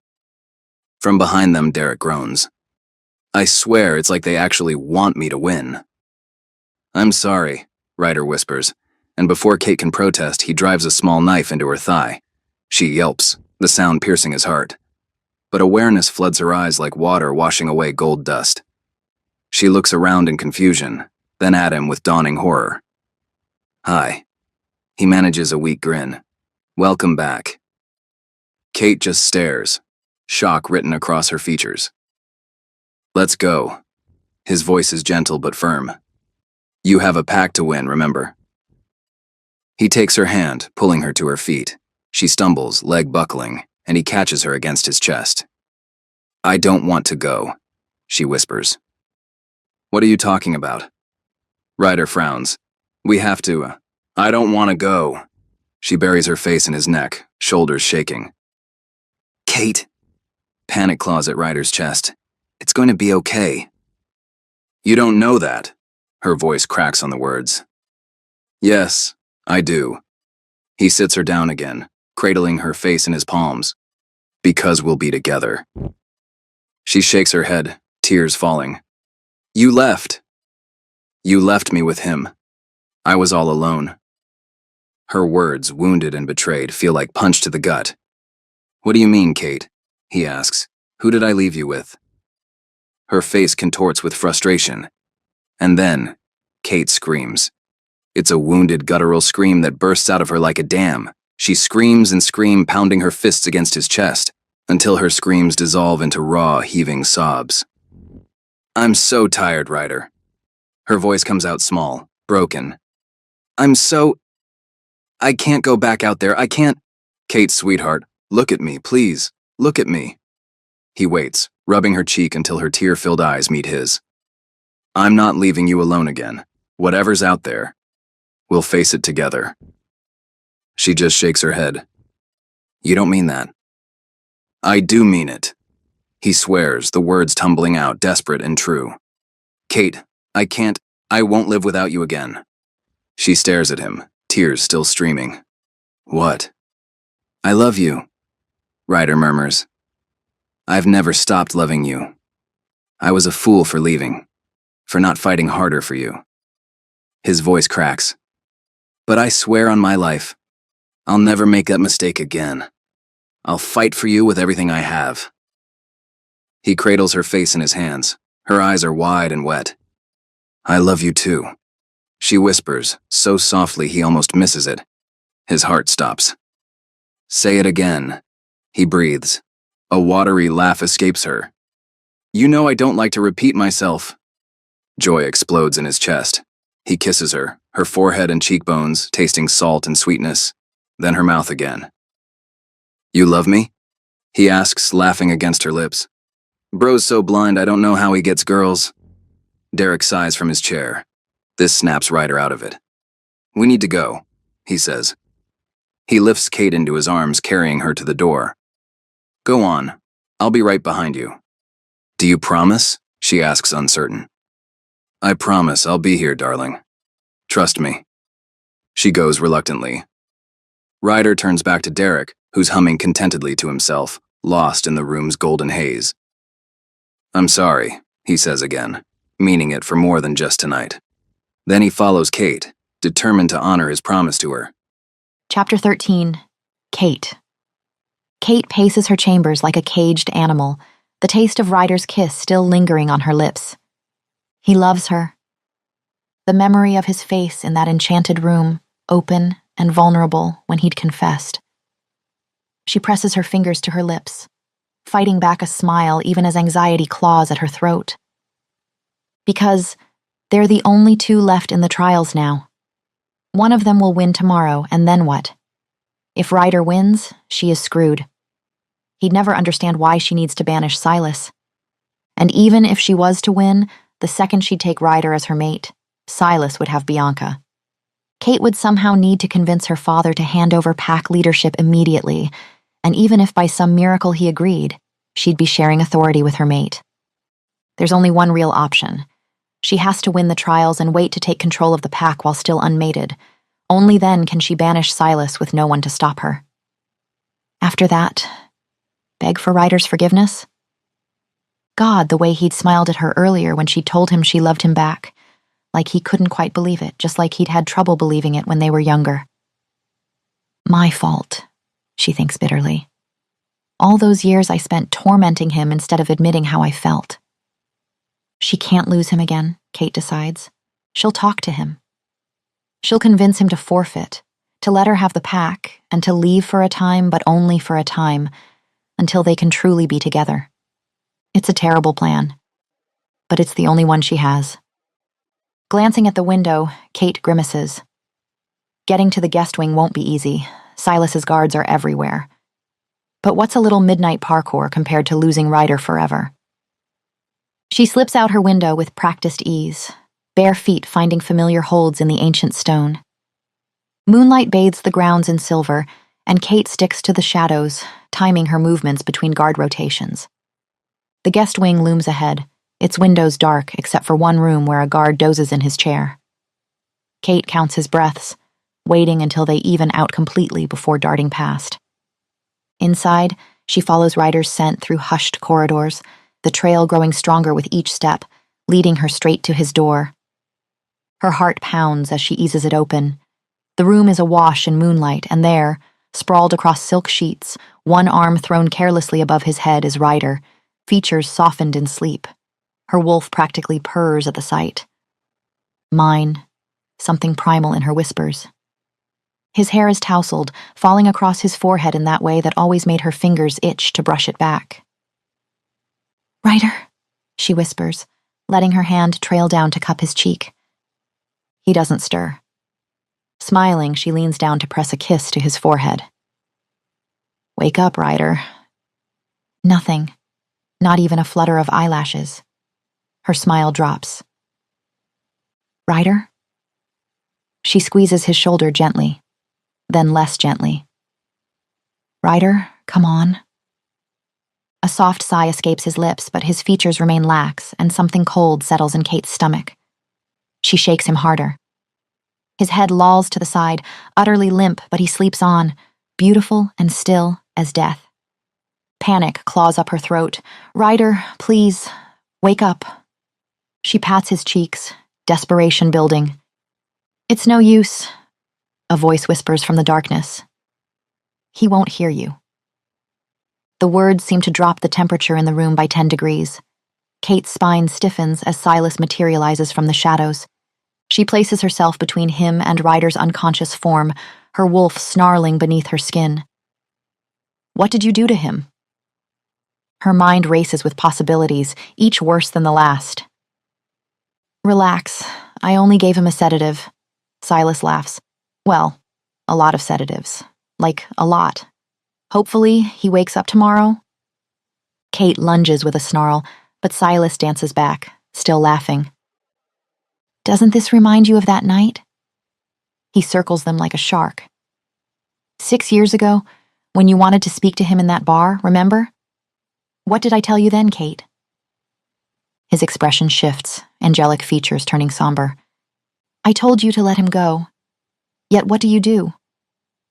From behind them, Derek groans. "I swear it's like they actually want me to win." "I'm sorry," Ryder whispers, and before Kate can protest, he drives a small knife into her thigh. She yelps, the sound piercing his heart. But awareness floods her eyes like water washing away gold dust. She looks around in confusion, then at him with dawning horror. "Hi." He manages a weak grin. "Welcome back." Kate just stares, shock written across her features. "Let's go." His voice is gentle but firm. "You have a pack to win, remember?" He takes her hand, pulling her to her feet. She stumbles, leg buckling, and he catches her against his chest. "I don't want to go," she whispers. "What are you talking about?" Ryder frowns. "We have to. I don't want to go." She buries her face in his neck, shoulders shaking. "Kate." Panic claws at Ryder's chest. "It's going to be okay." "You don't know that." Her voice cracks on the words. "Yes, I do." He sits her down again, cradling her face in his palms. "Because we'll be together." She shakes her head, tears falling. "You left." "You left me with him. I was all alone." Her words, wounded and betrayed, feel like punch to the gut. "What do you mean, Kate?" he asks. "Who did I leave you with?" Her face contorts with frustration. And then, Kate screams. It's a wounded, guttural scream that bursts out of her like a dam. She screams and screams, pounding her fists against his chest, until her screams dissolve into raw, heaving sobs. "I'm so tired, Ryder." Her voice comes out small, broken. I can't go back out there, I can't." "Kate, sweetheart, look at me, please. Look at me." He waits, rubbing her cheek until her tear-filled eyes meet his. "I'm not leaving you alone again. Whatever's out there, we'll face it together." She just shakes her head. "You don't mean that." "I do mean it." He swears, the words tumbling out, desperate and true. "Kate, I won't live without you again." She stares at him, tears still streaming. "What?" "I love you," Ryder murmurs. "I've never stopped loving you. I was a fool for leaving, for not fighting harder for you." His voice cracks. "But I swear on my life, I'll never make that mistake again. I'll fight for you with everything I have." He cradles her face in his hands. Her eyes are wide and wet. "I love you too." She whispers, so softly he almost misses it. His heart stops. Say it again. He breathes. A watery laugh escapes her. You know I don't like to repeat myself. Joy explodes in his chest. He kisses her, her forehead and cheekbones, tasting salt and sweetness, then her mouth again. You love me? He asks, laughing against her lips. Bro's so blind I don't know how he gets girls. Derek sighs from his chair. This snaps Ryder out of it. We need to go, he says. He lifts Kate into his arms, carrying her to the door. Go on. I'll be right behind you. Do you promise? She asks, uncertain. I promise I'll be here, darling. Trust me. She goes reluctantly. Ryder turns back to Derek, who's humming contentedly to himself, lost in the room's golden haze. I'm sorry, he says again, meaning it for more than just tonight. Then he follows Kate, determined to honor his promise to her. Chapter 13. Kate. Kate paces her chambers like a caged animal, the taste of Ryder's kiss still lingering on her lips. He loves her. The memory of his face in that enchanted room, open and vulnerable when he'd confessed. She presses her fingers to her lips, fighting back a smile even as anxiety claws at her throat. Because they're the only two left in the trials now. One of them will win tomorrow, and then what? If Ryder wins, she is screwed. He'd never understand why she needs to banish Silas. And even if she was to win, the second she'd take Ryder as her mate, Silas would have Bianca. Kate would somehow need to convince her father to hand over pack leadership immediately, and even if by some miracle he agreed, she'd be sharing authority with her mate. There's only one real option. She has to win the trials and wait to take control of the pack while still unmated. Only then can she banish Silas with no one to stop her. After that, beg for Ryder's forgiveness? God, the way he'd smiled at her earlier when she told him she loved him back, like he couldn't quite believe it, just like he'd had trouble believing it when they were younger. My fault, she thinks bitterly. All those years I spent tormenting him instead of admitting how I felt. She can't lose him again, Kate decides. She'll talk to him. She'll convince him to forfeit, to let her have the pack, and to leave for a time, but only for a time, until they can truly be together. It's a terrible plan, but it's the only one she has. Glancing at the window, Kate grimaces. Getting to the guest wing won't be easy. Silas's guards are everywhere. But what's a little midnight parkour compared to losing Ryder forever? She slips out her window with practiced ease, bare feet finding familiar holds in the ancient stone. Moonlight bathes the grounds in silver, and Kate sticks to the shadows, timing her movements between guard rotations. The guest wing looms ahead, its windows dark except for one room where a guard dozes in his chair. Kate counts his breaths, waiting until they even out completely before darting past. Inside, she follows Ryder's scent through hushed corridors, the trail growing stronger with each step, leading her straight to his door. Her heart pounds as she eases it open. The room is awash in moonlight, and there, sprawled across silk sheets, one arm thrown carelessly above his head, is Ryder, features softened in sleep. Her wolf practically purrs at the sight. Mine, something primal in her whispers. His hair is tousled, falling across his forehead in that way that always made her fingers itch to brush it back. Ryder, she whispers, letting her hand trail down to cup his cheek. He doesn't stir. Smiling, she leans down to press a kiss to his forehead. Wake up, Ryder. Nothing. Not even a flutter of eyelashes. Her smile drops. Ryder? She squeezes his shoulder gently, then less gently. Ryder, come on. A soft sigh escapes his lips, but his features remain lax, and something cold settles in Kate's stomach. She shakes him harder. His head lolls to the side, utterly limp, but he sleeps on, beautiful and still as death. Panic claws up her throat. Ryder, please, wake up. She pats his cheeks, desperation building. It's no use, a voice whispers from the darkness. He won't hear you. The words seem to drop the temperature in the room by 10 degrees. Kate's spine stiffens as Silas materializes from the shadows. She places herself between him and Ryder's unconscious form, her wolf snarling beneath her skin. What did you do to him? Her mind races with possibilities, each worse than the last. Relax. I only gave him a sedative. Silas laughs. Well, a lot of sedatives. Like, a lot. Hopefully, he wakes up tomorrow. Kate lunges with a snarl, but Silas dances back, still laughing. Doesn't this remind you of that night? He circles them like a shark. 6 years ago, when you wanted to speak to him in that bar, remember? What did I tell you then, Kate? His expression shifts, angelic features turning somber. I told you to let him go. Yet what do?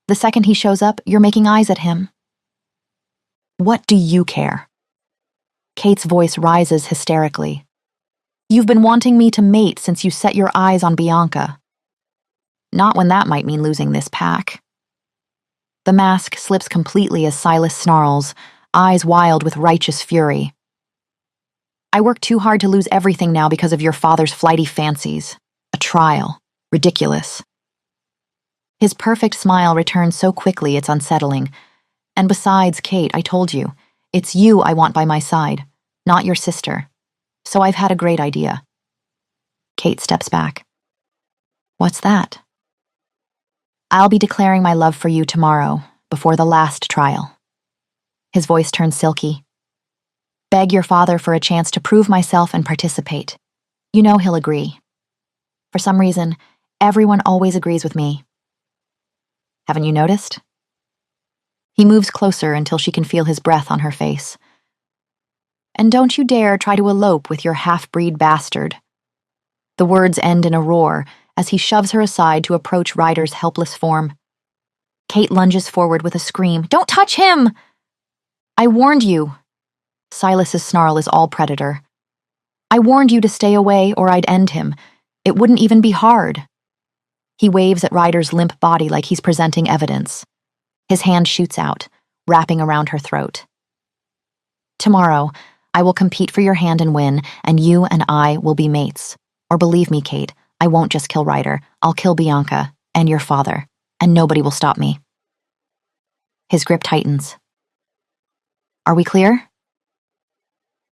The second he shows up, you're making eyes at him. What do you care? Kate's voice rises hysterically. You've been wanting me to mate since you set your eyes on Bianca. Not when that might mean losing this pack. The mask slips completely as Silas snarls, eyes wild with righteous fury. I worked too hard to lose everything now because of your father's flighty fancies. A trial. Ridiculous. His perfect smile returns so quickly it's unsettling. And besides, Kate, I told you, it's you I want by my side, not your sister. So I've had a great idea. Kate steps back. What's that? I'll be declaring my love for you tomorrow, before the last trial. His voice turns silky. Beg your father for a chance to prove myself and participate. You know he'll agree. For some reason, everyone always agrees with me. Haven't you noticed? He moves closer until she can feel his breath on her face. And don't you dare try to elope with your half-breed bastard. The words end in a roar as he shoves her aside to approach Ryder's helpless form. Kate lunges forward with a scream. Don't touch him! I warned you. Silas's snarl is all predator. I warned you to stay away or I'd end him. It wouldn't even be hard. He waves at Ryder's limp body like he's presenting evidence. His hand shoots out, wrapping around her throat. Tomorrow, I will compete for your hand and win, and you and I will be mates. Or believe me, Kate, I won't just kill Ryder. I'll kill Bianca, and your father, and nobody will stop me. His grip tightens. Are we clear?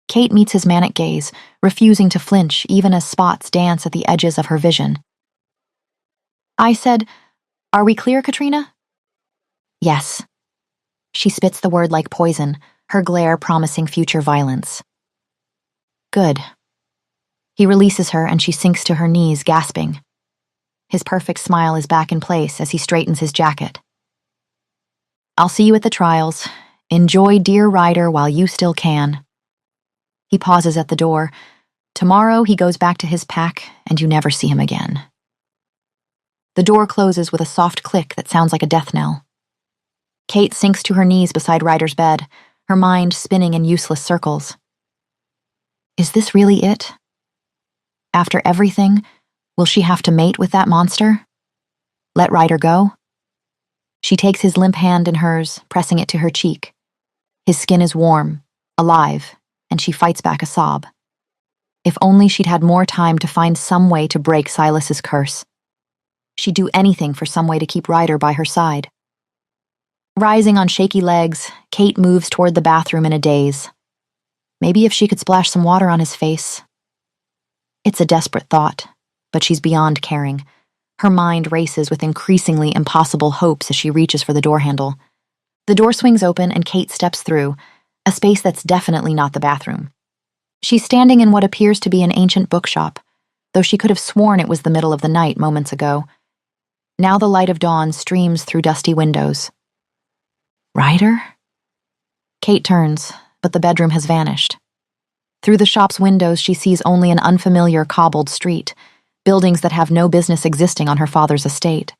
Kate meets his manic gaze, refusing to flinch even as spots dance at the edges of her vision. I said, are we clear, Katrina? Yes. She spits the word like poison, her glare promising future violence. Good. He releases her and she sinks to her knees, gasping. His perfect smile is back in place as he straightens his jacket. I'll see you at the trials. Enjoy dear Ryder while you still can. He pauses at the door. Tomorrow he goes back to his pack and you never see him again. The door closes with a soft click that sounds like a death knell. Kate sinks to her knees beside Ryder's bed, her mind spinning in useless circles. Is this really it? After everything, will she have to mate with that monster? Let Ryder go? She takes his limp hand in hers, pressing it to her cheek. His skin is warm, alive, and she fights back a sob. If only she'd had more time to find some way to break Silas's curse. She'd do anything for some way to keep Ryder by her side. Rising on shaky legs, Kate moves toward the bathroom in a daze. Maybe if she could splash some water on his face. It's a desperate thought, but she's beyond caring. Her mind races with increasingly impossible hopes as she reaches for the door handle. The door swings open and Kate steps through, a space that's definitely not the bathroom. She's standing in what appears to be an ancient bookshop, though she could have sworn it was the middle of the night moments ago. Now the light of dawn streams through dusty windows. Ryder? Kate turns, but the bedroom has vanished. Through the shop's windows, she sees only an unfamiliar cobbled street, buildings that have no business existing on her father's estate.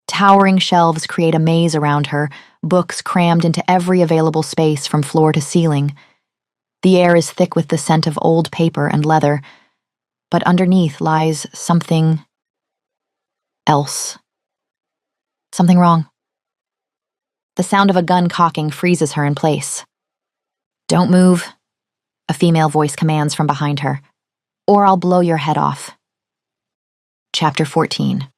Towering shelves create a maze around her, books crammed into every available space from floor to ceiling. The air is thick with the scent of old paper and leather, but underneath lies something else. Something wrong. The sound of a gun cocking freezes her in place. Don't move, a female voice commands from behind her, or I'll blow your head off. Chapter 14.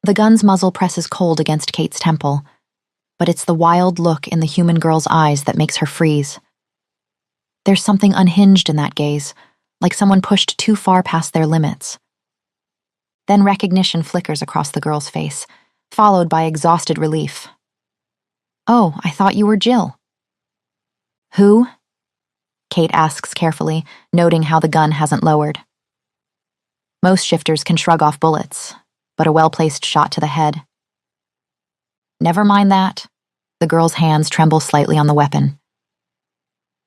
The gun's muzzle presses cold against Kate's temple, but it's the wild look in the human girl's eyes that makes her freeze. There's something unhinged in that gaze, like someone pushed too far past their limits. Then recognition flickers across the girl's face, followed by exhausted relief. "Oh, I thought you were Jill." "Who?" Kate asks carefully, noting how the gun hasn't lowered. Most shifters can shrug off bullets, but a well-placed shot to the head. "Never mind that." The girl's hands tremble slightly on the weapon.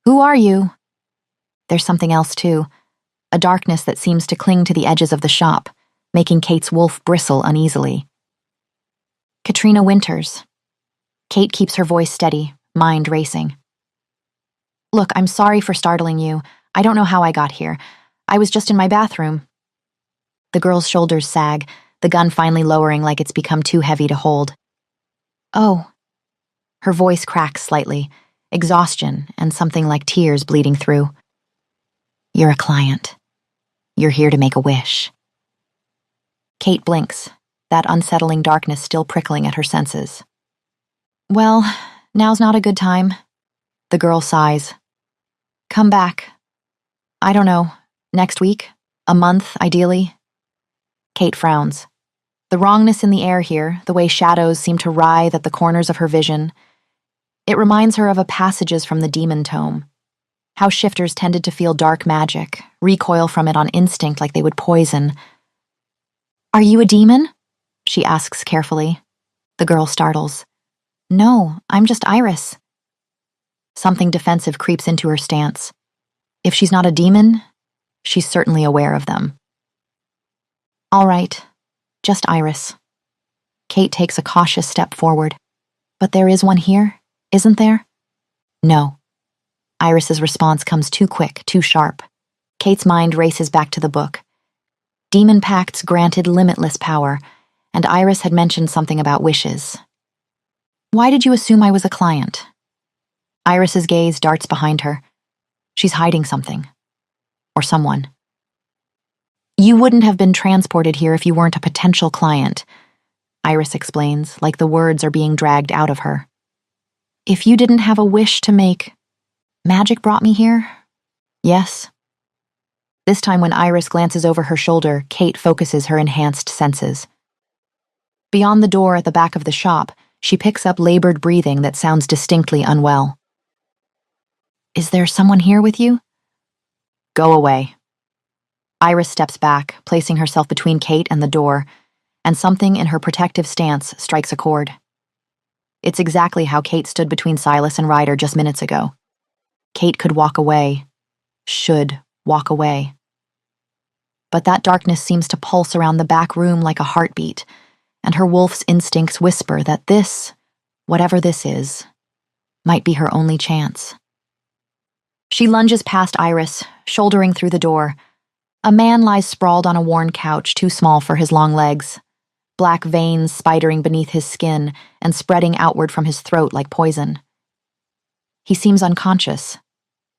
"Who are you?" There's something else, too, a darkness that seems to cling to the edges of the shop, making Kate's wolf bristle uneasily. "Katrina Winters." Kate keeps her voice steady, mind racing. "Look, I'm sorry for startling you. I don't know how I got here. I was just in my bathroom." The girl's shoulders sag, the gun finally lowering like it's become too heavy to hold. "Oh." Her voice cracks slightly, exhaustion and something like tears bleeding through. "You're a client. You're here to make a wish." Kate blinks, that unsettling darkness still prickling at her senses. "Well, now's not a good time." The girl sighs. "Come back. I don't know, next week? A month, ideally?" Kate frowns. The wrongness in the air here, the way shadows seem to writhe at the corners of her vision, it reminds her of a passages from the demon tome. How shifters tended to feel dark magic, recoil from it on instinct like they would poison. "Are you a demon?" she asks carefully. The girl startles. "No, I'm just Iris." Something defensive creeps into her stance. If she's not a demon, she's certainly aware of them. "All right, just Iris." Kate takes a cautious step forward. "But there is one here, isn't there?" "No." Iris's response comes too quick, too sharp. Kate's mind races back to the book. Demon pacts granted limitless power, and Iris had mentioned something about wishes. "Why did you assume I was a client?" Iris's gaze darts behind her. She's hiding something. Or someone. "You wouldn't have been transported here if you weren't a potential client," Iris explains, like the words are being dragged out of her. "If you didn't have a wish to make, magic brought me here?" "Yes." This time when Iris glances over her shoulder, Kate focuses her enhanced senses. Beyond the door at the back of the shop, she picks up labored breathing that sounds distinctly unwell. "Is there someone here with you?" "Go away." Iris steps back, placing herself between Kate and the door, and something in her protective stance strikes a chord. It's exactly how Kate stood between Silas and Ryder just minutes ago. Kate could walk away, should walk away. But that darkness seems to pulse around the back room like a heartbeat, and her wolf's instincts whisper that this, whatever this is, might be her only chance. She lunges past Iris, shouldering through the door. A man lies sprawled on a worn couch too small for his long legs, black veins spidering beneath his skin and spreading outward from his throat like poison. He seems unconscious.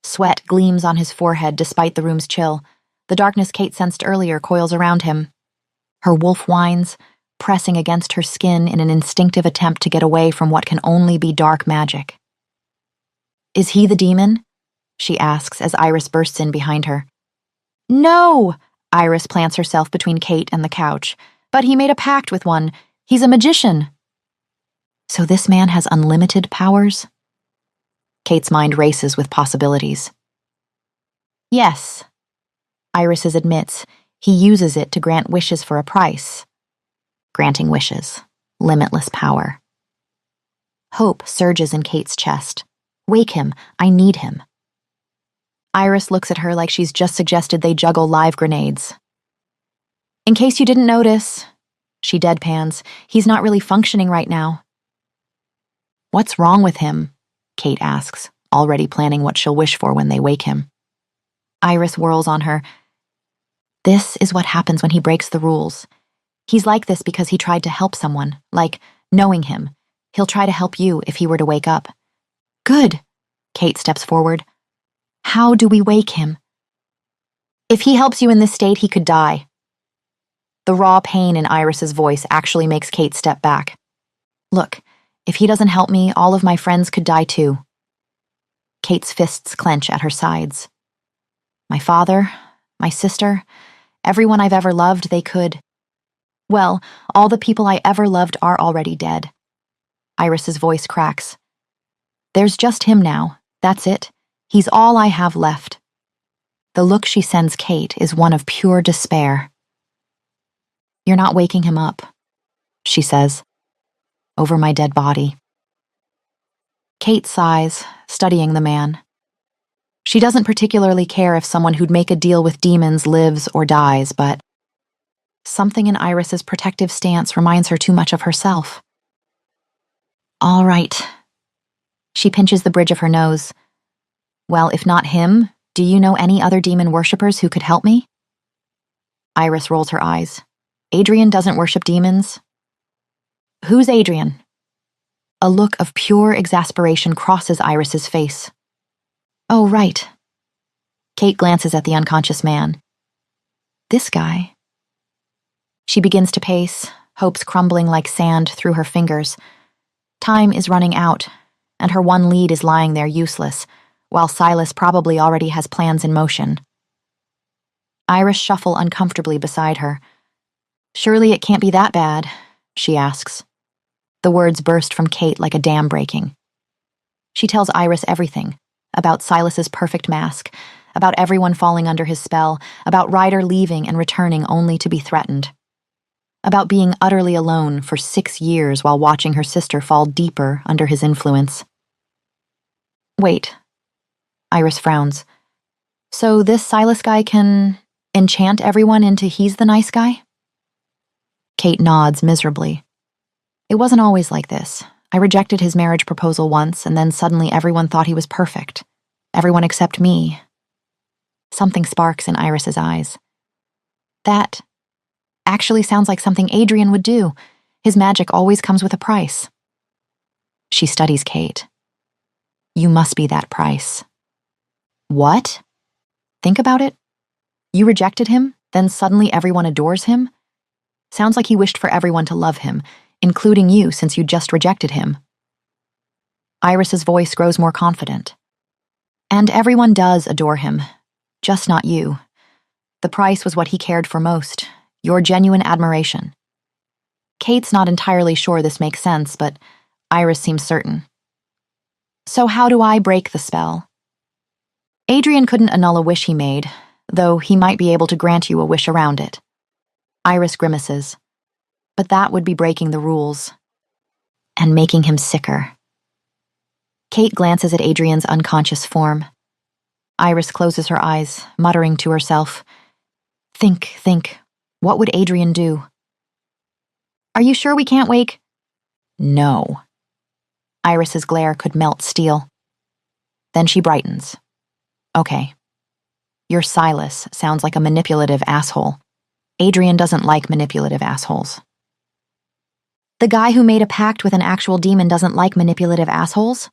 Sweat gleams on his forehead despite the room's chill. The darkness Kate sensed earlier coils around him. Her wolf whines, pressing against her skin in an instinctive attempt to get away from what can only be dark magic. "Is he the demon?" she asks as Iris bursts in behind her. "No!" Iris plants herself between Kate and the couch. "But he made a pact with one. He's a magician." So this man has unlimited powers? Kate's mind races with possibilities. "Yes," Iris admits, he uses it to grant wishes for a price. Granting wishes. Limitless power. Hope surges in Kate's chest. "Wake him. I need him." Iris looks at her like she's just suggested they juggle live grenades. "In case you didn't notice," she deadpans, "he's not really functioning right now." "What's wrong with him?" Kate asks, already planning what she'll wish for when they wake him. Iris whirls on her. "This is what happens when he breaks the rules. He's like this because he tried to help someone, like knowing him. He'll try to help you if he were to wake up." "Good." Kate steps forward. "How do we wake him?" "If he helps you in this state, he could die." The raw pain in Iris's voice actually makes Kate step back. Look, if he doesn't help me, all of my friends could die too. Kate's fists clench at her sides. My father, my sister, everyone I've ever loved, they could. Well, all the people I ever loved are already dead. Iris's voice cracks. There's just him now. That's it. He's all I have left. The look she sends Kate is one of pure despair. You're not waking him up, she says, over my dead body. Kate sighs, studying the man. She doesn't particularly care if someone who'd make a deal with demons lives or dies, but something in Iris's protective stance reminds her too much of herself. All right. She pinches the bridge of her nose. Well, if not him, do you know any other demon worshippers who could help me? Iris rolls her eyes. Adrian doesn't worship demons. Who's Adrian? A look of pure exasperation crosses Iris's face. Oh, right. Kate glances at the unconscious man. This guy. She begins to pace, hopes crumbling like sand through her fingers. Time is running out, and her one lead is lying there useless, while Silas probably already has plans in motion. Iris shuffles uncomfortably beside her. Surely it can't be that bad, she asks. The words burst from Kate like a dam breaking. She tells Iris everything, about Silas's perfect mask, about everyone falling under his spell, about Ryder leaving and returning only to be threatened, about being utterly alone for 6 years while watching her sister fall deeper under his influence. Wait. Iris frowns. So this Silas guy can enchant everyone into he's the nice guy? Kate nods miserably. It wasn't always like this. I rejected his marriage proposal once, and then suddenly everyone thought he was perfect. Everyone except me. Something sparks in Iris's eyes. That actually sounds like something Adrian would do. His magic always comes with a price. She studies Kate. You must be that price. What? Think about it. You rejected him, then suddenly everyone adores him? Sounds like he wished for everyone to love him, including you since you just rejected him. Iris's voice grows more confident. And everyone does adore him, just not you. The price was what he cared for most, your genuine admiration. Kate's not entirely sure this makes sense, but Iris seems certain. So how do I break the spell? Adrian couldn't annul a wish he made, though he might be able to grant you a wish around it. Iris grimaces. But that would be breaking the rules. And making him sicker. Kate glances at Adrian's unconscious form. Iris closes her eyes, muttering to herself. Think. What would Adrian do? Are you sure we can't wake? No. Iris's glare could melt steel. Then she brightens. Okay. Your Silas sounds like a manipulative asshole. Adrian doesn't like manipulative assholes. The guy who made a pact with an actual demon doesn't like manipulative assholes?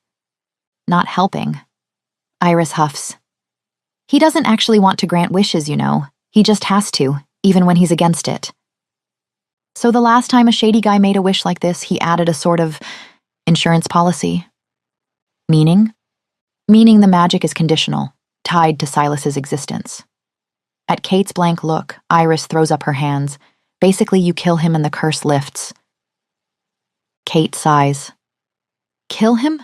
Not helping. Iris huffs. He doesn't actually want to grant wishes, you know. He just has to, even when he's against it. So the last time a shady guy made a wish like this, he added a sort of insurance policy. Meaning? Meaning the magic is conditional, tied to Silas's existence. At Kate's blank look, Iris throws up her hands. Basically, you kill him and the curse lifts. Kate sighs. Kill him?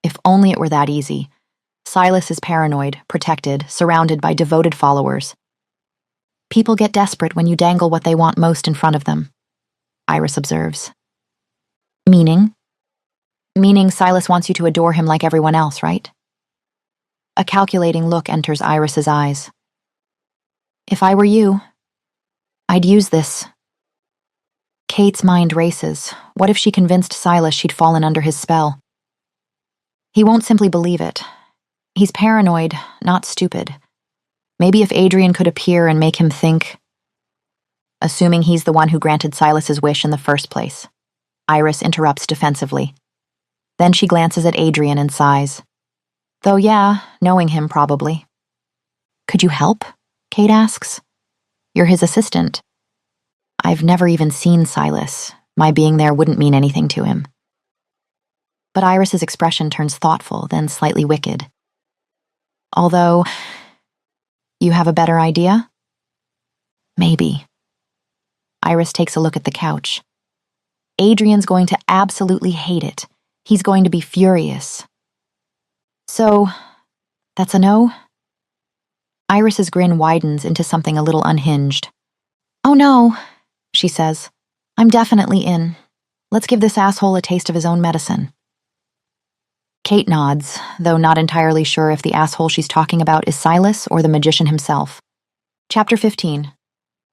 If only it were that easy. Silas is paranoid, protected, surrounded by devoted followers. People get desperate when you dangle what they want most in front of them, Iris observes. Meaning? Meaning Silas wants you to adore him like everyone else, right? A calculating look enters Iris's eyes. If I were you, I'd use this. Kate's mind races. What if she convinced Silas she'd fallen under his spell? He won't simply believe it. He's paranoid, not stupid. Maybe if Adrian could appear and make him think... Assuming he's the one who granted Silas's wish in the first place. Iris interrupts defensively. Then she glances at Adrian and sighs. Though yeah, knowing him probably. Could you help? Kate asks. You're his assistant. I've never even seen Silas. My being there wouldn't mean anything to him. But Iris's expression turns thoughtful, then slightly wicked. Although, you have a better idea? Maybe. Iris takes a look at the couch. Adrian's going to absolutely hate it. He's going to be furious. So, that's a no? Iris's grin widens into something a little unhinged. Oh no, she says. I'm definitely in. Let's give this asshole a taste of his own medicine. Kate nods, though not entirely sure if the asshole she's talking about is Silas or the magician himself. Chapter 15.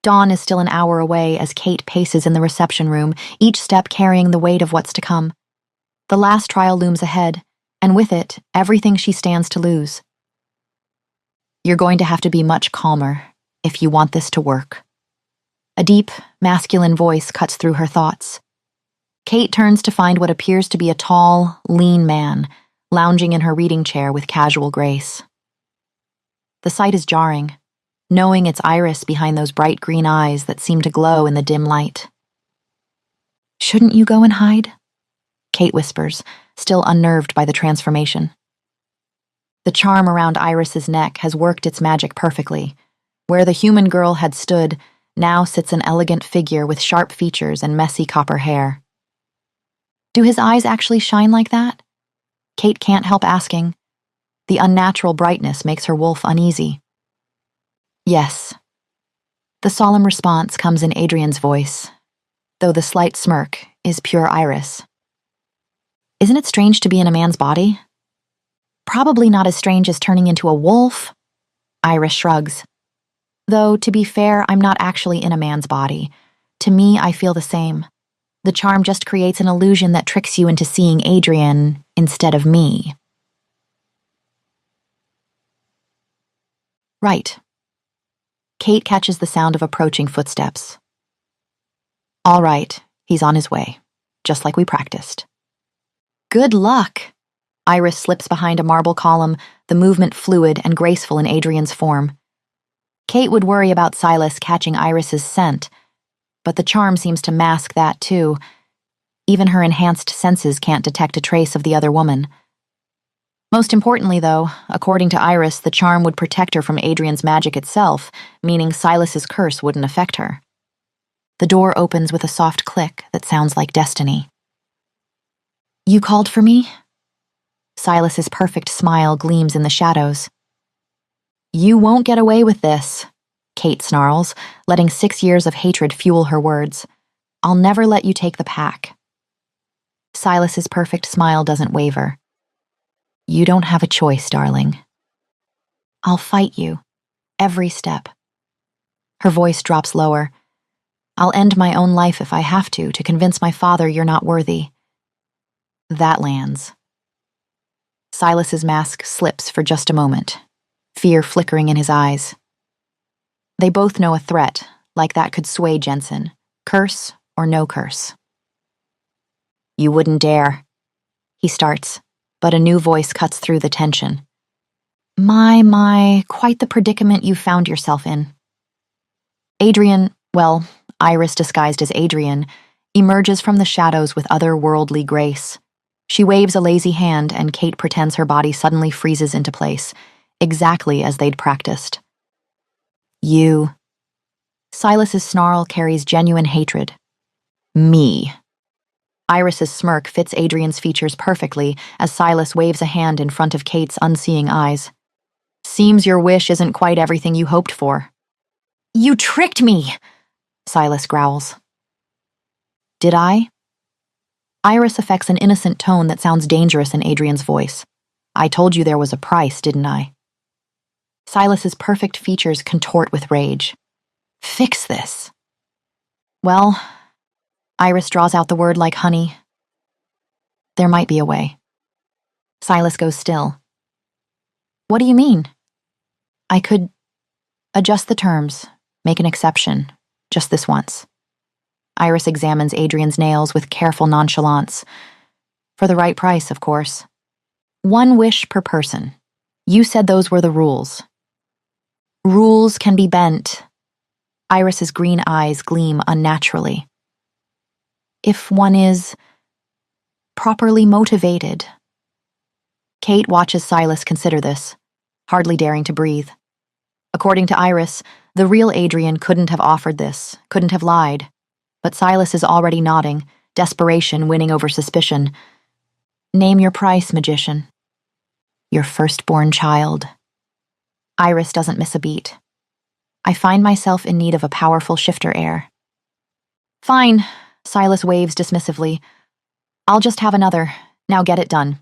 Dawn is still an hour away as Kate paces in the reception room, each step carrying the weight of what's to come. The last trial looms ahead, and with it, everything she stands to lose. You're going to have to be much calmer if you want this to work. A deep, masculine voice cuts through her thoughts. Kate turns to find what appears to be a tall, lean man, lounging in her reading chair with casual grace. The sight is jarring, knowing it's Iris behind those bright green eyes that seem to glow in the dim light. Shouldn't you go and hide? Kate whispers, still unnerved by the transformation. The charm around Iris's neck has worked its magic perfectly. Where the human girl had stood, now sits an elegant figure with sharp features and messy copper hair. Do his eyes actually shine like that? Kate can't help asking. The unnatural brightness makes her wolf uneasy. Yes. The solemn response comes in Adrian's voice, though the slight smirk is pure Iris. Isn't it strange to be in a man's body? Probably not as strange as turning into a wolf, Iris shrugs. Though, to be fair, I'm not actually in a man's body. To me, I feel the same. The charm just creates an illusion that tricks you into seeing Adrian instead of me. Right. Kate catches the sound of approaching footsteps. All right, he's on his way, just like we practiced. Good luck! Iris slips behind a marble column, the movement fluid and graceful in Adrian's form. Kate would worry about Silas catching Iris's scent, but the charm seems to mask that too. Even her enhanced senses can't detect a trace of the other woman. Most importantly, though, according to Iris, the charm would protect her from Adrian's magic itself, meaning Silas's curse wouldn't affect her. The door opens with a soft click that sounds like destiny. You called for me? Silas's perfect smile gleams in the shadows. You won't get away with this, Kate snarls, letting 6 years of hatred fuel her words. I'll never let you take the pack. Silas's perfect smile doesn't waver. You don't have a choice, darling. I'll fight you, every step. Her voice drops lower. I'll end my own life if I have to convince my father you're not worthy. That lands. Silas's mask slips for just a moment, fear flickering in his eyes. They both know a threat, like that could sway Jensen, curse or no curse. You wouldn't dare. He starts, but a new voice cuts through the tension. My, quite the predicament you found yourself in. Adrian, well, Iris disguised as Adrian, emerges from the shadows with otherworldly grace. She waves a lazy hand and Kate pretends her body suddenly freezes into place, exactly as they'd practiced. You. Silas's snarl carries genuine hatred. Me. Iris's smirk fits Adrian's features perfectly as Silas waves a hand in front of Kate's unseeing eyes. Seems your wish isn't quite everything you hoped for. You tricked me, Silas growls. Did I? Iris affects an innocent tone that sounds dangerous in Adrian's voice. I told you there was a price, didn't I? Silas's perfect features contort with rage. Fix this. Well, Iris draws out the word like honey. There might be a way. Silas goes still. What do you mean? I could adjust the terms, make an exception, just this once. Iris examines Adrian's nails with careful nonchalance. For the right price, of course. 1 wish per person. You said those were the rules. Rules can be bent. Iris's green eyes gleam unnaturally. If one is properly motivated. Kate watches Silas consider this, hardly daring to breathe. According to Iris, the real Adrian couldn't have offered this, couldn't have lied. But Silas is already nodding, desperation winning over suspicion. Name your price, magician. Your firstborn child. Iris doesn't miss a beat. I find myself in need of a powerful shifter heir. Fine, Silas waves dismissively. I'll just have another. Now get it done.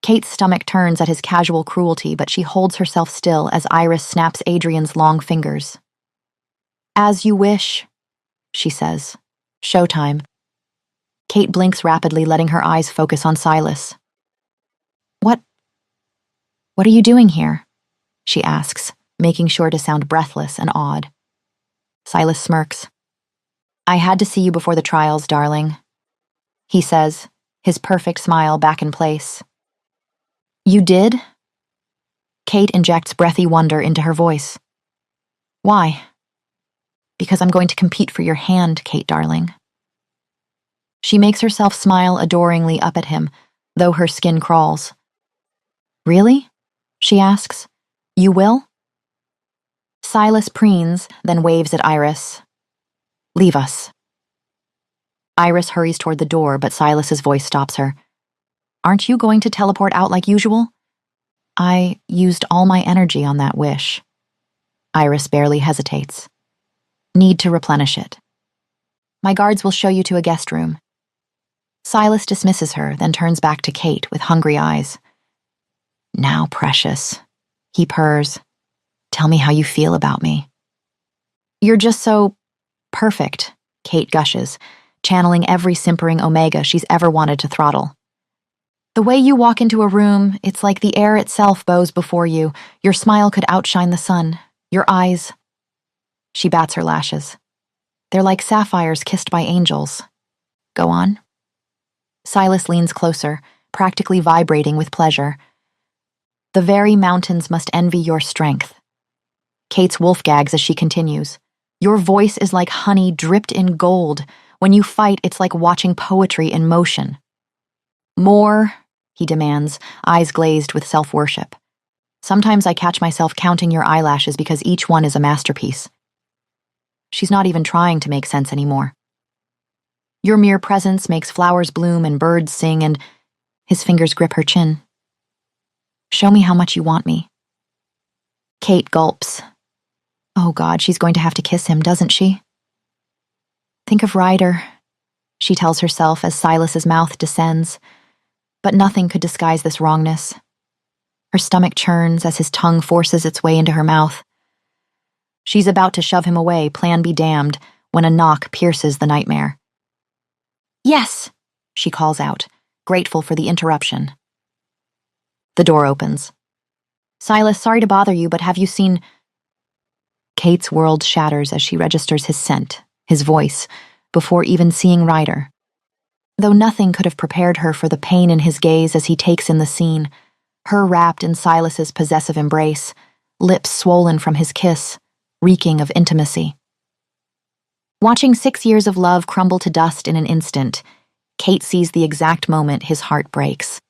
Kate's stomach turns at his casual cruelty, but she holds herself still as Iris snaps Adrian's long fingers. As you wish, she says. Showtime. Kate blinks rapidly, letting her eyes focus on Silas. What are you doing here? She asks, making sure to sound breathless and awed. Silas smirks. I had to see you before the trials, darling, he says, his perfect smile back in place. You did? Kate injects breathy wonder into her voice. Why? Because I'm going to compete for your hand, Kate, darling. She makes herself smile adoringly up at him, though her skin crawls. Really? She asks. You will? Silas preens, then waves at Iris. Leave us. Iris hurries toward the door, but Silas's voice stops her. Aren't you going to teleport out like usual? I used all my energy on that wish. Iris barely hesitates. Need to replenish it. My guards will show you to a guest room. Silas dismisses her, then turns back to Kate with hungry eyes. Now, precious, he purrs. Tell me how you feel about me. You're just so perfect, Kate gushes, channeling every simpering omega she's ever wanted to throttle. The way you walk into a room, it's like the air itself bows before you. Your smile could outshine the sun. Your eyes. She bats her lashes. They're like sapphires kissed by angels. Go on. Silas leans closer, practically vibrating with pleasure. The very mountains must envy your strength. Kate's wolf gags as she continues. Your voice is like honey dripped in gold. When you fight, it's like watching poetry in motion. More, he demands, eyes glazed with self-worship. Sometimes I catch myself counting your eyelashes because each one is a masterpiece. She's not even trying to make sense anymore. Your mere presence makes flowers bloom and birds sing, and his fingers grip her chin. Show me how much you want me. Kate gulps. Oh God, she's going to have to kiss him, doesn't she? Think of Ryder, she tells herself as Silas's mouth descends. But nothing could disguise this wrongness. Her stomach churns as his tongue forces its way into her mouth. She's about to shove him away, plan be damned, when a knock pierces the nightmare. Yes, she calls out, grateful for the interruption. The door opens. Silas, sorry to bother you, but have you seen... Kate's world shatters as she registers his scent, his voice, before even seeing Ryder. Though nothing could have prepared her for the pain in his gaze as he takes in the scene, her wrapped in Silas's possessive embrace, lips swollen from his kiss, reeking of intimacy. Watching 6 years of love crumble to dust in an instant, Kate sees the exact moment his heart breaks.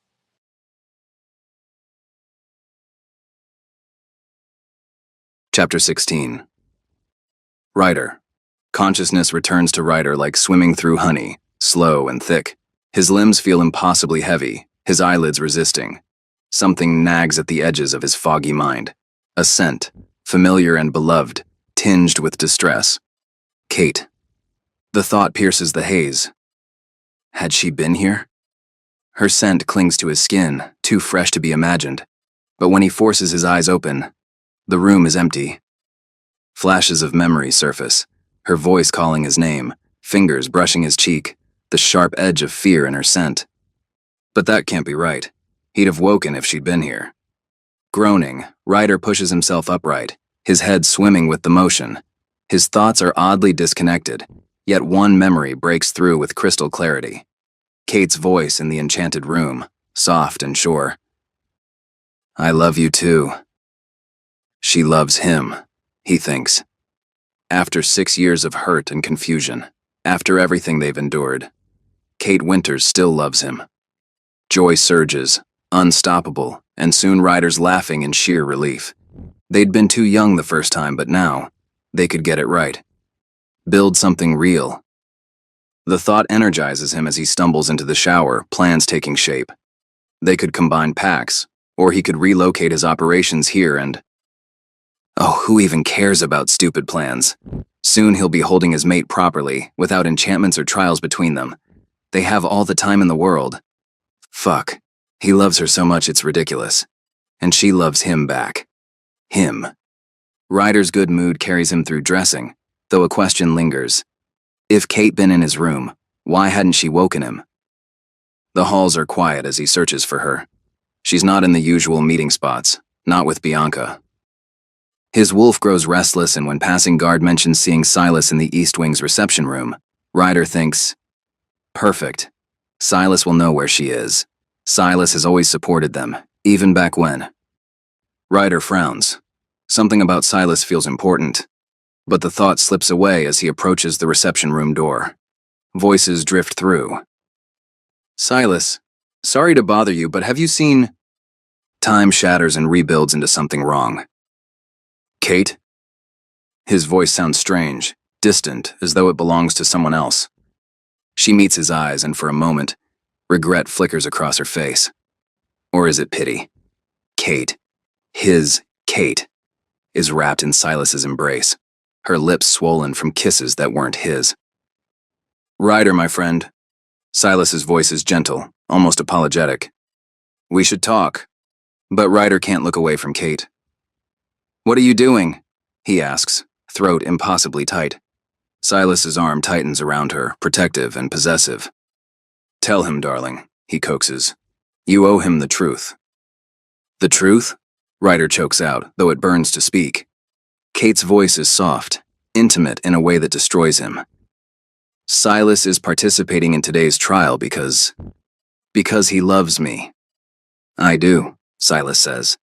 Chapter 16. Ryder. Consciousness returns to Ryder like swimming through honey, slow and thick. His limbs feel impossibly heavy, his eyelids resisting. Something nags at the edges of his foggy mind. A scent, familiar and beloved, tinged with distress. Kate. The thought pierces the haze. Had she been here? Her scent clings to his skin, too fresh to be imagined. But when he forces his eyes open, the room is empty. Flashes of memory surface, her voice calling his name, fingers brushing his cheek, the sharp edge of fear in her scent. But that can't be right. He'd have woken if she'd been here. Groaning, Ryder pushes himself upright, his head swimming with the motion. His thoughts are oddly disconnected, yet one memory breaks through with crystal clarity. Kate's voice in the enchanted room, soft and sure. I love you too. She loves him, he thinks. After 6 years of hurt and confusion, after everything they've endured, Kate Winters still loves him. Joy surges, unstoppable, and soon Ryder's laughing in sheer relief. They'd been too young the first time, but now, they could get it right. Build something real. The thought energizes him as he stumbles into the shower, plans taking shape. They could combine packs, or he could relocate his operations here and... Oh, who even cares about stupid plans? Soon he'll be holding his mate properly, without enchantments or trials between them. They have all the time in the world. Fuck. He loves her so much it's ridiculous. And she loves him back. Him. Ryder's good mood carries him through dressing, though a question lingers. If Kate been in his room, why hadn't she woken him? The halls are quiet as he searches for her. She's not in the usual meeting spots, not with Bianca. His wolf grows restless, and when passing guard mentions seeing Silas in the East Wing's reception room, Ryder thinks, perfect. Silas will know where she is. Silas has always supported them, even back when. Ryder frowns. Something about Silas feels important, but the thought slips away as he approaches the reception room door. Voices drift through. Silas, sorry to bother you, but have you seen... Time shatters and rebuilds into something wrong. Kate? His voice sounds strange, distant, as though it belongs to someone else. She meets his eyes, and for a moment, regret flickers across her face. Or is it pity? Kate, his Kate, is wrapped in Silas's embrace, her lips swollen from kisses that weren't his. Ryder, my friend. Silas's voice is gentle, almost apologetic. We should talk. But Ryder can't look away from Kate. What are you doing? He asks, throat impossibly tight. Silas's arm tightens around her, protective and possessive. Tell him, darling, he coaxes. You owe him the truth. The truth? Ryder chokes out, though it burns to speak. Kate's voice is soft, intimate in a way that destroys him. Silas is participating in today's trial because he loves me. I do, Silas says.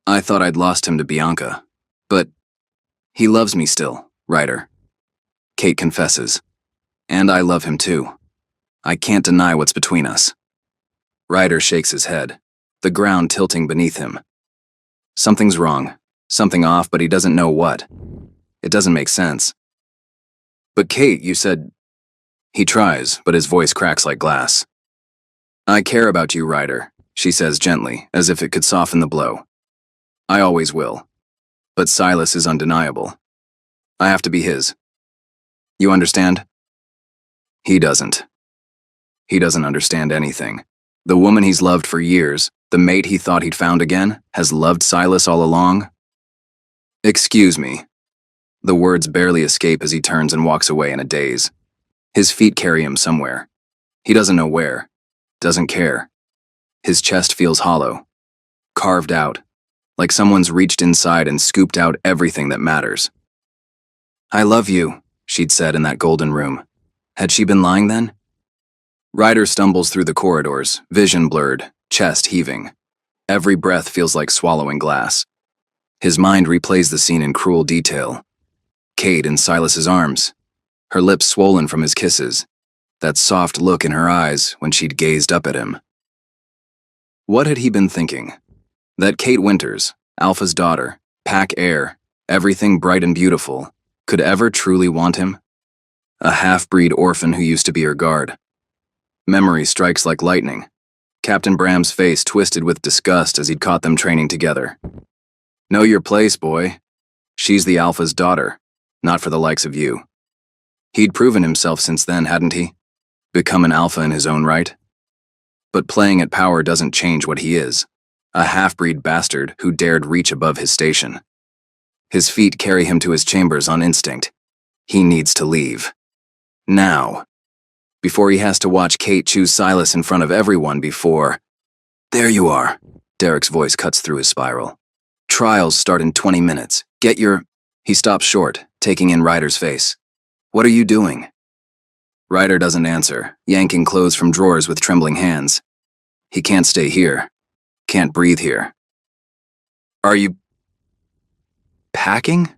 I thought I'd lost him to Bianca, but he loves me still, Ryder. Kate confesses. And I love him too. I can't deny what's between us. Ryder shakes his head, the ground tilting beneath him. Something's wrong, something off, but he doesn't know what. It doesn't make sense. But Kate, you said... He tries, but his voice cracks like glass. I care about you, Ryder, she says gently, as if it could soften the blow. I always will. But Silas is undeniable. I have to be his. You understand? He doesn't. He doesn't understand anything. The woman he's loved for years, the mate he thought he'd found again, has loved Silas all along. Excuse me. The words barely escape as he turns and walks away in a daze. His feet carry him somewhere. He doesn't know where. Doesn't care. His chest feels hollow. Carved out. Like someone's reached inside and scooped out everything that matters. I love you, she'd said in that golden room. Had she been lying then? Ryder stumbles through the corridors, vision blurred, chest heaving. Every breath feels like swallowing glass. His mind replays the scene in cruel detail. Kate in Silas's arms, her lips swollen from his kisses, that soft look in her eyes when she'd gazed up at him. What had he been thinking? That Kate Winters, Alpha's daughter, pack heir, everything bright and beautiful, could ever truly want him? A half-breed orphan who used to be her guard. Memory strikes like lightning. Captain Bram's face twisted with disgust as he'd caught them training together. Know your place, boy. She's the Alpha's daughter, not for the likes of you. He'd proven himself since then, hadn't he? Become an Alpha in his own right? But playing at power doesn't change what he is. A half-breed bastard who dared reach above his station. His feet carry him to his chambers on instinct. He needs to leave. Now. Before he has to watch Kate choose Silas in front of everyone before... There you are. Derek's voice cuts through his spiral. Trials start in 20 minutes. Get your... He stops short, taking in Ryder's face. What are you doing? Ryder doesn't answer, yanking clothes from drawers with trembling hands. He can't stay here. Can't breathe here. Are you... packing?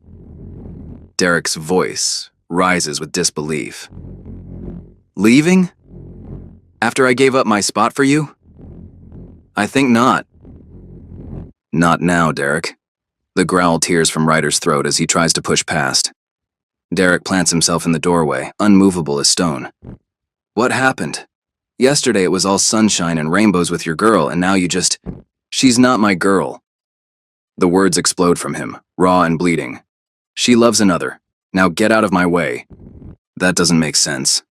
Derek's voice rises with disbelief. Leaving? After I gave up my spot for you? I think not. Not now, Derek. The growl tears from Ryder's throat as he tries to push past. Derek plants himself in the doorway, unmovable as stone. What happened? Yesterday it was all sunshine and rainbows with your girl, and now you just... She's not my girl. The words explode from him, raw and bleeding. She loves another. Now get out of my way. That doesn't make sense.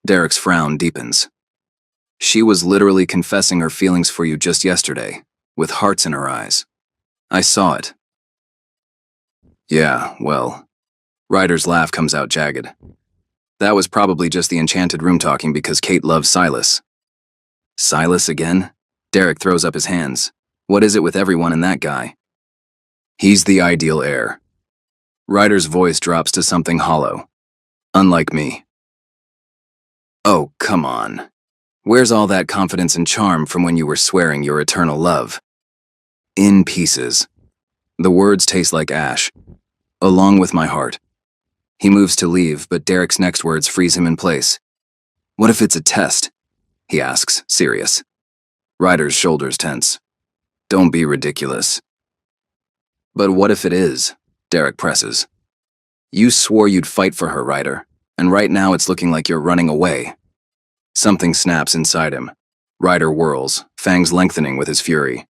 Derek's frown deepens. She was literally confessing her feelings for you just yesterday, with hearts in her eyes. I saw it. Yeah, well... Ryder's laugh comes out jagged. That was probably just the enchanted room talking because Kate loves Silas. Silas again? Derek throws up his hands. What is it with everyone and that guy? He's the ideal heir. Ryder's voice drops to something hollow. Unlike me. Oh, come on. Where's all that confidence and charm from when you were swearing your eternal love? In pieces. The words taste like ash. Along with my heart. He moves to leave, but Derek's next words freeze him in place. What if it's a test? He asks, serious. Ryder's shoulders tense. Don't be ridiculous. But what if it is? Derek presses. You swore you'd fight for her, Ryder, and right now it's looking like you're running away. Something snaps inside him. Ryder whirls, fangs lengthening with his fury.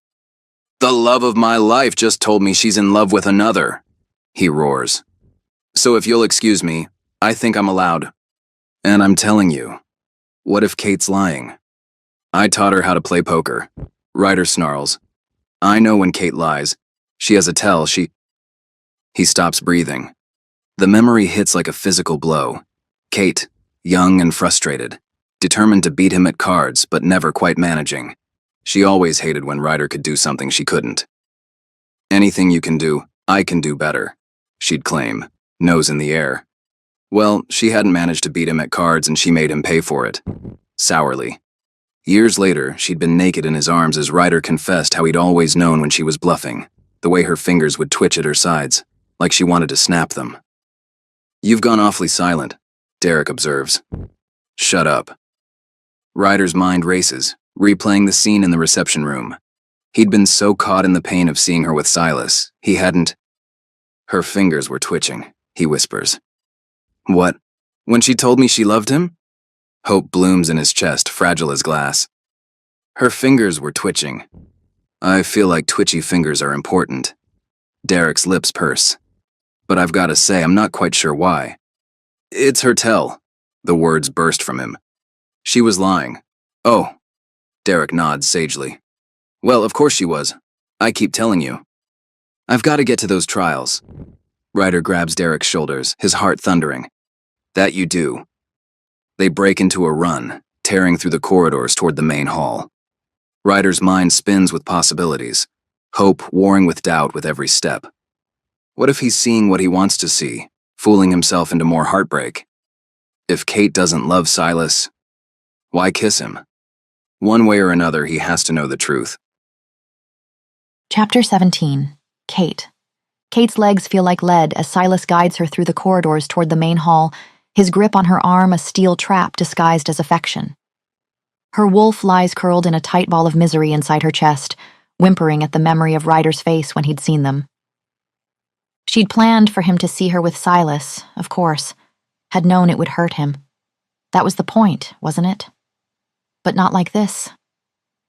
The love of my life just told me she's in love with another, he roars. So if you'll excuse me, I think I'm allowed. And I'm telling you, what if Kate's lying? I taught her how to play poker. Ryder snarls. I know when Kate lies. She has a tell, He stops breathing. The memory hits like a physical blow. Kate, young and frustrated, determined to beat him at cards, but never quite managing. She always hated when Ryder could do something she couldn't. Anything you can do, I can do better, she'd claim. Nose in the air. Well, she hadn't managed to beat him at cards and she made him pay for it. Sourly. Years later, she'd been naked in his arms as Ryder confessed how he'd always known when she was bluffing, the way her fingers would twitch at her sides, like she wanted to snap them. You've gone awfully silent, Derek observes. Shut up. Ryder's mind races, replaying the scene in the reception room. He'd been so caught in the pain of seeing her with Silas, he hadn't... Her fingers were twitching. He whispers. What? When she told me she loved him? Hope blooms in his chest, fragile as glass. Her fingers were twitching. I feel like twitchy fingers are important. Derek's lips purse. But I've got to say, I'm not quite sure why. It's her tell. The words burst from him. She was lying. Oh. Derek nods sagely. Well, of course she was. I keep telling you. I've got to get to those trials. Ryder grabs Derek's shoulders, his heart thundering. That you do. They break into a run, tearing through the corridors toward the main hall. Ryder's mind spins with possibilities, hope warring with doubt with every step. What if he's seeing what he wants to see, fooling himself into more heartbreak? If Kate doesn't love Silas, why kiss him? One way or another, he has to know the truth. Chapter 17. Kate. Kate's legs feel like lead as Silas guides her through the corridors toward the main hall, his grip on her arm a steel trap disguised as affection. Her wolf lies curled in a tight ball of misery inside her chest, whimpering at the memory of Ryder's face when he'd seen them. She'd planned for him to see her with Silas, of course, had known it would hurt him. That was the point, wasn't it? But not like this.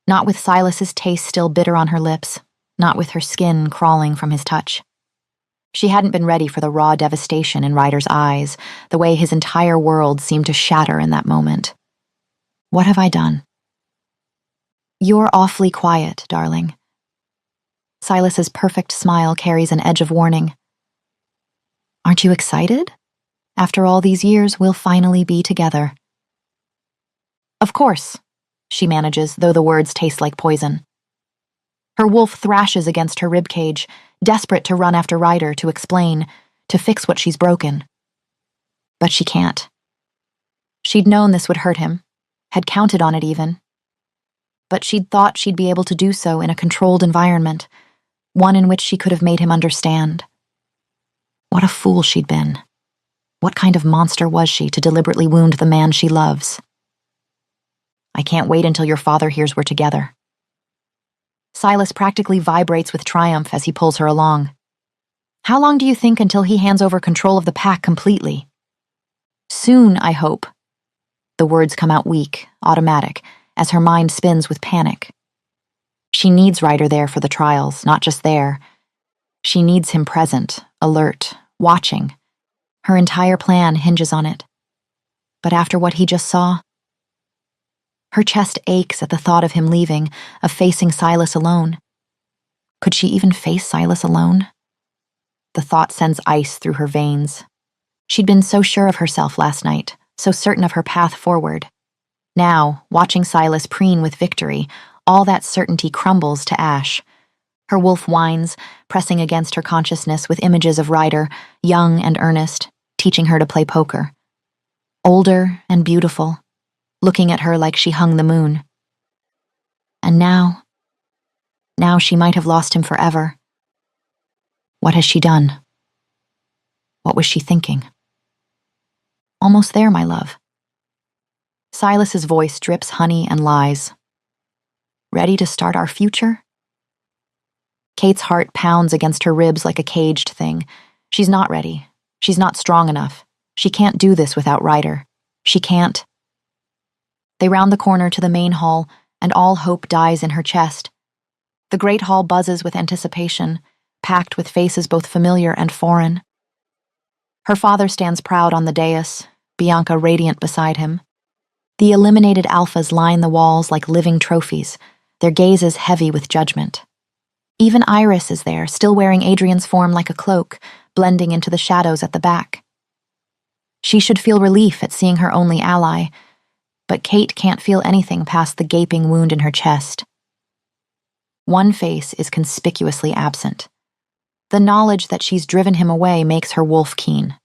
Not with Silas's taste still bitter on her lips, not with her skin crawling from his touch. She hadn't been ready for the raw devastation in Ryder's eyes, the way his entire world seemed to shatter in that moment. What have I done? You're awfully quiet, darling. Silas's perfect smile carries an edge of warning. Aren't you excited? After all these years, we'll finally be together. Of course, she manages, though the words taste like poison. Her wolf thrashes against her ribcage, desperate to run after Ryder, to explain, to fix what she's broken. But she can't. She'd known this would hurt him, had counted on it even. But she'd thought she'd be able to do so in a controlled environment, one in which she could have made him understand. What a fool she'd been. What kind of monster was she to deliberately wound the man she loves? I can't wait until your father hears we're together. Silas practically vibrates with triumph as he pulls her along. How long do you think until he hands over control of the pack completely? Soon, I hope. The words come out weak, automatic, as her mind spins with panic. She needs Ryder there for the trials, not just there. She needs him present, alert, watching. Her entire plan hinges on it. But after what he just saw, her chest aches at the thought of him leaving, of facing Silas alone. Could she even face Silas alone? The thought sends ice through her veins. She'd been so sure of herself last night, so certain of her path forward. Now, watching Silas preen with victory, all that certainty crumbles to ash. Her wolf whines, pressing against her consciousness with images of Ryder, young and earnest, teaching her to play poker. Older and beautiful, looking at her like she hung the moon. And now she might have lost him forever. What has she done? What was she thinking? Almost there, my love. Silas's voice drips honey and lies. Ready to start our future? Kate's heart pounds against her ribs like a caged thing. She's not ready. She's not strong enough. She can't do this without Ryder. She can't. They round the corner to the main hall, and all hope dies in her chest. The great hall buzzes with anticipation, packed with faces both familiar and foreign. Her father stands proud on the dais, Bianca radiant beside him. The eliminated alphas line the walls like living trophies, their gazes heavy with judgment. Even Iris is there, still wearing Adrian's form like a cloak, blending into the shadows at the back. She should feel relief at seeing her only ally, but Kate can't feel anything past the gaping wound in her chest. One face is conspicuously absent. The knowledge that she's driven him away makes her wolf keen.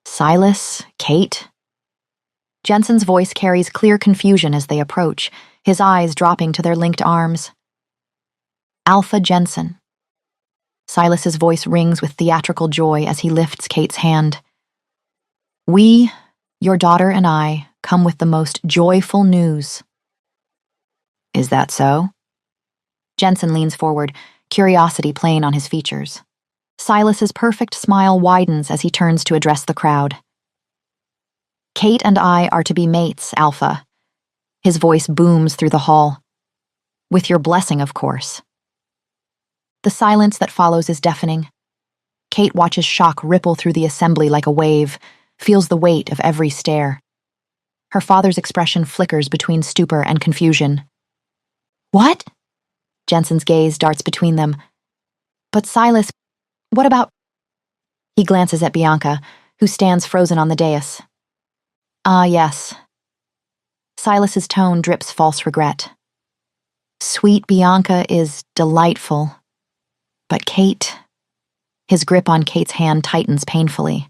Silas? Kate? Jensen's voice carries clear confusion as they approach, his eyes dropping to their linked arms. Alpha Jensen. Silas's voice rings with theatrical joy as he lifts Kate's hand. We, your daughter and I, come with the most joyful news. Is that so? Jensen leans forward, curiosity plain on his features. Silas's perfect smile widens as he turns to address the crowd. Kate and I are to be mates, Alpha. His voice booms through the hall. With your blessing, of course. The silence that follows is deafening. Kate watches shock ripple through the assembly like a wave, feels the weight of every stare. Her father's expression flickers between stupor and confusion. What? Jensen's gaze darts between them. But Silas, what about... He glances at Bianca, who stands frozen on the dais. Ah, yes. Silas's tone drips false regret. Sweet Bianca is delightful. But Kate... His grip on Kate's hand tightens painfully.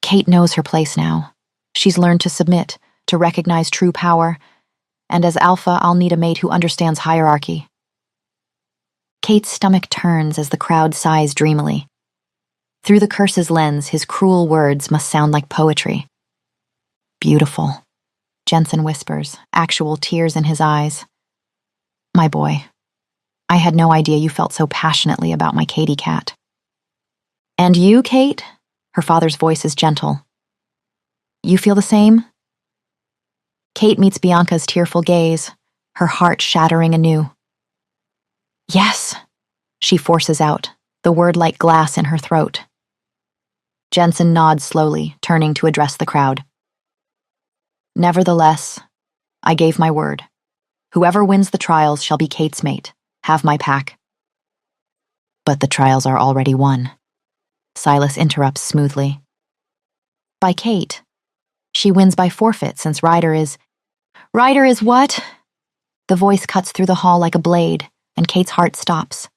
Kate knows her place now. She's learned to submit, to recognize true power, and as Alpha, I'll need a mate who understands hierarchy. Kate's stomach turns as the crowd sighs dreamily. Through the curse's lens, his cruel words must sound like poetry. Beautiful, Jensen whispers, actual tears in his eyes. My boy, I had no idea you felt so passionately about my Katie cat. And you, Kate? Her father's voice is gentle. You feel the same? Kate meets Bianca's tearful gaze, her heart shattering anew. Yes, she forces out, the word like glass in her throat. Jensen nods slowly, turning to address the crowd. Nevertheless, I gave my word. Whoever wins the trials shall be Kate's mate. Have my pack. But the trials are already won. Silas interrupts smoothly. By Kate. She wins by forfeit since Ryder is... Ryder is what? The voice cuts through the hall like a blade, and Kate's heart stops.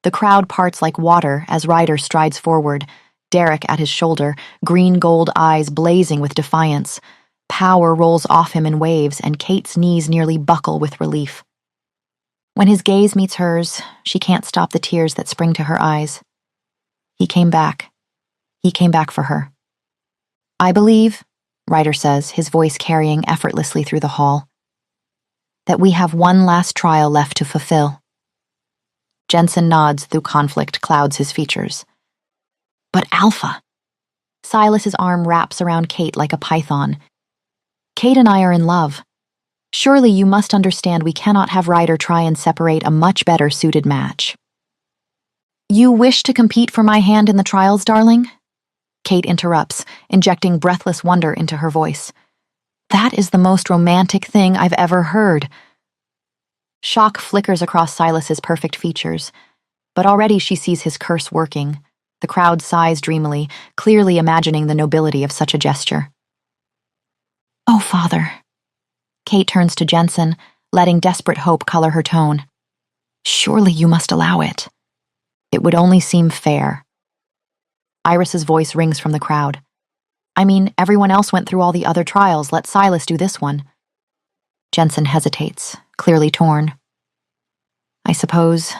The crowd parts like water as Ryder strides forward, Derek at his shoulder, green-gold eyes blazing with defiance. Power rolls off him in waves, and Kate's knees nearly buckle with relief. When his gaze meets hers, she can't stop the tears that spring to her eyes. He came back. He came back for her. I believe, Ryder says, his voice carrying effortlessly through the hall, that we have one last trial left to fulfill. Jensen nods through conflict clouds his features. But Alpha. Silas's arm wraps around Kate like a python. Kate and I are in love. Surely you must understand we cannot have Ryder try and separate a much better suited match. You wish to compete for my hand in the trials, darling? Kate interrupts, injecting breathless wonder into her voice. That is the most romantic thing I've ever heard. Shock flickers across Silas's perfect features, but already she sees his curse working. The crowd sighs dreamily, clearly imagining the nobility of such a gesture. Oh, Father. Kate turns to Jensen, letting desperate hope color her tone. Surely you must allow it. It would only seem fair. Iris's voice rings from the crowd. I mean, everyone else went through all the other trials. Let Silas do this one. Jensen hesitates, clearly torn. I suppose,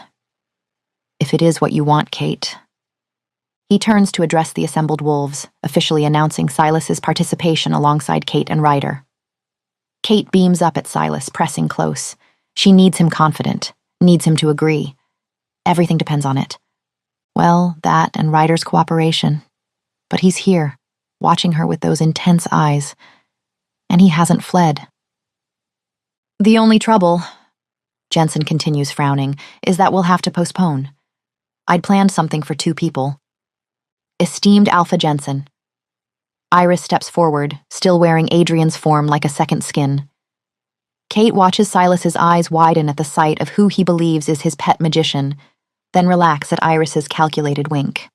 if it is what you want, Kate. He turns to address the assembled wolves, officially announcing Silas's participation alongside Kate and Ryder. Kate beams up at Silas, pressing close. She needs him confident, needs him to agree. Everything depends on it. Well, that and Ryder's cooperation. But he's here, watching her with those intense eyes. And he hasn't fled. The only trouble, Jensen continues frowning, is that we'll have to postpone. I'd planned something for 2 people. Esteemed Alpha Jensen. Iris steps forward, still wearing Adrian's form like a second skin. Kate watches Silas's eyes widen at the sight of who he believes is his pet magician, then relax at Iris's calculated wink.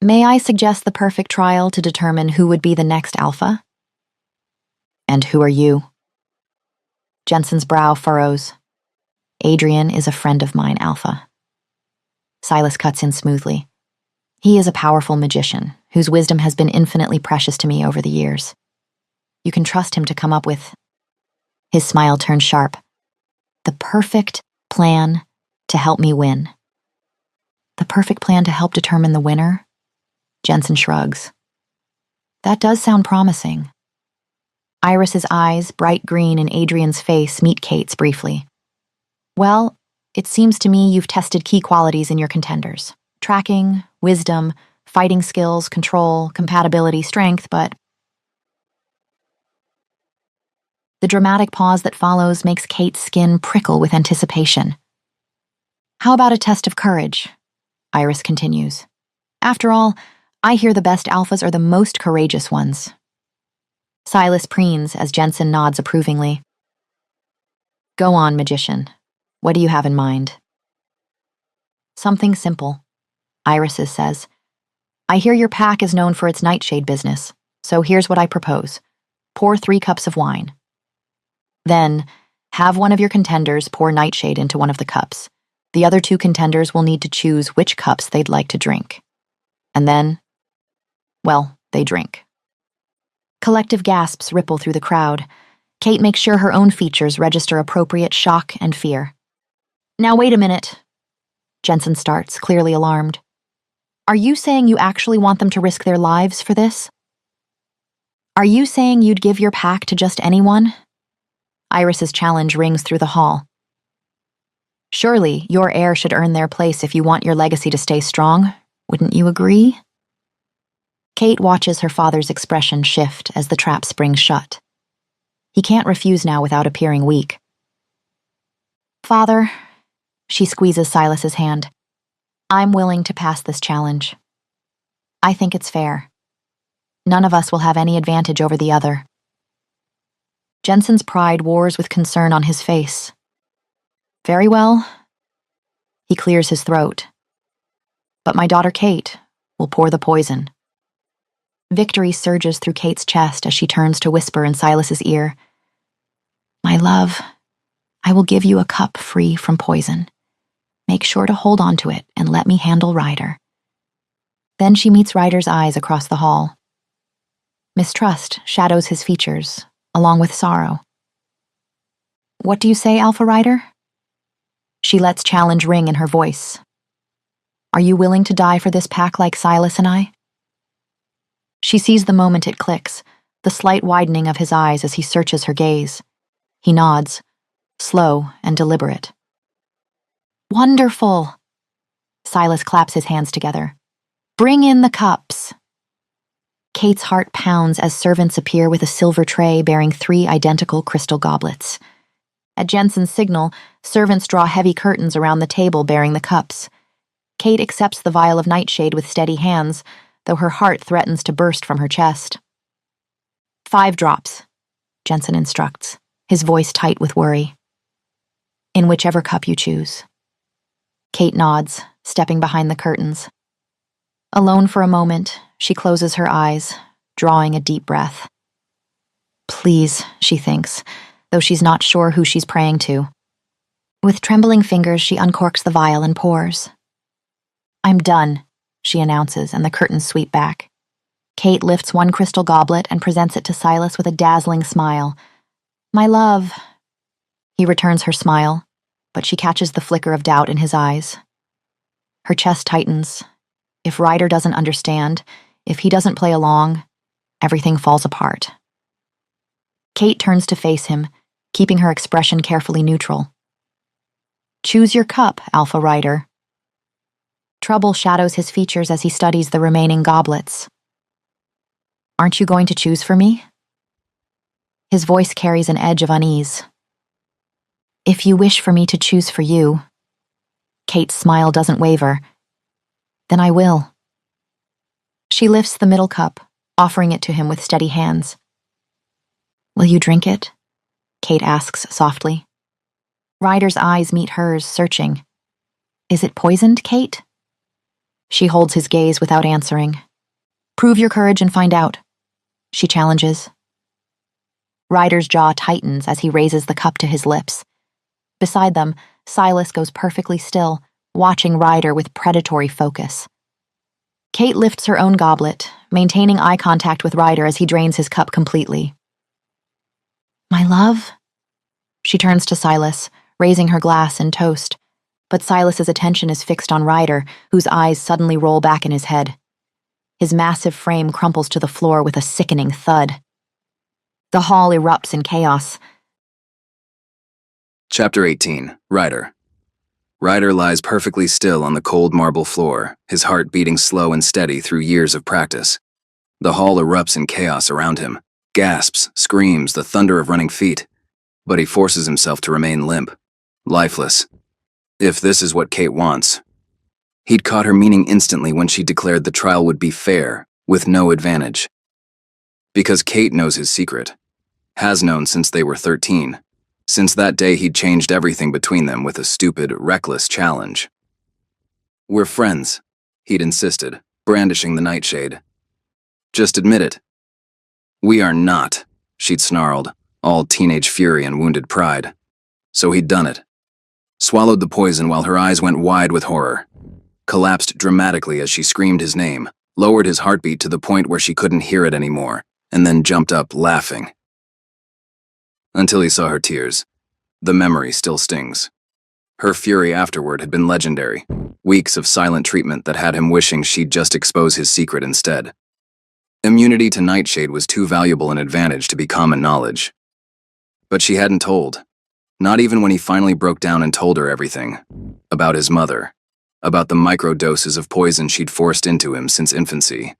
May I suggest the perfect trial to determine who would be the next Alpha? And who are you? Jensen's brow furrows. Adrian is a friend of mine, Alpha. Silas cuts in smoothly. He is a powerful magician, whose wisdom has been infinitely precious to me over the years. You can trust him to come up with... His smile turns sharp. The perfect plan to help me win. The perfect plan to help determine the winner? Jensen shrugs. That does sound promising. Iris's eyes, bright green in Adrian's face, meet Kate's briefly. Well, it seems to me you've tested key qualities in your contenders. Tracking, wisdom, fighting skills, control, compatibility, strength, but... The dramatic pause that follows makes Kate's skin prickle with anticipation. How about a test of courage? Iris continues. After all, I hear the best alphas are the most courageous ones. Silas preens as Jensen nods approvingly. Go on, magician. What do you have in mind? Something simple, Iris says. I hear your pack is known for its nightshade business, so here's what I propose. Pour 3 cups of wine. Then, have one of your contenders pour nightshade into one of the cups. The other 2 contenders will need to choose which cups they'd like to drink. And then, well, they drink. Collective gasps ripple through the crowd. Kate makes sure her own features register appropriate shock and fear. Now wait a minute. Jensen starts, clearly alarmed. Are you saying you actually want them to risk their lives for this? Are you saying you'd give your pack to just anyone? Iris's challenge rings through the hall. Surely, your heir should earn their place if you want your legacy to stay strong. Wouldn't you agree? Kate watches her father's expression shift as the trap springs shut. He can't refuse now without appearing weak. Father, she squeezes Silas's hand. I'm willing to pass this challenge. I think it's fair. None of us will have any advantage over the other. Jensen's pride wars with concern on his face. Very well. He clears his throat. But my daughter Kate will pour the poison. Victory surges through Kate's chest as she turns to whisper in Silas's ear. My love, I will give you a cup free from poison. Make sure to hold on to it and let me handle Ryder. Then she meets Ryder's eyes across the hall. Mistrust shadows his features, along with sorrow. What do you say, Alpha Ryder? She lets challenge ring in her voice. Are you willing to die for this pack like Silas and I? She sees the moment it clicks, the slight widening of his eyes as he searches her gaze. He nods, slow and deliberate. Wonderful! Silas claps his hands together. Bring in the cups. Kate's heart pounds as servants appear with a silver tray bearing 3 identical crystal goblets. At Jensen's signal, servants draw heavy curtains around the table bearing the cups. Kate accepts the vial of nightshade with steady hands, though her heart threatens to burst from her chest. 5 drops, Jensen instructs, his voice tight with worry. In whichever cup you choose. Kate nods, stepping behind the curtains. Alone for a moment, she closes her eyes, drawing a deep breath. Please, she thinks, though she's not sure who she's praying to. With trembling fingers, she uncorks the vial and pours. I'm done, she announces, and the curtains sweep back. Kate lifts 1 crystal goblet and presents it to Silas with a dazzling smile. My love. He returns her smile, but she catches the flicker of doubt in his eyes. Her chest tightens. If Ryder doesn't understand, if he doesn't play along, everything falls apart. Kate turns to face him, keeping her expression carefully neutral. Choose your cup, Alpha Ryder. Trouble shadows his features as he studies the remaining goblets. Aren't you going to choose for me? His voice carries an edge of unease. If you wish for me to choose for you, Kate's smile doesn't waver, then I will. She lifts the middle cup, offering it to him with steady hands. Will you drink it? Kate asks softly. Ryder's eyes meet hers, searching. Is it poisoned, Kate? She holds his gaze without answering. Prove your courage and find out, she challenges. Ryder's jaw tightens as he raises the cup to his lips. Beside them, Silas goes perfectly still, watching Ryder with predatory focus. Kate lifts her own goblet, maintaining eye contact with Ryder as he drains his cup completely. My love? She turns to Silas, raising her glass in toast, but Silas's attention is fixed on Ryder, whose eyes suddenly roll back in his head. His massive frame crumples to the floor with a sickening thud. The hall erupts in chaos. Chapter 18. Ryder. Ryder lies perfectly still on the cold marble floor, his heart beating slow and steady through years of practice. The hall erupts in chaos around him, gasps, screams, the thunder of running feet. But he forces himself to remain limp, lifeless. If this is what Kate wants. He'd caught her meaning instantly when she declared the trial would be fair, with no advantage. Because Kate knows his secret. Has known since they were 13. Since that day he'd changed everything between them with a stupid, reckless challenge. We're friends, he'd insisted, brandishing the nightshade. Just admit it. We are not, she'd snarled, all teenage fury and wounded pride. So he'd done it. Swallowed the poison while her eyes went wide with horror. Collapsed dramatically as she screamed his name, lowered his heartbeat to the point where she couldn't hear it anymore, and then jumped up, laughing. Until he saw her tears. The memory still stings. Her fury afterward had been legendary. Weeks of silent treatment that had him wishing she'd just expose his secret instead. Immunity to nightshade was too valuable an advantage to be common knowledge. But she hadn't told. Not even when he finally broke down and told her everything. About his mother. About the microdoses of poison she'd forced into him since infancy.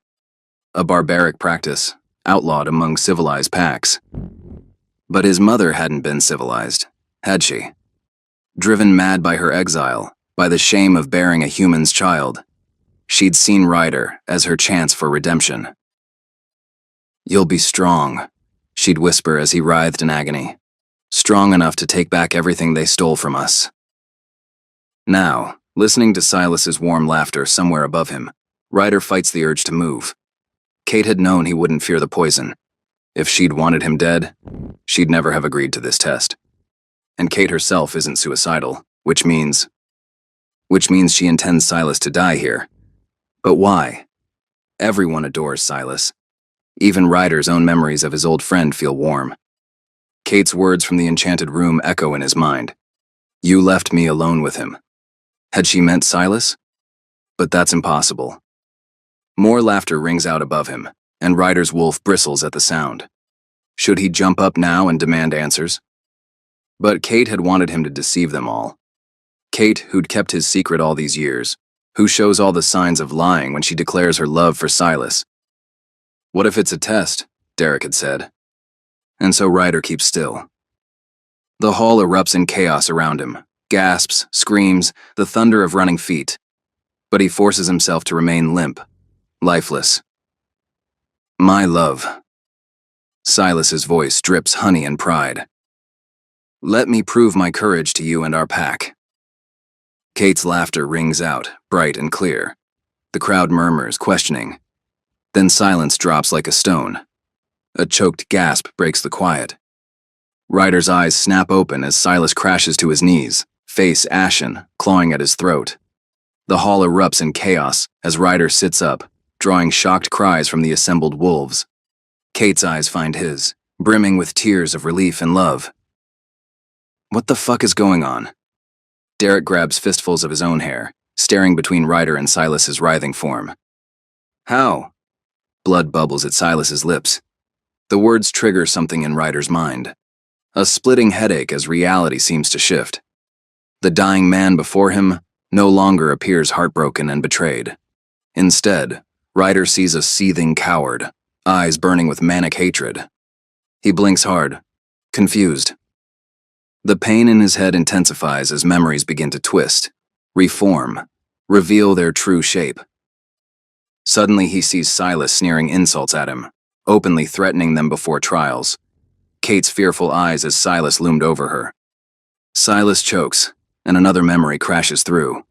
A barbaric practice, outlawed among civilized packs. But his mother hadn't been civilized, had she? Driven mad by her exile, by the shame of bearing a human's child, she'd seen Ryder as her chance for redemption. You'll be strong, she'd whisper as he writhed in agony. Strong enough to take back everything they stole from us. Now, listening to Silas's warm laughter somewhere above him, Ryder fights the urge to move. Kate had known he wouldn't fear the poison. If she'd wanted him dead, she'd never have agreed to this test. And Kate herself isn't suicidal, which means she intends Silas to die here. But why? Everyone adores Silas. Even Ryder's own memories of his old friend feel warm. Kate's words from the enchanted room echo in his mind. You left me alone with him. Had she meant Silas? But that's impossible. More laughter rings out above him, and Ryder's wolf bristles at the sound. Should he jump up now and demand answers? But Kate had wanted him to deceive them all. Kate, who'd kept his secret all these years, who shows all the signs of lying when she declares her love for Silas. What if it's a test? Derek had said. And so Ryder keeps still. The hall erupts in chaos around him, gasps, screams, the thunder of running feet. But he forces himself to remain limp, lifeless. My love. Silas's voice drips honey and pride. Let me prove my courage to you and our pack. Kate's laughter rings out, bright and clear. The crowd murmurs, questioning. Then silence drops like a stone. A choked gasp breaks the quiet. Ryder's eyes snap open as Silas crashes to his knees, face ashen, clawing at his throat. The hall erupts in chaos as Ryder sits up, drawing shocked cries from the assembled wolves. Kate's eyes find his, brimming with tears of relief and love. What the fuck is going on? Derek grabs fistfuls of his own hair, staring between Ryder and Silas's writhing form. How? Blood bubbles at Silas's lips. The words trigger something in Ryder's mind. A splitting headache as reality seems to shift. The dying man before him no longer appears heartbroken and betrayed. Instead, Ryder sees a seething coward, eyes burning with manic hatred. He blinks hard, confused. The pain in his head intensifies as memories begin to twist, reform, reveal their true shape. Suddenly he sees Silas sneering insults at him, openly threatening them before trials. Kate's fearful eyes as Silas loomed over her. Silas chokes, and another memory crashes through.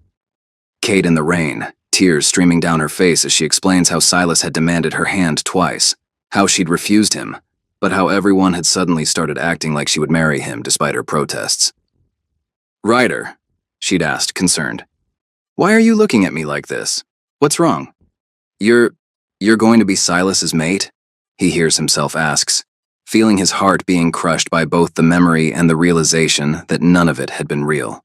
Kate in the rain, tears streaming down her face as she explains how Silas had demanded her hand twice, how she'd refused him, but how everyone had suddenly started acting like she would marry him despite her protests. Ryder, she'd asked, concerned. Why are you looking at me like this? What's wrong? You're going to be Silas's mate? He hears himself asks, feeling his heart being crushed by both the memory and the realization that none of it had been real.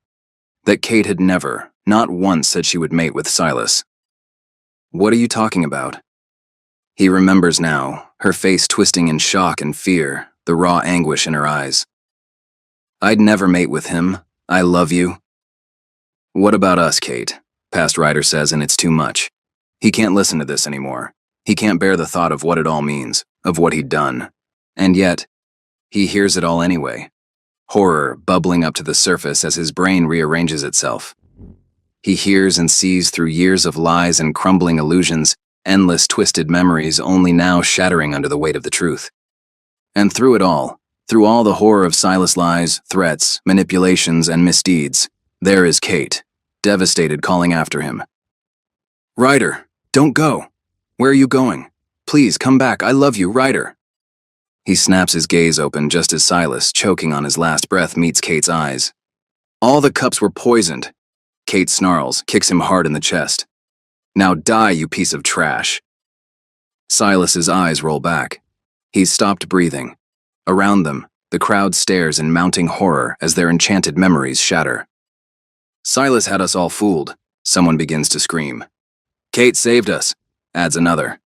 That Kate had never, not once, said she would mate with Silas. What are you talking about? He remembers now, her face twisting in shock and fear, the raw anguish in her eyes. I'd never mate with him. I love you. What about us, Kate? Past Ryder says, and it's too much. He can't listen to this anymore. He can't bear the thought of what it all means, of what he'd done. And yet, he hears it all anyway. Horror bubbling up to the surface as his brain rearranges itself. He hears and sees through years of lies and crumbling illusions, endless twisted memories only now shattering under the weight of the truth. And through it all, through all the horror of Silas' lies, threats, manipulations, and misdeeds, there is Kate, devastated, calling after him. Ryder, don't go. Where are you going? Please, come back. I love you, Ryder. He snaps his gaze open just as Silas, choking on his last breath, meets Kate's eyes. All the cups were poisoned. Kate snarls, kicks him hard in the chest. Now die, you piece of trash. Silas's eyes roll back. He's stopped breathing. Around them, the crowd stares in mounting horror as their enchanted memories shatter. Silas had us all fooled, someone begins to scream. Kate saved us, adds another.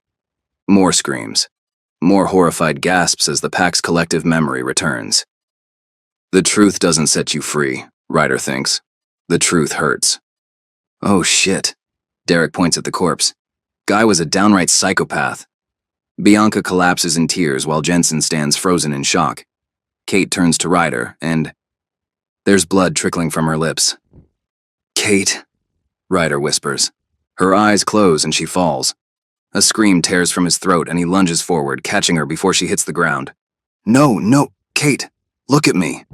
More screams. More horrified gasps as the pack's collective memory returns. The truth doesn't set you free, Ryder thinks. The truth hurts. Oh shit. Derek points at the corpse. Guy was a downright psychopath. Bianca collapses in tears while Jensen stands frozen in shock. Kate turns to Ryder, and there's blood trickling from her lips. Kate, Ryder whispers. Her eyes close and she falls. A scream tears from his throat and he lunges forward, catching her before she hits the ground. No, Kate, look at me.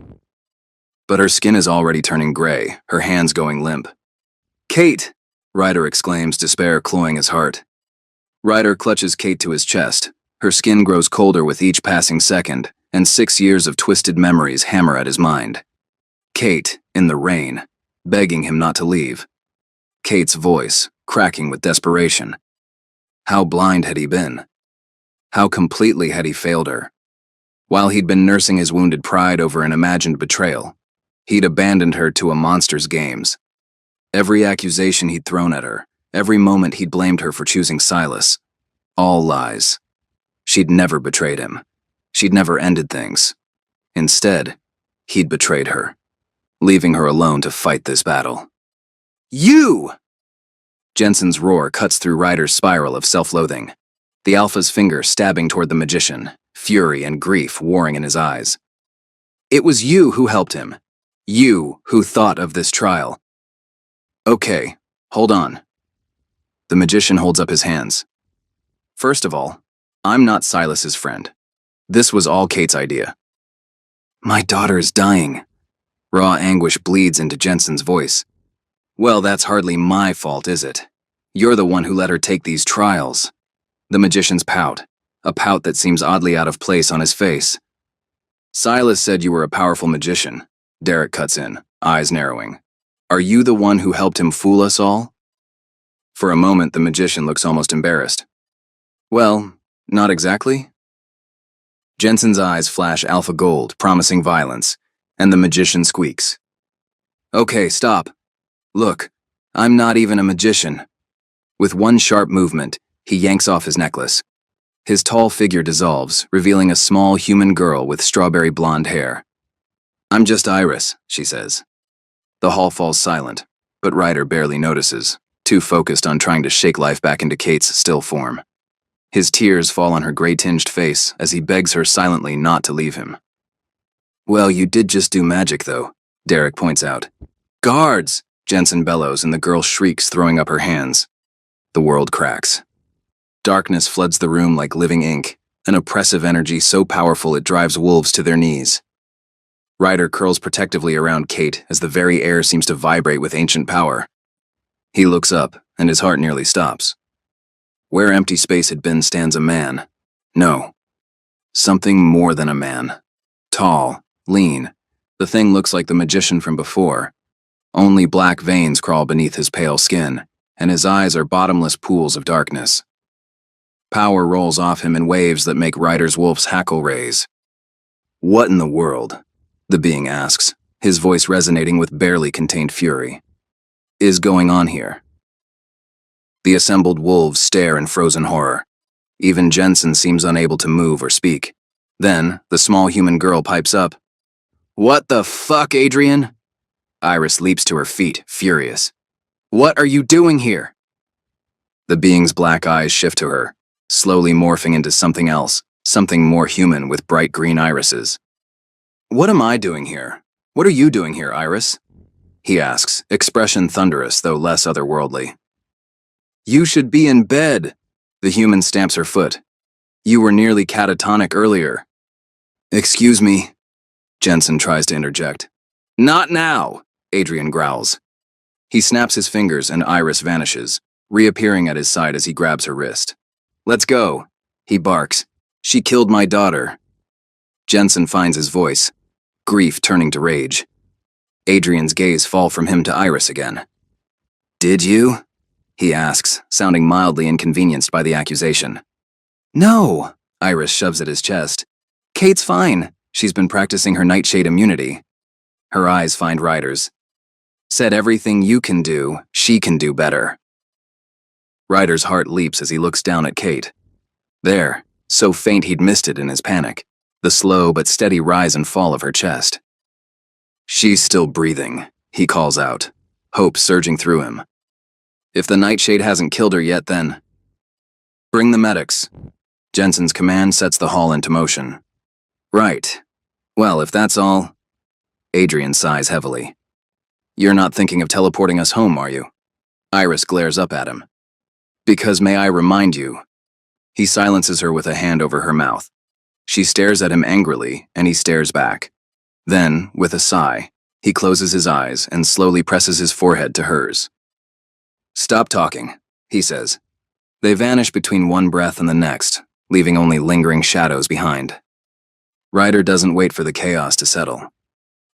But her skin is already turning gray, her hands going limp. Kate! Ryder exclaims, despair cloying his heart. Ryder clutches Kate to his chest. Her skin grows colder with each passing second, and 6 years of twisted memories hammer at his mind. Kate, in the rain, begging him not to leave. Kate's voice, cracking with desperation. How blind had he been? How completely had he failed her? While he'd been nursing his wounded pride over an imagined betrayal, he'd abandoned her to a monster's games. Every accusation he'd thrown at her, Every moment he'd blamed her for choosing Silas. All lies. She'd never betrayed him. She'd never ended things. Instead, he'd betrayed her, leaving her alone to fight this battle. You! Jensen's roar cuts through Ryder's spiral of self-loathing, the Alpha's finger stabbing toward the magician, fury and grief warring in his eyes. It was you who helped him. You who thought of this trial. Okay, hold on. The magician holds up his hands. First of all, I'm not Silas's friend. This was all Kate's idea. My daughter is dying. Raw anguish bleeds into Jensen's voice. Well, that's hardly my fault, is it? You're the one who let her take these trials. The magician's pout, a pout that seems oddly out of place on his face. Silas said you were a powerful magician. Derek cuts in, eyes narrowing. Are you the one who helped him fool us all? For a moment, the magician looks almost embarrassed. Well, not exactly. Jensen's eyes flash alpha gold, promising violence, and the magician squeaks. Okay, stop. Look, I'm not even a magician. With one sharp movement, he yanks off his necklace. His tall figure dissolves, revealing a small human girl with strawberry blonde hair. I'm just Iris, she says. The hall falls silent, but Ryder barely notices, too focused on trying to shake life back into Kate's still form. His tears fall on her gray-tinged face as he begs her silently not to leave him. Well, you did just do magic, though, Derek points out. Guards! Jensen bellows and the girl shrieks, throwing up her hands. The world cracks. Darkness floods the room like living ink, an oppressive energy so powerful it drives wolves to their knees. Ryder curls protectively around Kate as the very air seems to vibrate with ancient power. He looks up, and his heart nearly stops. Where empty space had been stands a man. No. Something more than a man. Tall, lean. The thing looks like the magician from before. Only black veins crawl beneath his pale skin, and his eyes are bottomless pools of darkness. Power rolls off him in waves that make Ryder's wolf's hackle raise. What in the world? The being asks, his voice resonating with barely contained fury. Is going on here? The assembled wolves stare in frozen horror. Even Jensen seems unable to move or speak. Then, the small human girl pipes up. What the fuck, Adrian? Iris leaps to her feet, furious. What are you doing here? The being's black eyes shift to her, slowly morphing into something else, something more human with bright green irises. What am I doing here? What are you doing here, Iris? He asks, expression thunderous though less otherworldly. You should be in bed. The human stamps her foot. You were nearly catatonic earlier. Excuse me. Jensen tries to interject. Not now, Adrian growls. He snaps his fingers and Iris vanishes, reappearing at his side as he grabs her wrist. Let's go, he barks. She killed my daughter. Jensen finds his voice, grief turning to rage. Adrian's gaze fall from him to Iris again. Did you? He asks, sounding mildly inconvenienced by the accusation. No, Iris shoves at his chest. Kate's fine. She's been practicing her nightshade immunity. Her eyes find Ryder's. Said everything you can do, she can do better. Ryder's heart leaps as he looks down at Kate. There, so faint he'd missed it in his panic, the slow but steady rise and fall of her chest. She's still breathing, he calls out, hope surging through him. If the nightshade hasn't killed her yet, then... Bring the medics. Jensen's command sets the hall into motion. Right. Well, if that's all... Adrian sighs heavily. You're not thinking of teleporting us home, are you? Iris glares up at him. Because may I remind you... He silences her with a hand over her mouth. She stares at him angrily, and he stares back. Then, with a sigh, he closes his eyes and slowly presses his forehead to hers. Stop talking, he says. They vanish between one breath and the next, leaving only lingering shadows behind. Ryder doesn't wait for the chaos to settle.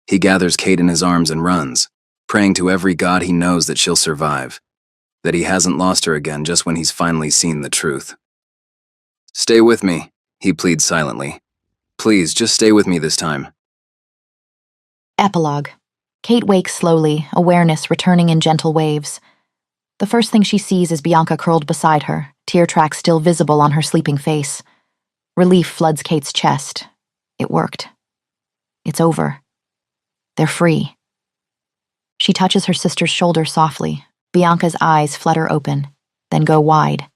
He gathers Kate in his arms and runs, praying to every god he knows that she'll survive, that he hasn't lost her again just when he's finally seen the truth. Stay with me, he pleads silently. Please, just stay with me this time. Epilogue. Kate wakes slowly, awareness returning in gentle waves. The first thing she sees is Bianca curled beside her, tear tracks still visible on her sleeping face. Relief floods Kate's chest. It worked. It's over. They're free. She touches her sister's shoulder softly. Bianca's eyes flutter open, then go wide.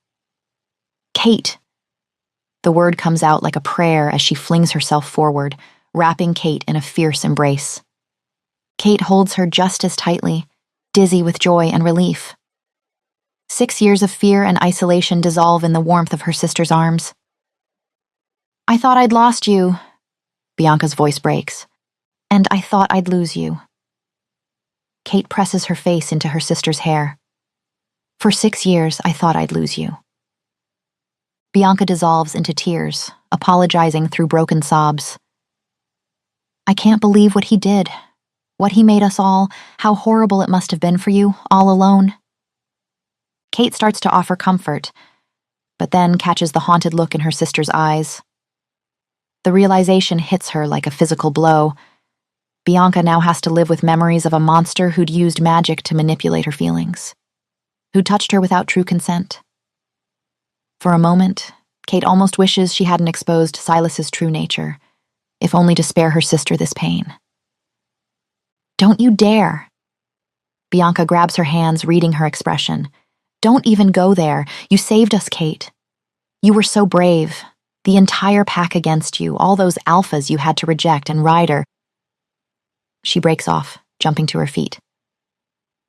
Kate! The word comes out like a prayer as she flings herself forward, wrapping Kate in a fierce embrace. Kate holds her just as tightly, dizzy with joy and relief. 6 years of fear and isolation dissolve in the warmth of her sister's arms. I thought I'd lost you, Bianca's voice breaks, and I thought I'd lose you. Kate presses her face into her sister's hair. For 6 years, I thought I'd lose you. Bianca dissolves into tears, apologizing through broken sobs. I can't believe what he did, what he made us all, how horrible it must have been for you, all alone. Kate starts to offer comfort, but then catches the haunted look in her sister's eyes. The realization hits her like a physical blow. Bianca now has to live with memories of a monster who'd used magic to manipulate her feelings, who touched her without true consent. For a moment, Kate almost wishes she hadn't exposed Silas's true nature, if only to spare her sister this pain. Don't you dare! Bianca grabs her hands, reading her expression. Don't even go there. You saved us, Kate. You were so brave. The entire pack against you, all those alphas you had to reject, and Ryder. She breaks off, jumping to her feet.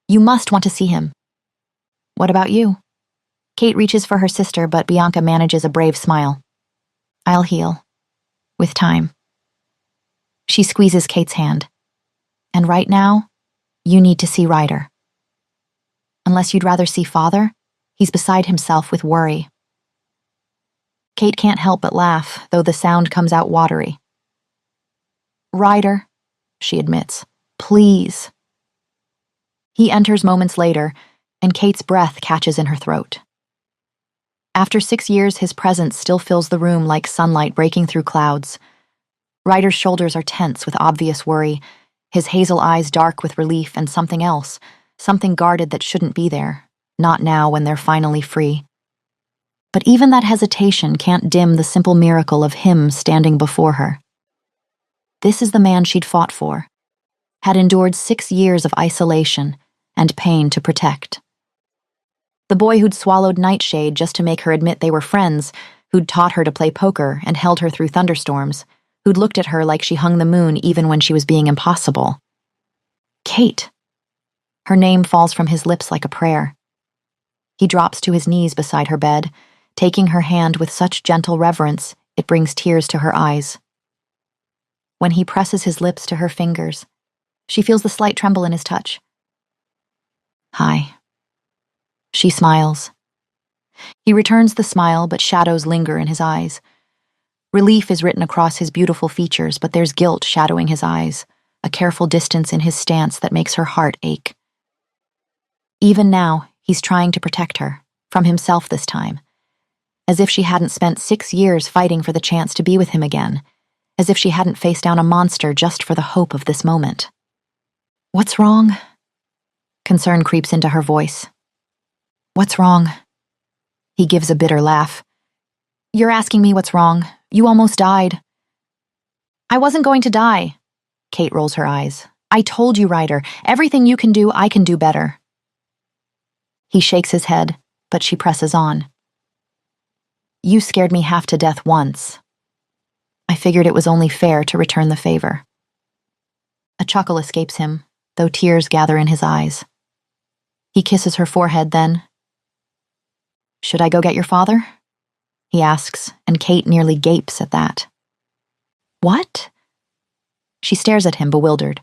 You must want to see him. What about you? Kate reaches for her sister, but Bianca manages a brave smile. I'll heal. With time. She squeezes Kate's hand. And right now, you need to see Ryder. Unless you'd rather see Father, he's beside himself with worry. Kate can't help but laugh, though the sound comes out watery. Ryder, she admits, please. He enters moments later, and Kate's breath catches in her throat. After 6 years, his presence still fills the room like sunlight breaking through clouds. Ryder's shoulders are tense with obvious worry, his hazel eyes dark with relief and something else, something guarded that shouldn't be there, not now when they're finally free. But even that hesitation can't dim the simple miracle of him standing before her. This is the man she'd fought for, had endured 6 years of isolation and pain to protect. The boy who'd swallowed Nightshade just to make her admit they were friends, who'd taught her to play poker and held her through thunderstorms, who'd looked at her like she hung the moon even when she was being impossible. Kate. Her name falls from his lips like a prayer. He drops to his knees beside her bed, taking her hand with such gentle reverence it brings tears to her eyes. When he presses his lips to her fingers, she feels the slight tremble in his touch. Hi. She smiles. He returns the smile, but shadows linger in his eyes. Relief is written across his beautiful features, but there's guilt shadowing his eyes, a careful distance in his stance that makes her heart ache. Even now, he's trying to protect her, from himself this time, as if she hadn't spent 6 years fighting for the chance to be with him again, as if she hadn't faced down a monster just for the hope of this moment. What's wrong? Concern creeps into her voice. What's wrong? He gives a bitter laugh. You're asking me what's wrong. You almost died. I wasn't going to die. Kate rolls her eyes. I told you, Ryder, everything you can do, I can do better. He shakes his head, but she presses on. You scared me half to death once. I figured it was only fair to return the favor. A chuckle escapes him, though tears gather in his eyes. He kisses her forehead then. Should I go get your father? He asks, and Kate nearly gapes at that. What? She stares at him, bewildered.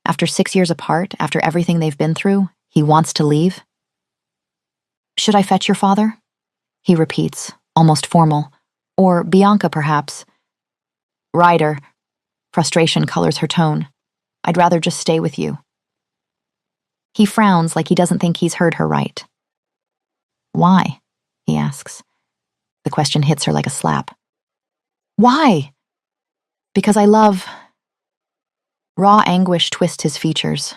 After 6 years apart, after everything they've been through, he wants to leave? Should I fetch your father? He repeats, almost formal. Or Bianca, perhaps. Ryder. Frustration colors her tone. I'd rather just stay with you. He frowns like he doesn't think he's heard her right. Why? He asks. The question hits her like a slap. Why? Because I love... Raw anguish twists his features.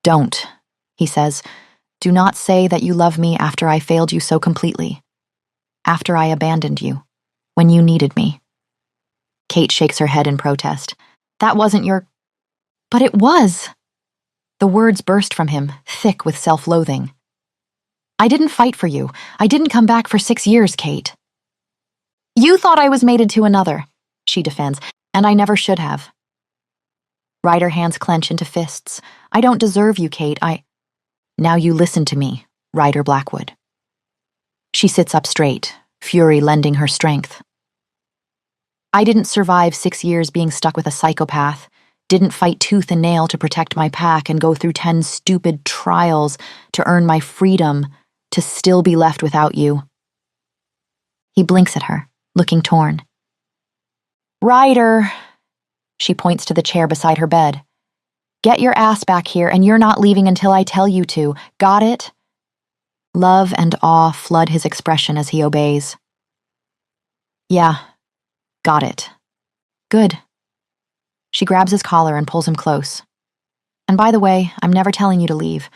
Don't, he says. Do not say that you love me after I failed you so completely. After I abandoned you. When you needed me. Kate shakes her head in protest. That wasn't your... But it was! The words burst from him, thick with self-loathing. I didn't fight for you. I didn't come back for 6 years, Kate. You thought I was mated to another, she defends, and I never should have. Ryder hands clench into fists. I don't deserve you, Kate. Now you listen to me, Ryder Blackwood. She sits up straight, fury lending her strength. I didn't survive 6 years being stuck with a psychopath, didn't fight tooth and nail to protect my pack and go through 10 stupid trials to earn my freedom, to still be left without you. He blinks at her, looking torn. Ryder, she points to the chair beside her bed. Get your ass back here, and you're not leaving until I tell you to. Got it? Love and awe flood his expression as he obeys. Yeah, got it. Good. She grabs his collar and pulls him close. And by the way, I'm never telling you to leave,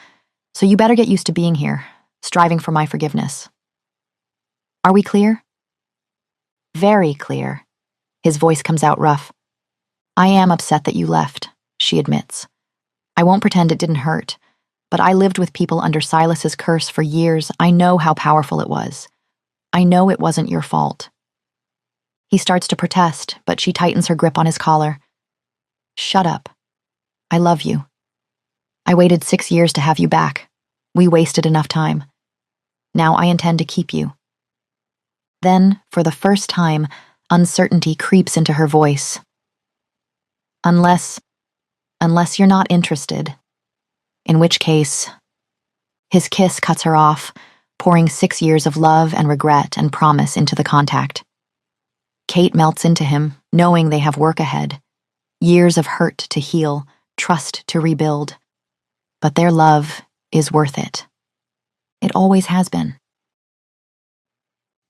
so you better get used to being here, striving for my forgiveness. Are we clear? Very clear. His voice comes out rough. I am upset that you left, she admits. I won't pretend it didn't hurt, but I lived with people under Silas's curse for years. I know how powerful it was. I know it wasn't your fault. He starts to protest, but she tightens her grip on his collar. Shut up. I love you. I waited 6 years to have you back. We wasted enough time. Now I intend to keep you. Then, for the first time, uncertainty creeps into her voice. Unless you're not interested. In which case... His kiss cuts her off, pouring 6 years of love and regret and promise into the contact. Kate melts into him, knowing they have work ahead. Years of hurt to heal, trust to rebuild. But their love is worth it. It always has been.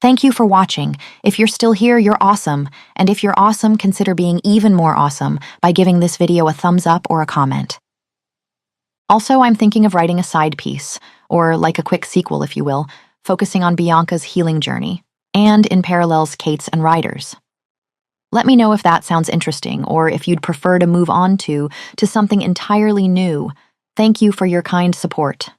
Thank you for watching. If you're still here, you're awesome. And if you're awesome, consider being even more awesome by giving this video a thumbs up or a comment. Also, I'm thinking of writing a side piece, or like a quick sequel, if you will, focusing on Bianca's healing journey, and in parallels Kate's and Ryder's. Let me know if that sounds interesting, or if you'd prefer to move on to something entirely new. Thank you for your kind support.